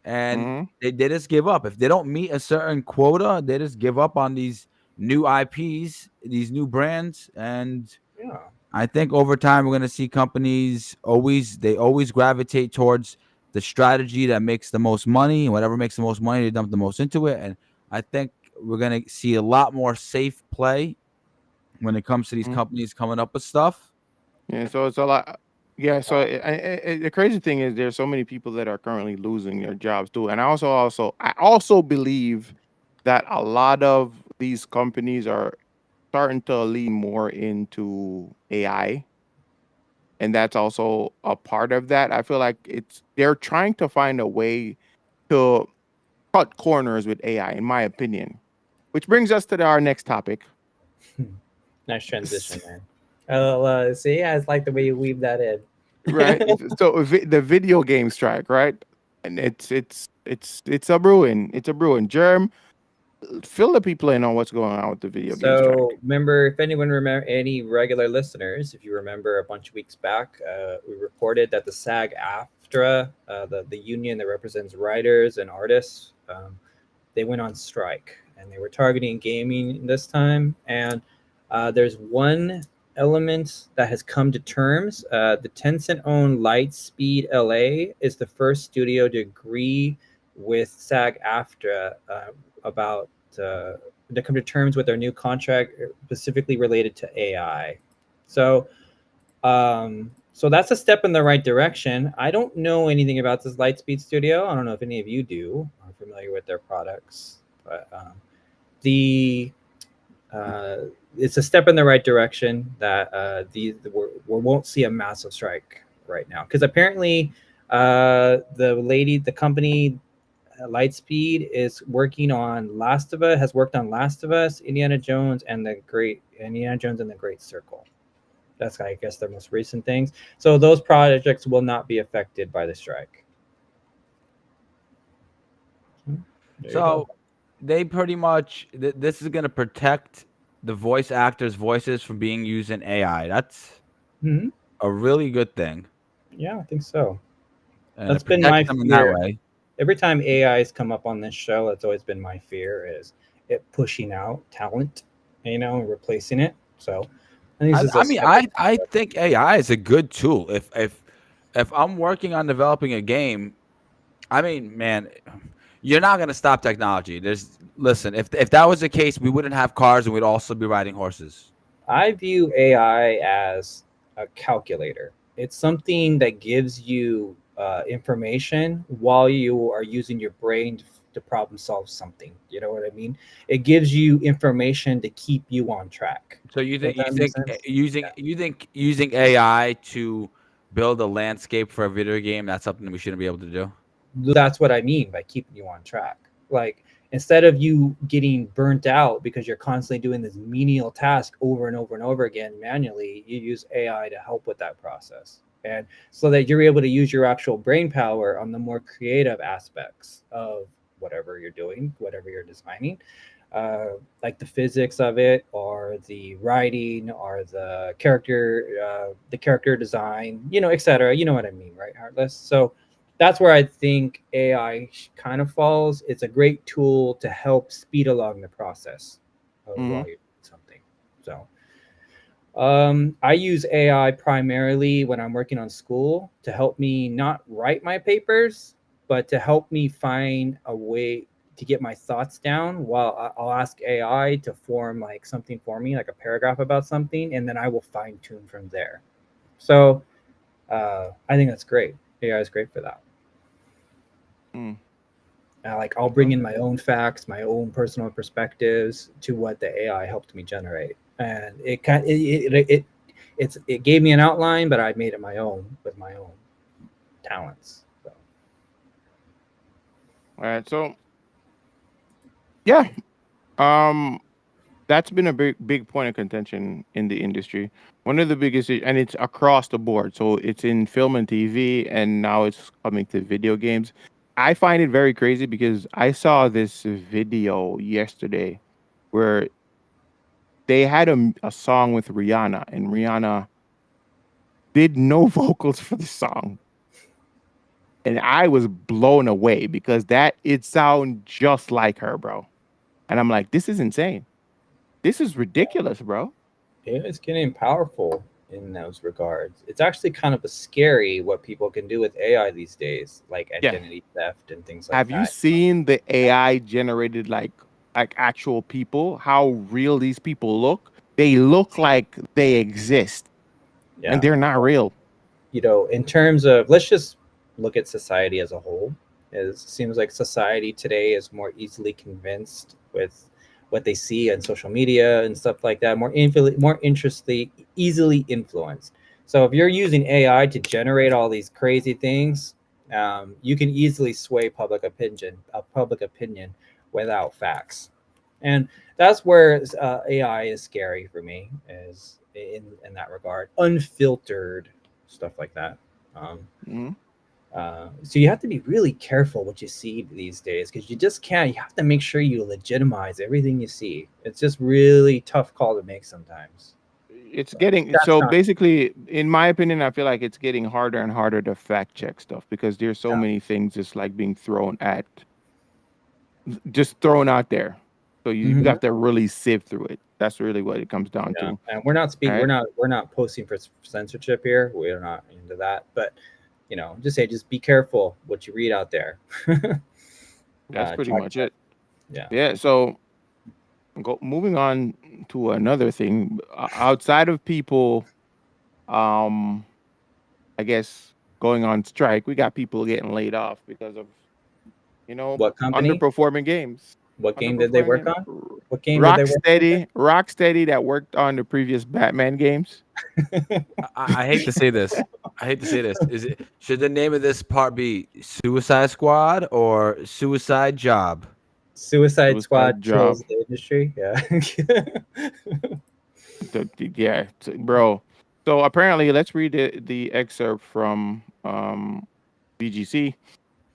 and Mm-hmm. they just give up. If they don't meet a certain quota, they just give up on these new IPs, these new brands. And Yeah. I think over time we're gonna see companies always gravitate towards the strategy that makes the most money, and whatever makes the most money, they dump the most into it. And I think we're gonna see a lot more safe play when it comes to these companies coming up with stuff. Yeah, so it's a lot. Yeah, so the crazy thing is there's so many people that are currently losing their jobs too, and I also believe that a lot of these companies are starting to lean more into AI, and that's also a part of that. I feel like they're trying to find a way to cut corners with AI, in my opinion. Which brings us to our next topic. Nice transition, man. Oh, see, I like the way you weave that in. Right. So the video game strike, right? And it's a brewing. It's a brewing. Germ, fill the people in on what's going on with the video game So strike. remember, if anyone remember, any regular listeners, if you remember a bunch of weeks back, we reported that the SAG-AFTRA, the union that represents writers and artists, they went on strike, and they were targeting gaming this time. And there's one element that has come to terms. The Tencent-owned Lightspeed LA is the first studio to agree with SAG-AFTRA about to come to terms with their new contract, specifically related to AI. So, so that's a step in the right direction. I don't know anything about this Lightspeed Studio. I don't know if any of you do. Are familiar with their products, but the it's a step in the right direction that we won't see a massive strike right now, because apparently the company Lightspeed is working on Last of Us, has worked on Last of Us, Indiana Jones, and the Great Circle. That's, I guess, their most recent things. So those projects will not be affected by the strike. There you go. So they pretty much this is going to protect the voice actors' voices from being used in AI. That's Mhm. a really good thing, Yeah, I think so. and That's it been protects my them in that fear. way. Every time AIs come up on this show, that's always been my fear, is it pushing out talent, and replacing it. So I think this is a I mean, step. I think AI is a good tool. If I'm working on developing a game, I mean, man, you're not gonna stop technology. Listen, if that was the case, we wouldn't have cars and we'd also be riding horses. I view AI as a calculator. It's something that gives you information while you are using your brain to problem solve something. You know what I mean? It gives you information to keep you on track. So you Does think that make sense? Yeah. using AI to build a landscape for a video game, that's something we shouldn't be able to do? That's what I mean by keeping you on track. Like, instead of you getting burnt out because you're constantly doing this menial task over and over and over again manually, you use AI to help with that process. And so that you're able to use your actual brain power on the more creative aspects of whatever you're doing, whatever you're designing, like the physics of it, or the writing, or the character design, etc. You know what I mean, right, Heartless? So that's where I think AI kind of falls. It's a great tool to help speed along the process of Hmm. while you're doing something. So I use AI primarily when I'm working on school to help me not write my papers, but to help me find a way to get my thoughts down, while I'll ask AI to form like something for me, like a paragraph about something, and then I will fine tune from there. So I think that's great. AI is great for that. Mm. Like, I'll bring in my own facts, my own personal perspectives to what the AI helped me generate, and it gave me an outline, but I made it my own with my own talents. So. All right. So yeah, um, that's been a big point of contention in the industry. One of the biggest, and it's across the board. So it's in film and TV, and now it's coming to video games. I find it very crazy because I saw this video yesterday where they had a song with Rihanna, and Rihanna did no vocals for the song. And I was blown away because that it sounds just like her, bro. And I'm like, this is insane. This is ridiculous, bro. Yeah, it's getting powerful in those regards. It's actually kind of a scary what people can do with AI these days, like Yeah. identity theft and things like Have you that. seen the AI generated like actual people? How real these people look? They look like they exist and Yeah. they're not real. In terms of, let's just look at society as a whole. It seems like society today is more easily convinced with what they see on social media and stuff like that, more interestingly, easily influenced. So if you're using AI to generate all these crazy things, you can easily sway public opinion without facts. And that's where AI is scary for me, is in that regard, unfiltered stuff like that. Um, Mhm. so you have to be really careful what you see these days, because you just can't. You have to make sure you legitimize everything you see. It's just really tough call to make sometimes. It's getting That's so not. basically, in my opinion, I feel like it's getting harder and harder to fact check stuff because there's so Yeah. many things just like being just thrown out there. So you Mhm. have to really sift through it. That's really what it comes down Yeah, to. and we're not speaking. Right? We're not posting for censorship here. We're not into that. But just be careful what you read out there. That's pretty Check. much it. Yeah. Yeah. So moving on to another thing outside of people, um, I guess going on strike, we got people getting laid off because of What company? underperforming games. What game did they Underperforming work games. on? What game did they work Rocksteady that worked on the previous Batman games. on? I hate to say this. I hate to say this. Should the name of this part be Suicide Squad or Suicide Job? Suicide Squad Suicide Job. kills the industry. Yeah. Bro. So apparently, let's read the excerpt from BGC.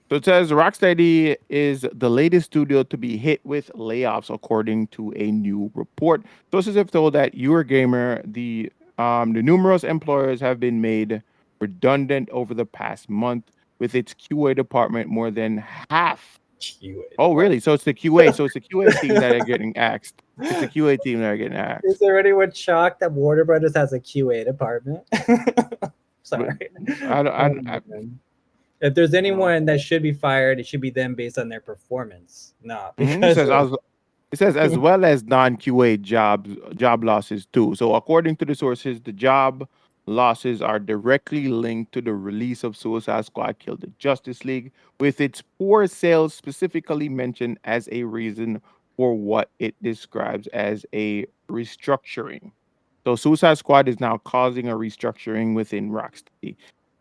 So it says Rocksteady is the latest studio to be hit with layoffs, according to a new report. Sources have told that Eurogamer, the numerous employers have been made redundant over the past month, with its QA department more than half. QA Oh, really? department. So it's the QA. So it's the QA team that are getting axed. It's the QA team that are getting Is axed. there anyone shocked that Warner Brothers has a QA department? But Sorry. I don't. Oh, man. If there's I don't know. anyone that should be fired, it should be them based on their performance, not It because says of. it says as well as non-QA job losses too. So according to the sources, the job losses are directly linked to the release of Suicide Squad Kill the Justice League, with its poor sales specifically mentioned as a reason for what it describes as a restructuring. So Suicide Squad is now causing a restructuring within Rocksteady.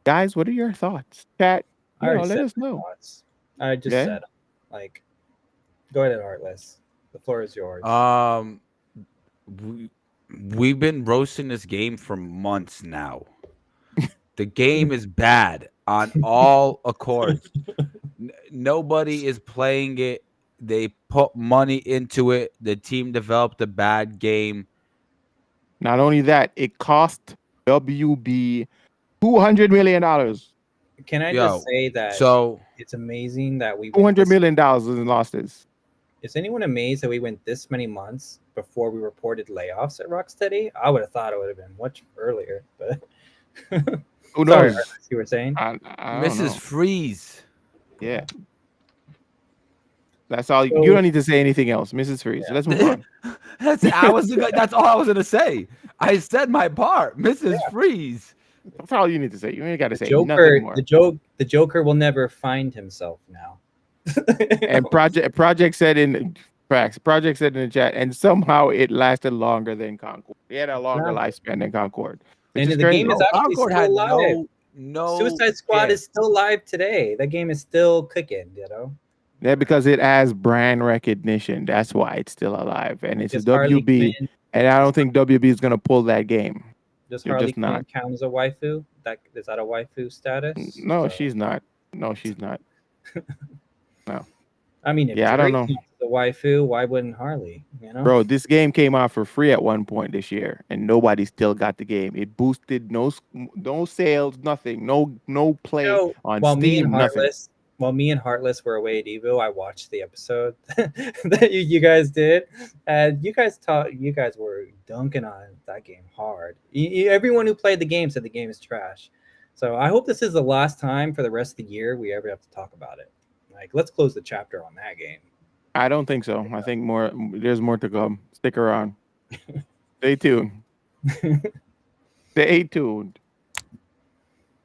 Guys, what are your thoughts? Chat, I already let said us my know. thoughts. I just Yeah. said, like, go ahead, Heartless. The floor is yours. We, we've been roasting this game for months now. The game is bad on all accords. Nobody is playing it. They put money into it. The team developed a bad game. Not only that, it cost WB $200 million. Can I just Yo, say that so it's amazing that we Two went hundred this. million dollars in losses. Is anyone amazed that we went this many months before we reported layoffs at Rocksteady? I would have thought it would have been much earlier, but Who sorry, knows? Heartless, you were saying. I don't Mrs. know. Freeze. Yeah, that's all. You So don't need to say anything else, Mrs. Freeze. Let's move on. That's all I was gonna say. I said my part, Mrs. Freeze. That's all you need to say. You ain't got to the say nothing Joker, more. the Joker will never find himself now. And Project said in facts. Project said in the chat, and somehow it lasted longer than Concord. It had a longer Exactly. lifespan than Concord, which And is the game crazy. is Bro, actually Concord still had alive. no Suicide Squad chance. is still live today. That game is still cooking, Yeah, because it has brand recognition. That's why it's still alive, and it's a Does Harley WB. Quinn And I don't think WB is gonna pull that game. does They're Harley just not. Quinn count as a waifu? That is that a waifu status? No, So she's not. No, she's not. No. I mean, if Yeah, I don't Drake know. counts as a waifu, why wouldn't Harley? Bro, this game came out for free at one point this year, and nobody still got the game. It boosted no sales, nothing, no play on While me and Steam, nothing. Heartless were away at Evo, I watched the episode that you guys did, and you guys were dunking on that game hard. Everyone who played the game said the game is trash. So I hope this is the last time for the rest of the year we ever have to talk about it. Like, let's close the chapter on that game. I don't think so. I think there's more to come. Stick around. Stay tuned. Stay tuned.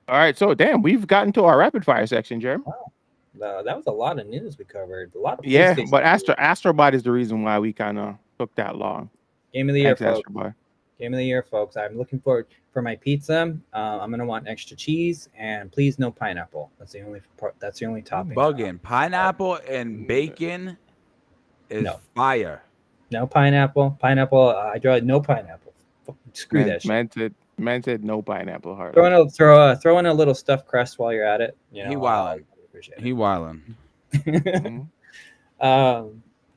All right, so damn, we've gotten to our rapid fire section, Jeremy. Wow. That was a lot of news we covered. A lot of Yeah, PlayStation but news. Astro Bot is the reason why we kind of took that long. Game of the year, Thanks, folks. Astro Bot. Game of the year, folks. I'm looking forward for my pizza. I'm gonna want extra cheese and please no pineapple. That's the only part. That's the only topping. Bugging. Pineapple and bacon is No. fire. No pineapple. Pineapple. I draw no pineapple. Screw that shit. Man said no pineapple heart. Throw in a little stuffed crust while you're at it. You know, He wildin'. appreciate He wildin'. it. Mhm. All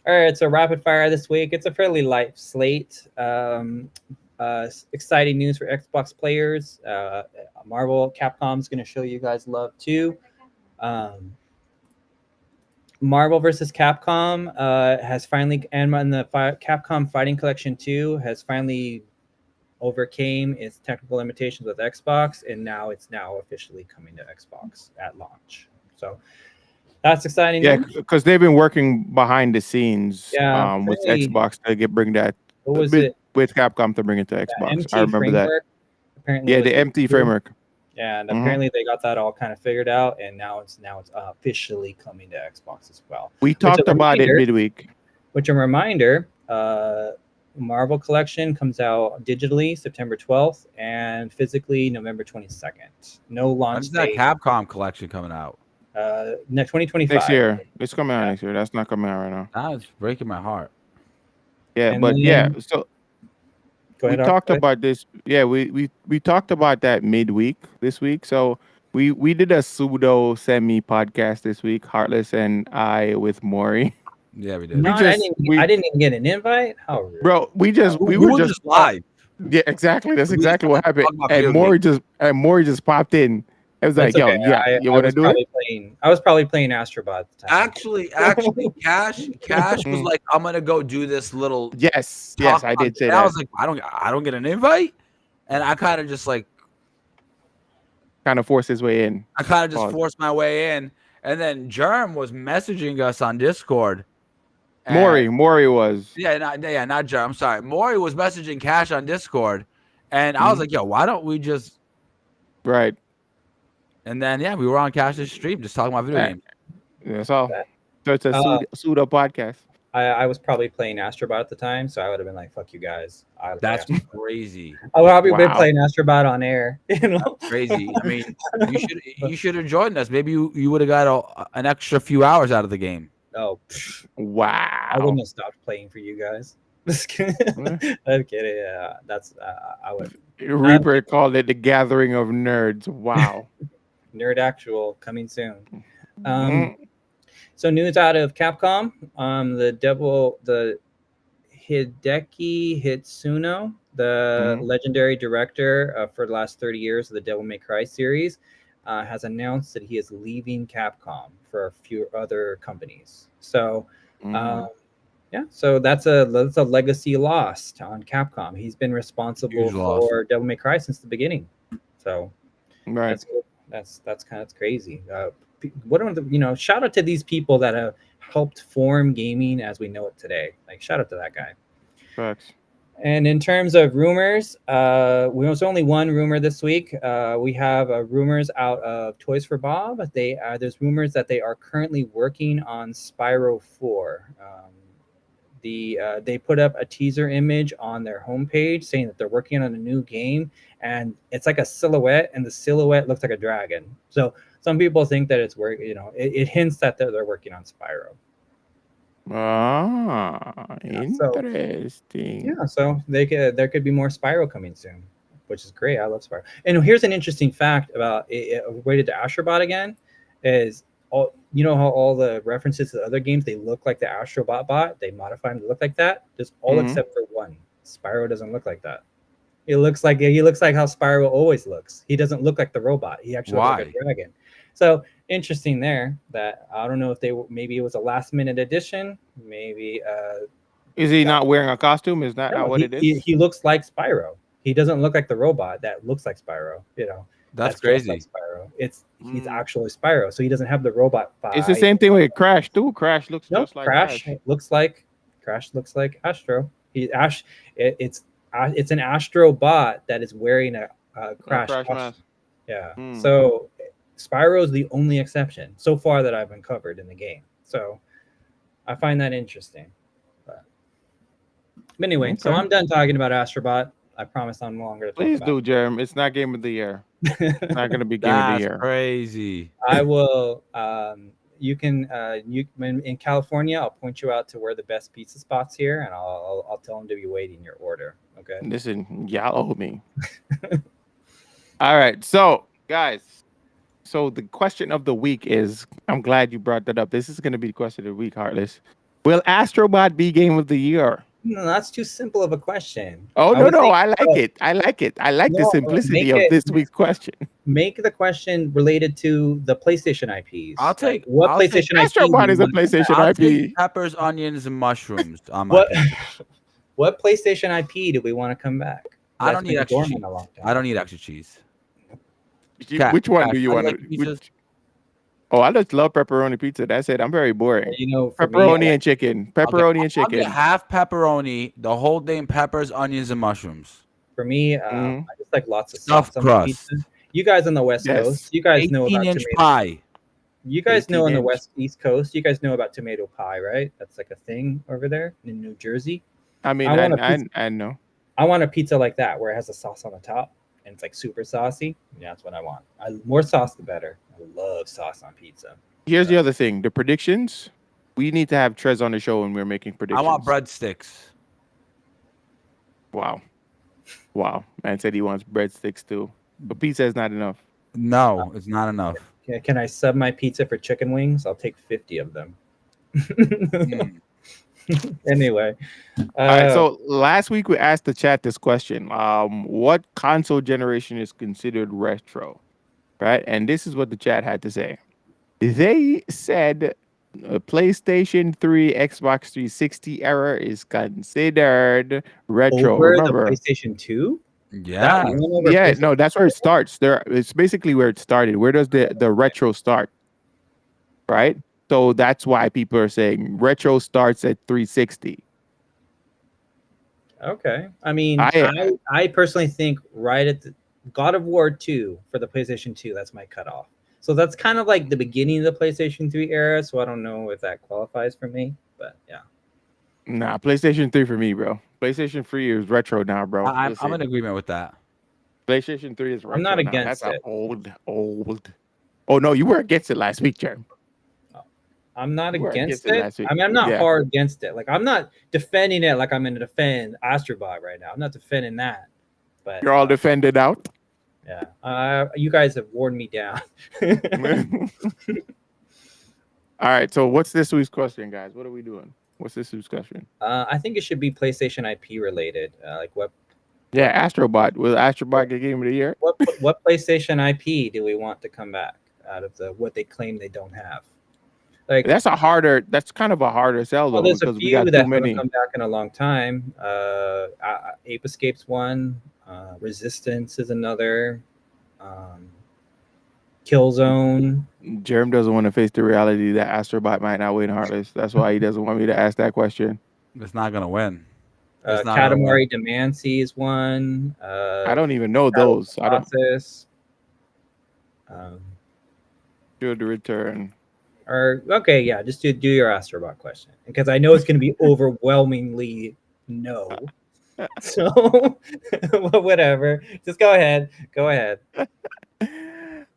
right, so rapid fire this week. It's a fairly light slate. Exciting news for Xbox players. Marvel, Capcom's going to show you guys love too. Marvel versus Capcom has finally, and the Capcom Fighting Collection 2 has finally overcame its technical limitations with Xbox, and now it's officially coming to Xbox at launch. So that's exciting. Yeah, news. because they've been working behind the scenes Yeah, with apparently- Xbox to bring that What was with, it? with Capcom to bring it to Xbox. MT I remember that. framework. Apparently, Yeah, was the MT issue. framework. Yeah, and Mhm. apparently they got that all kind of figured out, and now it's officially coming to Xbox as well. We talked about it midweek. Which a reminder, Marvel Collection comes out digitally September 12th and physically November 22nd. No launch When's that date. Capcom collection coming out? 2025. Next year. It's coming out next year. That's not coming out right now. Now it's breaking my heart. Yeah, And but then- yeah, so Go ahead, we talked about this. Yeah, we talked about that midweek this week. So we did a pseudo semi podcast this week, Heartless and I with Maury. Yeah, we did. No, I didn't even get an invite. How rude. Bro, we we were were just live. Yeah, exactly. That's We exactly what happened. talking about And video Maury just popped in. It was like, That's yo, okay. yeah, you want to do it? I was probably playing Astro Bot at the time. Actually, Cash was like, "I'm gonna go do this little." Yes, talk I did say and that. I was like, I don't get an invite, and I kind of just like, Kind of forced his way in. I kind of just Pause. forced my way in, and then Germ was messaging us on Discord. and- Maury was. not Germ. I'm sorry, Maury was messaging Cash on Discord, and I was like, "Yo, why don't we just?" Right. And then we were on Cash's stream just talking about video games. That's all. So it's a pseudo podcast. I was probably playing Astro Bot at the time, so I would have been like, "Fuck you guys." That's crazy. I would probably been Wow. playing Astro Bot on air. You know, Crazy. I mean, you should have joined us. Maybe you would have got an extra few hours out of the game. oh, Wow. I wouldn't have stopped playing for you guys. Just kidding. I'm kidding. Yeah, that's I would. Reaper called it the gathering of nerds. Wow. Nerd Actual coming soon. Mhm. So news out of Capcom, the Hideki Hitsuno, the legendary director for the last 30 years of the Devil May Cry series, has announced that he is leaving Capcom for a few other companies. So, so that's a legacy lost on Capcom. He's been responsible Huge loss. for Devil May Cry since the beginning. So Right. that's cool. That's kind of crazy. What are the shout out to these people that have helped form gaming as we know it today. Like shout out to that guy. Facts. And in terms of rumors, there's only one rumor this week. We have rumors out of Toys for Bob. There's rumors that they are currently working on Spyro 4. They put up a teaser image on their homepage saying that they're working on a new game, and it's like a silhouette, and the silhouette looks like a dragon. So some people think that it's working. It hints that they're working on Spyro. Interesting. Yeah, so there could be more Spyro coming soon, which is great. I love Spyro. And here's an interesting fact about it related to Astro Bot again, is how all the references to the other games, they look like the Astro Bot. They modify them to look like that. Just all except for one. Spyro doesn't look like that. He looks like how Spyro always looks. He doesn't look like the robot. He actually looks like a dragon. So interesting there. That I don't know if maybe it was a last minute addition. Maybe is he not wearing a costume? Is that not what it is? He looks like Spyro. He doesn't look like the robot that looks like Spyro. That's crazy. Like Spyro. He's actually Spyro, so he doesn't have the robot vibe. It's the same thing with Crash too. Crash looks just like Crash. Crash looks like Astro. It's an Astro Bot that is wearing a Crash mask. Yeah. So Spyro is the only exception so far that I've uncovered in the game. So I find that interesting. But anyway, so I'm done talking about Astro Bot. I promise I'm longer to talk Please about. do, Jerem. It's not game of the year. It's not going to be game of the year. Crazy. I will. you can in California, I'll point you out to where the best pizza spots here, and I'll tell them to be waiting your order. Okay. Listen, y'all owe me. All right, so guys, so the question of the week is, I'm glad you brought that up. This is going to be the question of the week, Heartless. Will Astro Bot be Game of the Year? No, that's too simple of a question. Oh, I no, would no, think I like so. it. I like it. I like the No, simplicity make of it- this week's question. Make the question related to the PlayStation IPs. I'll take- what I'll take PlayStation IP. Astro Bot do is you a want to come PlayStation back? I'll take IP. peppers, onions, and mushrooms on my What pizza. what PlayStation IP do we want to come back? I That's don't need been extra dormant cheese. a long time. I don't need extra cheese. Which one do you how want like to? pizzas? Oh, I just love pepperoni pizza. That's it. I'm very boring. You know, for Pepperoni me, and chicken. I'll get- Pepperoni and I'll get chicken. half pepperoni, the whole thing, peppers, onions, and mushrooms. Mhm. I just like lots of Stuffed sauce on my crust. pizza. You guys on the West Yes. Coast, you guys know about 18-inch tomato. pie. You guys know on the 18-inch. East Coast, you guys know about tomato pie, right? That's like a thing over there in New Jersey. I mean, I want a pizza. I know. I want a pizza like that where it has a sauce on the top and it's like super saucy. Yeah, that's what I want. More sauce the better. I love sauce on pizza. Here's the other thing: the predictions. We need to have Trez on the show when we're making I predictions. want breadsticks. Wow, wow. Man said he wants breadsticks too, but pizza is not enough. No, it's not enough. Can I sub my pizza for chicken wings? I'll take 50 of them. Mm. Anyway, All right. So last week we asked the chat this question: what console generation is considered retro? Right, and this is what the chat had to say. They said PlayStation 3, Xbox 360 era is considered retro. over Remember? the PlayStation 2? Yeah. That one over Yeah, PlayStation no, that's where it starts. There, it's basically where it started. Where does the retro start? Right. So that's why people are saying retro starts at 360. Okay. I mean, I- I personally think right at the God of War 2 for the PlayStation 2, that's my cutoff. So that's kind of like the beginning of the PlayStation 3 era. So I don't know if that qualifies for me, but yeah. Nah, PlayStation 3 for me, bro. PlayStation 3 is retro now, bro. I'm Listen, in agreement with that. PlayStation 3 is retro. I'm not now. against That's it. old. Oh no, you were against it last week, Jerm. I'm not You were against against it it. last week. I mean, I'm not Yeah. hard against it. Like, I'm not defending it like I'm going to defend Astro Bot right now. I'm not defending that. But You're all defended out. yeah, you guys have worn me down. All right. So what's this week's question, guys? What are we doing? What's this week's question? I think it should be PlayStation IP related. Like Yeah, Astro Bot. Will Astro Bot get Game of the Year? what PlayStation IP do we want to come back out of what they claim they don't have? Like, That's kind of a harder sell though, well, there's a because we few got that too haven't many. come back in a long time. Ape Escape's one. Resistance is another. Killzone. Jerem doesn't want to face the reality that Astro Bot might not win Heartless. That's why he doesn't want me to ask that question. It's not gonna win. It's not gonna Katamari Damacy is one. I don't even know those. I don't. Process. Should return. Or okay, yeah, just do your Astrobot question because I know it's going to be overwhelmingly no. So whatever, just go ahead. Go ahead.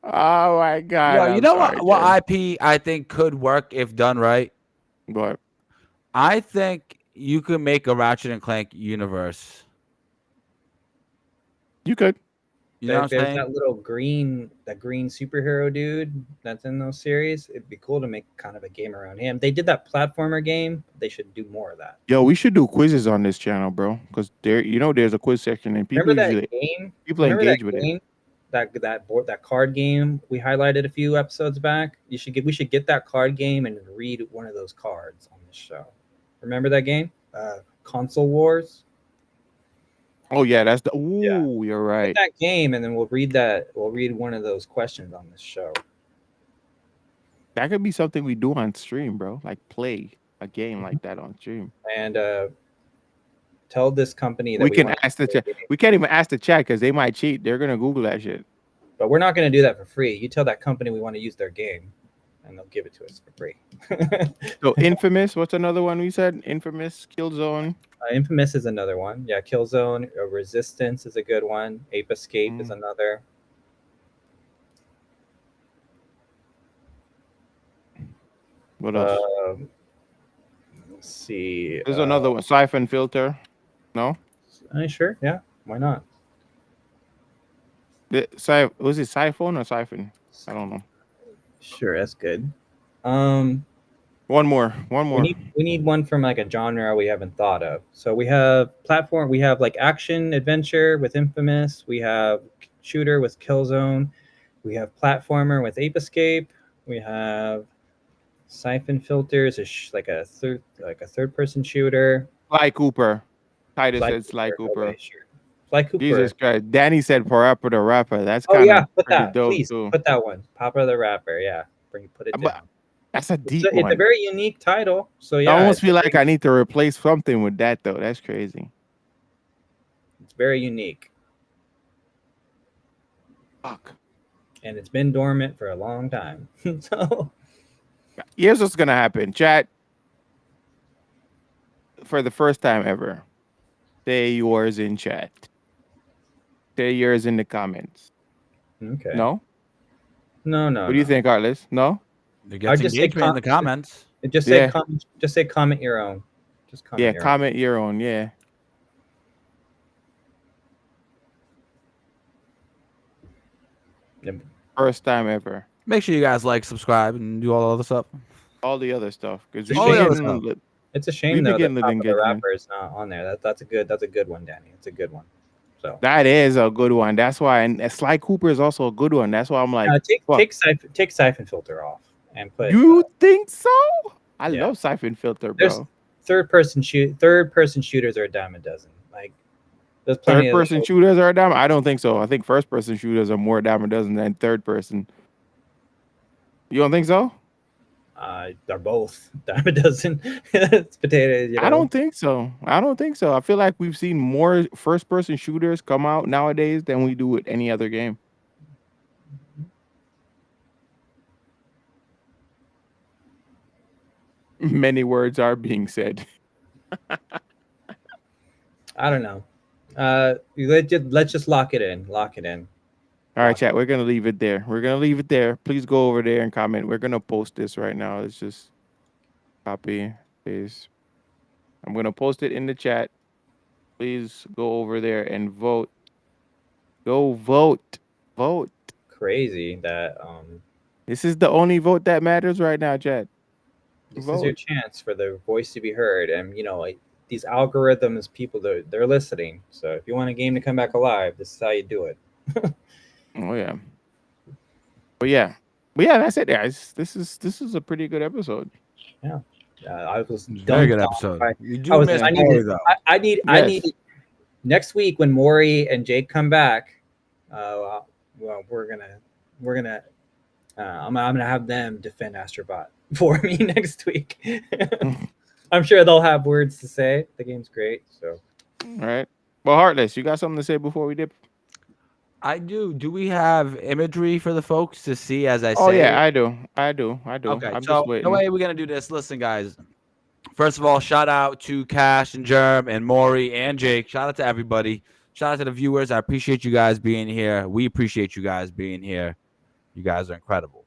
Oh my god! Yo, you I'm know sorry, what Jerem. IP I think could work if done right? But I think you could make a Ratchet and Clank universe. you could. You know what I'm There's saying? that little green superhero dude that's in those series. It'd be cool to make kind of a game around him. They did that platformer game. They should do more of that. Yo, we should do quizzes on this channel, bro. Because there's a quiz section and people Remember that usually game? people Remember engage that with it. game? That card game we highlighted a few episodes back. We should get that card game and read one of those cards on this show. Remember that game? Console Wars. Oh yeah, that's the. Ooh, you're right. Get that game, and then we'll read that. We'll read one of those questions on this show. That could be something we do on stream, bro. Like play a game like that on stream. And tell this company that We can want ask the to play chat. the game. We can't even ask the chat because they might cheat. They're gonna Google that shit. But we're not going to do that for free. You tell that company we want to use their game, and they'll give it to us for free. So Infamous, what's another one we said? Infamous, Killzone. Infamous is another one. Yeah, Killzone. Resistance is a good one. Ape Escape is another. What else? Let's see. There's another one. Siphon filter. No? Sure. Yeah. Why not? Was it siphon or siphon? I don't know. Sure, that's good. One more. We need one from like a genre we haven't thought of. So we have platform. We have like action adventure with Infamous. We have shooter with Killzone. We have platformer with Ape Escape. We have Siphon Filters, like a third person shooter. Sly Cooper. Titus Sly said Sly Cooper. Okay, sure. Sly Cooper. Jesus Christ. Danny said Parappa the Rapper. That's Oh kind of yeah, put pretty that. dope Please too. put that one. Papa the Rapper. Yeah, put it But down. that's a deep It's one. a very unique title. So yeah, I almost feel like I need to replace something with that though. That's crazy. It's very unique. Fuck. And it's been dormant for a long time. So Here's what's gonna happen, chat. For the first time ever, say yours in chat. Say yours in the comments. okay. No? No. What do you think, Arliss? No? It gets just say engagement in the comments. Just say comment your own. Just comment. Yeah, comment your own. Yeah. Yep. First time ever. Make sure you guys like, subscribe, and do all the other stuff. All the other stuff. Because It's a shame we though begin that with Papa the engagement. Rapper is not on there. That's a good one, Danny. It's a good one. So that is a good one. That's why, and Sly Cooper is also a good one. That's why I'm like, take Siphon Filter off and put. You think so? I Yeah. love Siphon Filter, bro. There's third person shooters are a dime a dozen. Like there's plenty. Third person shooters are a dime. I don't think so. I think first person shooters are more a dime a dozen than third person. You don't think so? They're both dime a dozen. It's potatoes. You know? I don't think so. I feel like we've seen more first person shooters come out nowadays than we do with any other game. Many words are being said. I don't know. Let's just lock it in. All right, chat. We're gonna leave it there. Please go over there and comment. We're gonna post this right now. Let's just copy, paste. I'm gonna post it in the chat. Please go over there and vote. Go vote. Vote. Crazy that This is the only vote that matters right now, chat. this is your chance for the voice to be heard, and like these algorithms, people they're listening. So if you want a game to come back alive, this is how you do it. Oh yeah. But yeah, that's it, guys. This is a pretty good episode. Yeah. I was Very good episode. I need next week when Maury and Jake come back. Well, we're gonna I'm gonna have them defend Astro Bot for me next week. I'm sure they'll have words to say. The game's great. So, all right. Well, Heartless, you got something to say before we dip? I do. Do we have imagery for the folks to see as I say? Oh yeah, I do. Okay, I'm so just waiting. the way we're gonna do this, listen, guys. First of all, shout out to Cash and Germ and Maury and Jake. Shout out to everybody. Shout out to the viewers. I appreciate you guys being here. We appreciate you guys being here. You guys are incredible.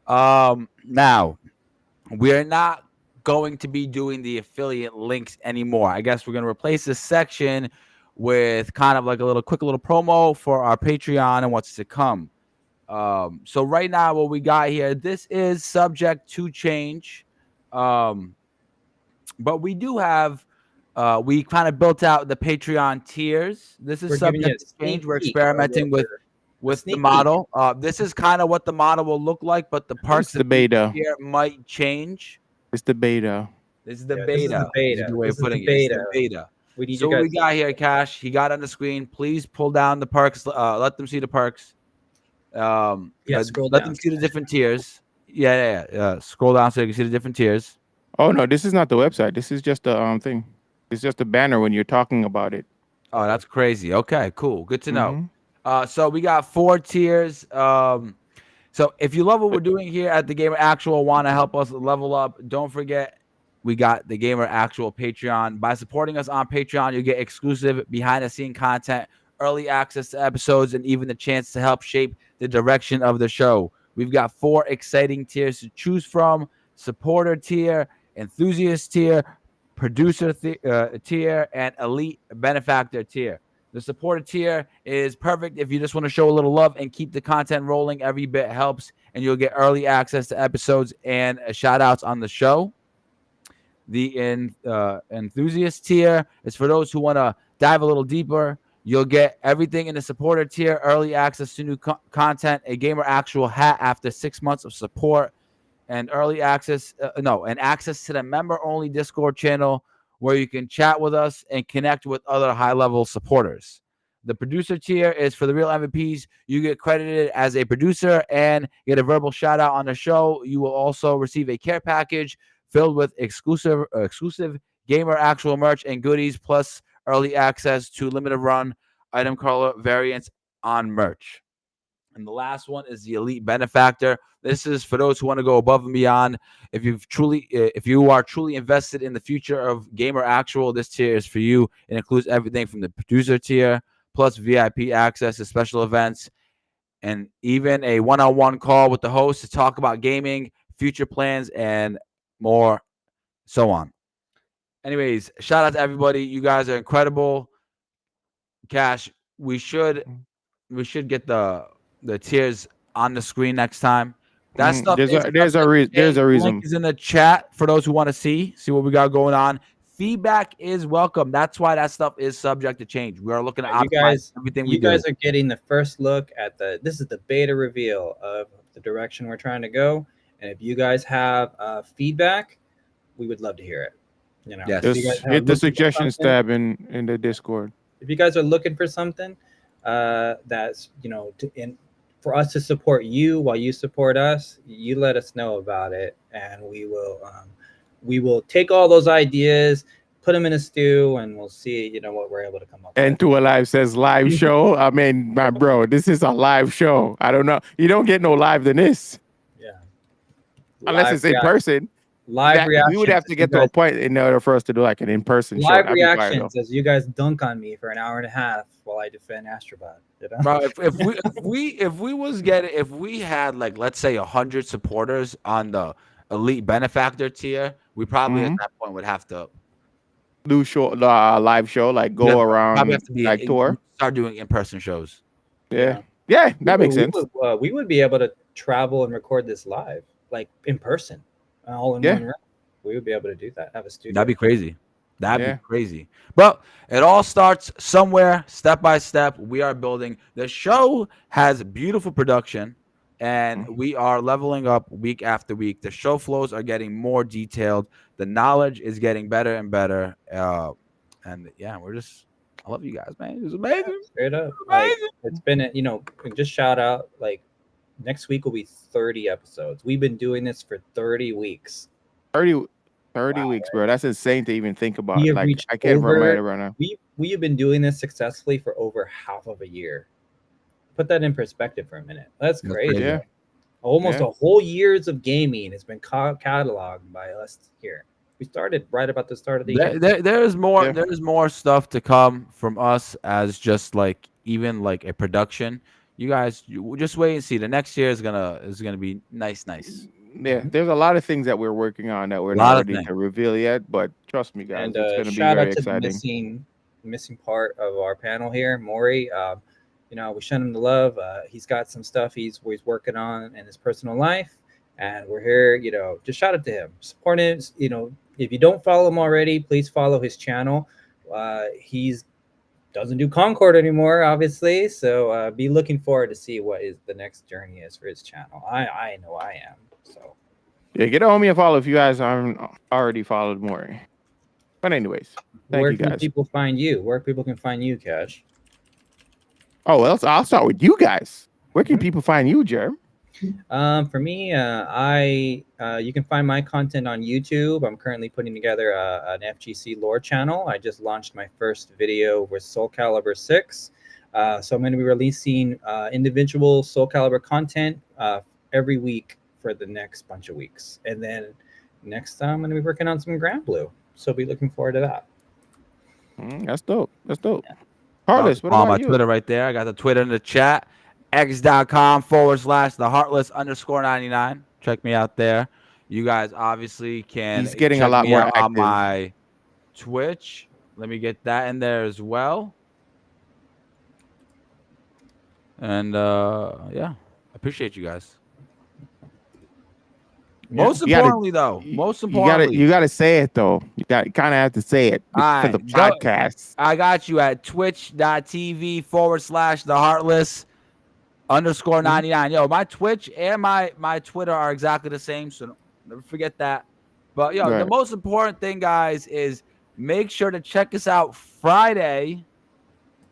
Now, we're not going to be doing the affiliate links anymore. I guess we're going to replace this section with kind of like a quick little promo for our Patreon and what's to come. So right now, what we got here, this is subject to change. But we do have, we kind of built out the Patreon tiers. This is subject to change. We're experimenting with the model. This is kind of what the model will look like, but the parts the beta here might change. It's the beta. This is the beta. This is the Way of putting it. It's the beta. So what we got here, Cash, he got on the screen. Please pull down the perks. Let them see the perks. Scroll let down. them see the different tiers. Yeah. Scroll down so you can see the different tiers. Oh no, this is not the website. This is just a thing. It's just a banner when you're talking about it. Oh, that's crazy. Okay, cool. Good to know. So we got 4 tiers. So if you love what we're doing here at the Gamer Actual, want to help us level up, don't forget we got the Gamer Actual Patreon. By supporting us on Patreon, you get exclusive behind-the-scene content, early access to episodes, and even the chance to help shape the direction of the show. We've got 4 exciting tiers to choose from. supporter tier, enthusiast tier, producer tier, and elite benefactor tier. The supporter tier is perfect if you just want to show a little love and keep the content rolling. Every bit helps, and you'll get early access to episodes and shout outs on the show. The enthusiast tier is for those who want to dive a little deeper. You'll get everything in the supporter tier, early access to new content, a Gamer Actual hat after 6 months of support, and early access, and access to the member-only Discord channel where you can chat with us and connect with other high-level supporters. The producer tier is for the real MVPs. You get credited as a producer and get a verbal shout-out on the show. You will also receive a care package filled with exclusive Gamer Actual merch and goodies, plus early access to limited run item color variants on merch. And the last one is the elite benefactor. This is for those who want to go above and beyond. If you are truly invested in the future of Gamer Actual, this tier is for you. It includes everything from the producer tier, plus VIP access to special events, and even a one-on-one call with the host to talk about gaming, future plans, and more, so on. Anyways, shout out to everybody. You guys are incredible. Cash, we should get the tiers on the screen next time. That stuff there's a reason. Link is in the chat for those who want to see what we got going on. Feedback is welcome. That's why that stuff is subject to change. We are looking to optimize everything we do. You guys are getting the first look at this is the beta reveal of the direction we're trying to go. And if you guys have feedback, we would love to hear it. Yes. Hit the suggestions tab in the Discord. If you guys are looking for something that's for us to support you while you support us, you let us know about it, and we will take all those ideas, put them in a stew, and we'll see what we're able to come up with. And to Alive says live show. I mean, my bro, this is a live show. I don't know. You don't get no live than this. Yeah. Unless it's in person. Live reactions. We would have to get to a point in order for us to do like an in-person show. Live reactions as you guys dunk on me for an hour and a half while I defend Astro Bot. Bro, if we had like, let's say 100 supporters on the elite benefactor tier, we probably at that point would have to do live show, like go around, like tour, start doing in-person shows. Yeah, that makes sense. We would be able to travel and record this live, like in person. All in one room. We would be able to do that. Have a studio. That'd be crazy. That'd be crazy. But it all starts somewhere, step by step. We are building. The show has beautiful production, and we are leveling up week after week. The show flows are getting more detailed. The knowledge is getting better and better. And we're just, I love you guys, man. It's amazing. Yeah, straight up. Amazing. It's been, just shout out, like, next week will be 30 episodes. We've been doing this for 30 weeks. 30 weeks, bro. That's insane to even think about. Like, I can't remember it right now. We have been doing this successfully for over half of a year. Put that in perspective for a minute. That's crazy. Yeah. Almost a whole year's of gaming has been cataloged by us here. We started right about the start of the year. There's more. There's more stuff to come from us as just like even like a production. You guys, just wait and see. The next year is gonna be nice. Yeah, there's a lot of things that we're working on that we're not ready to reveal yet. But trust me, guys, it's gonna be very exciting. The missing part of our panel here, Maury. We sent him the love. He's got some stuff he's working on in his personal life, and we're here. Just shout out to him, support him. If you don't follow him already, please follow his channel. He's doesn't do Concord anymore, obviously. So be looking forward to see what is the next journey is for his channel. I know I am. So yeah, get on me a follow if you guys aren't already followed Maury. But anyways, thank you guys. Where can people find you? Where people can find you, Cash? Oh, well, I'll start with you guys. Where can people find you, Jerm? For me, you can find my content on YouTube. I'm currently putting together an FGC lore channel. I just launched my first video with Soul Calibur 6. So I'm going to be releasing individual Soul Calibur content every week for the next bunch of weeks. And then next time I'm going to be working on some Grand Blue. So be looking forward to that. That's dope. Yeah. Heartless, what about my you? Twitter right there. I got the Twitter in the chat. x.com/the heartless_99. Check me out there. You guys obviously can. He's getting a check lot me more out on active. my Twitch. Let me get that in there as well. And yeah, appreciate you guys. Most importantly, you gotta say it though. You kind of have to say it for the podcast. I got you at twitch.tv/the_heartless_99. Yo, my Twitch and my Twitter are exactly the same, so never forget that. But yo, the most important thing, guys, is make sure to check us out Friday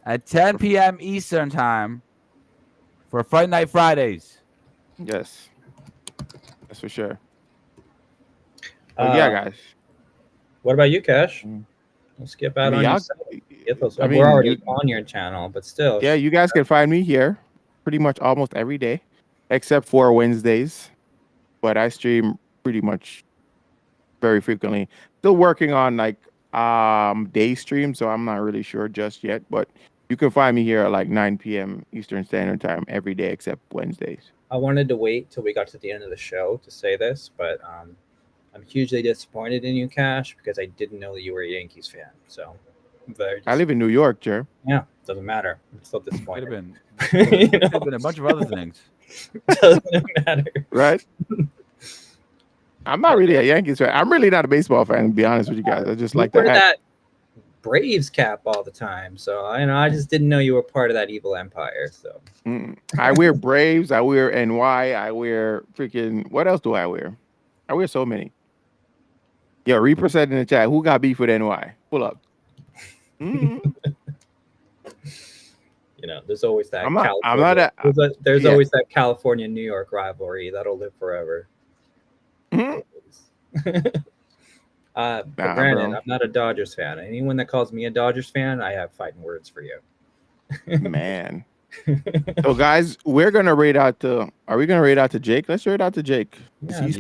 at 10 p.m. Eastern time for Fight Night Fridays. Yes, that's for sure. Yeah, guys. What about you, Cash? Let's skip out on your we're already on your channel, but still. Yeah, you guys can find me here pretty much almost every day, except for Wednesdays. But I stream pretty much very frequently. Still working on like day stream, so I'm not really sure just yet. But you can find me here at like 9 p.m. Eastern Standard Time every day except Wednesdays. I wanted to wait till we got to the end of the show to say this, but I'm hugely disappointed in you, Cash, because I didn't know that you were a Yankees fan. So I live in New York, Jer. Yeah, doesn't matter. I'm still disappointed. Could have been a bunch of other things. Doesn't matter. Right? I'm not really a Yankees fan. I'm really not a baseball fan, to be honest with you guys. I just like that Braves cap all the time. So I just didn't know you were part of that evil empire. So I wear Braves, I wear NY, I wear freaking what else do I wear? I wear so many. Yo, represent in the chat. Who got beef with NY? Pull up. There's always that. There's always that California New York rivalry that'll live forever. But Brandon, I'm not a Dodgers fan. Anyone that calls me a Dodgers fan, I have fighting words for you. Man. So guys, we're gonna raid out to. Are we gonna raid out to Jake? Let's raid out to Jake. Yeah, he's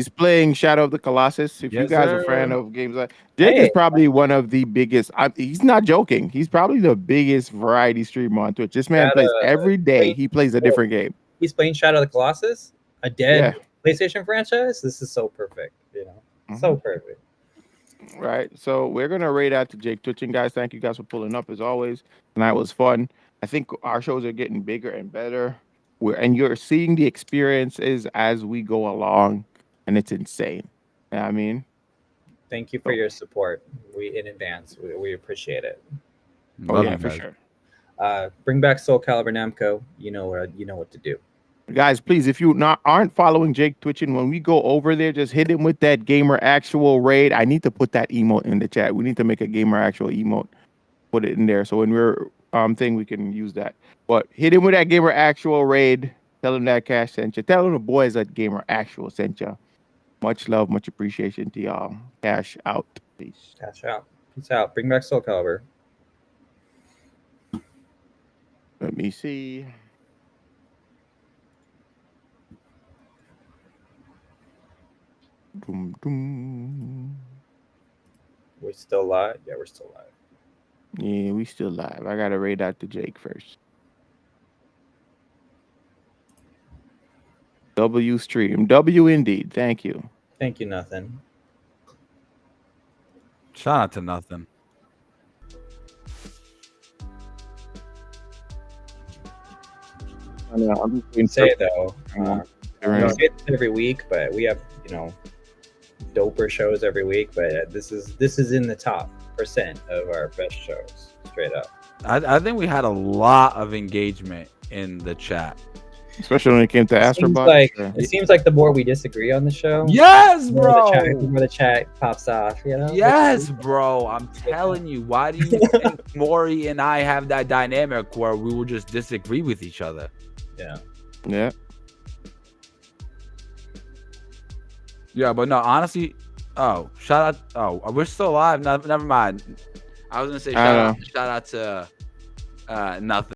playing Shadow of the Colossus. If you guys are a fan of games like Jake, is probably one of the biggest. He's not joking. He's probably the biggest variety streamer on Twitch. This man plays every day. He plays a different game. He's playing Shadow of the Colossus, a dead PlayStation franchise. This is so perfect. So perfect. Right. So we're gonna raid out to Jake Twitching, guys. Thank you guys for pulling up as always. Tonight was fun. I think our shows are getting bigger and better. And you're seeing the experiences as we go along, and it's insane. You know what I mean? Thank you for your support. In advance. We appreciate it. For sure. Bring back Soul Calibur Namco. You know what to do. Guys, please, if you aren't following Jake Twitching, when we go over there, just hit him with that Gamer Actual raid. I need to put that emote in the chat. We need to make a Gamer Actual emote. Put it in there. So when we're thing, we can use that. But hit him with that Gamer Actual raid. Tell him that Cash sent you. Tell him the boys at Gamer Actual sent you. Much love, much appreciation to y'all. Cash out. Peace. Cash out. Peace out. Bring back Soul Calibur. Let me see. Doom, doom. We're still live? Yeah, we're still live. Yeah, we still live. I gotta raid out to Jake first. W stream. W indeed. Thank you. Thank you, nothing. Shout out to nothing. I know. I'm just going to say though. We say this every week, but we have doper shows every week. But this is in the top % of our best shows, straight up. I think we had a lot of engagement in the chat, especially when it came to Astro Bot. It seems like the more we disagree on the show, yes, bro, the more the chat pops off. Yes, bro. I'm telling you, why do you think Maury and I have that dynamic where we will just disagree with each other? Yeah. But no, honestly, shout out. We're still alive. Never mind. I was gonna say shout out to nothing.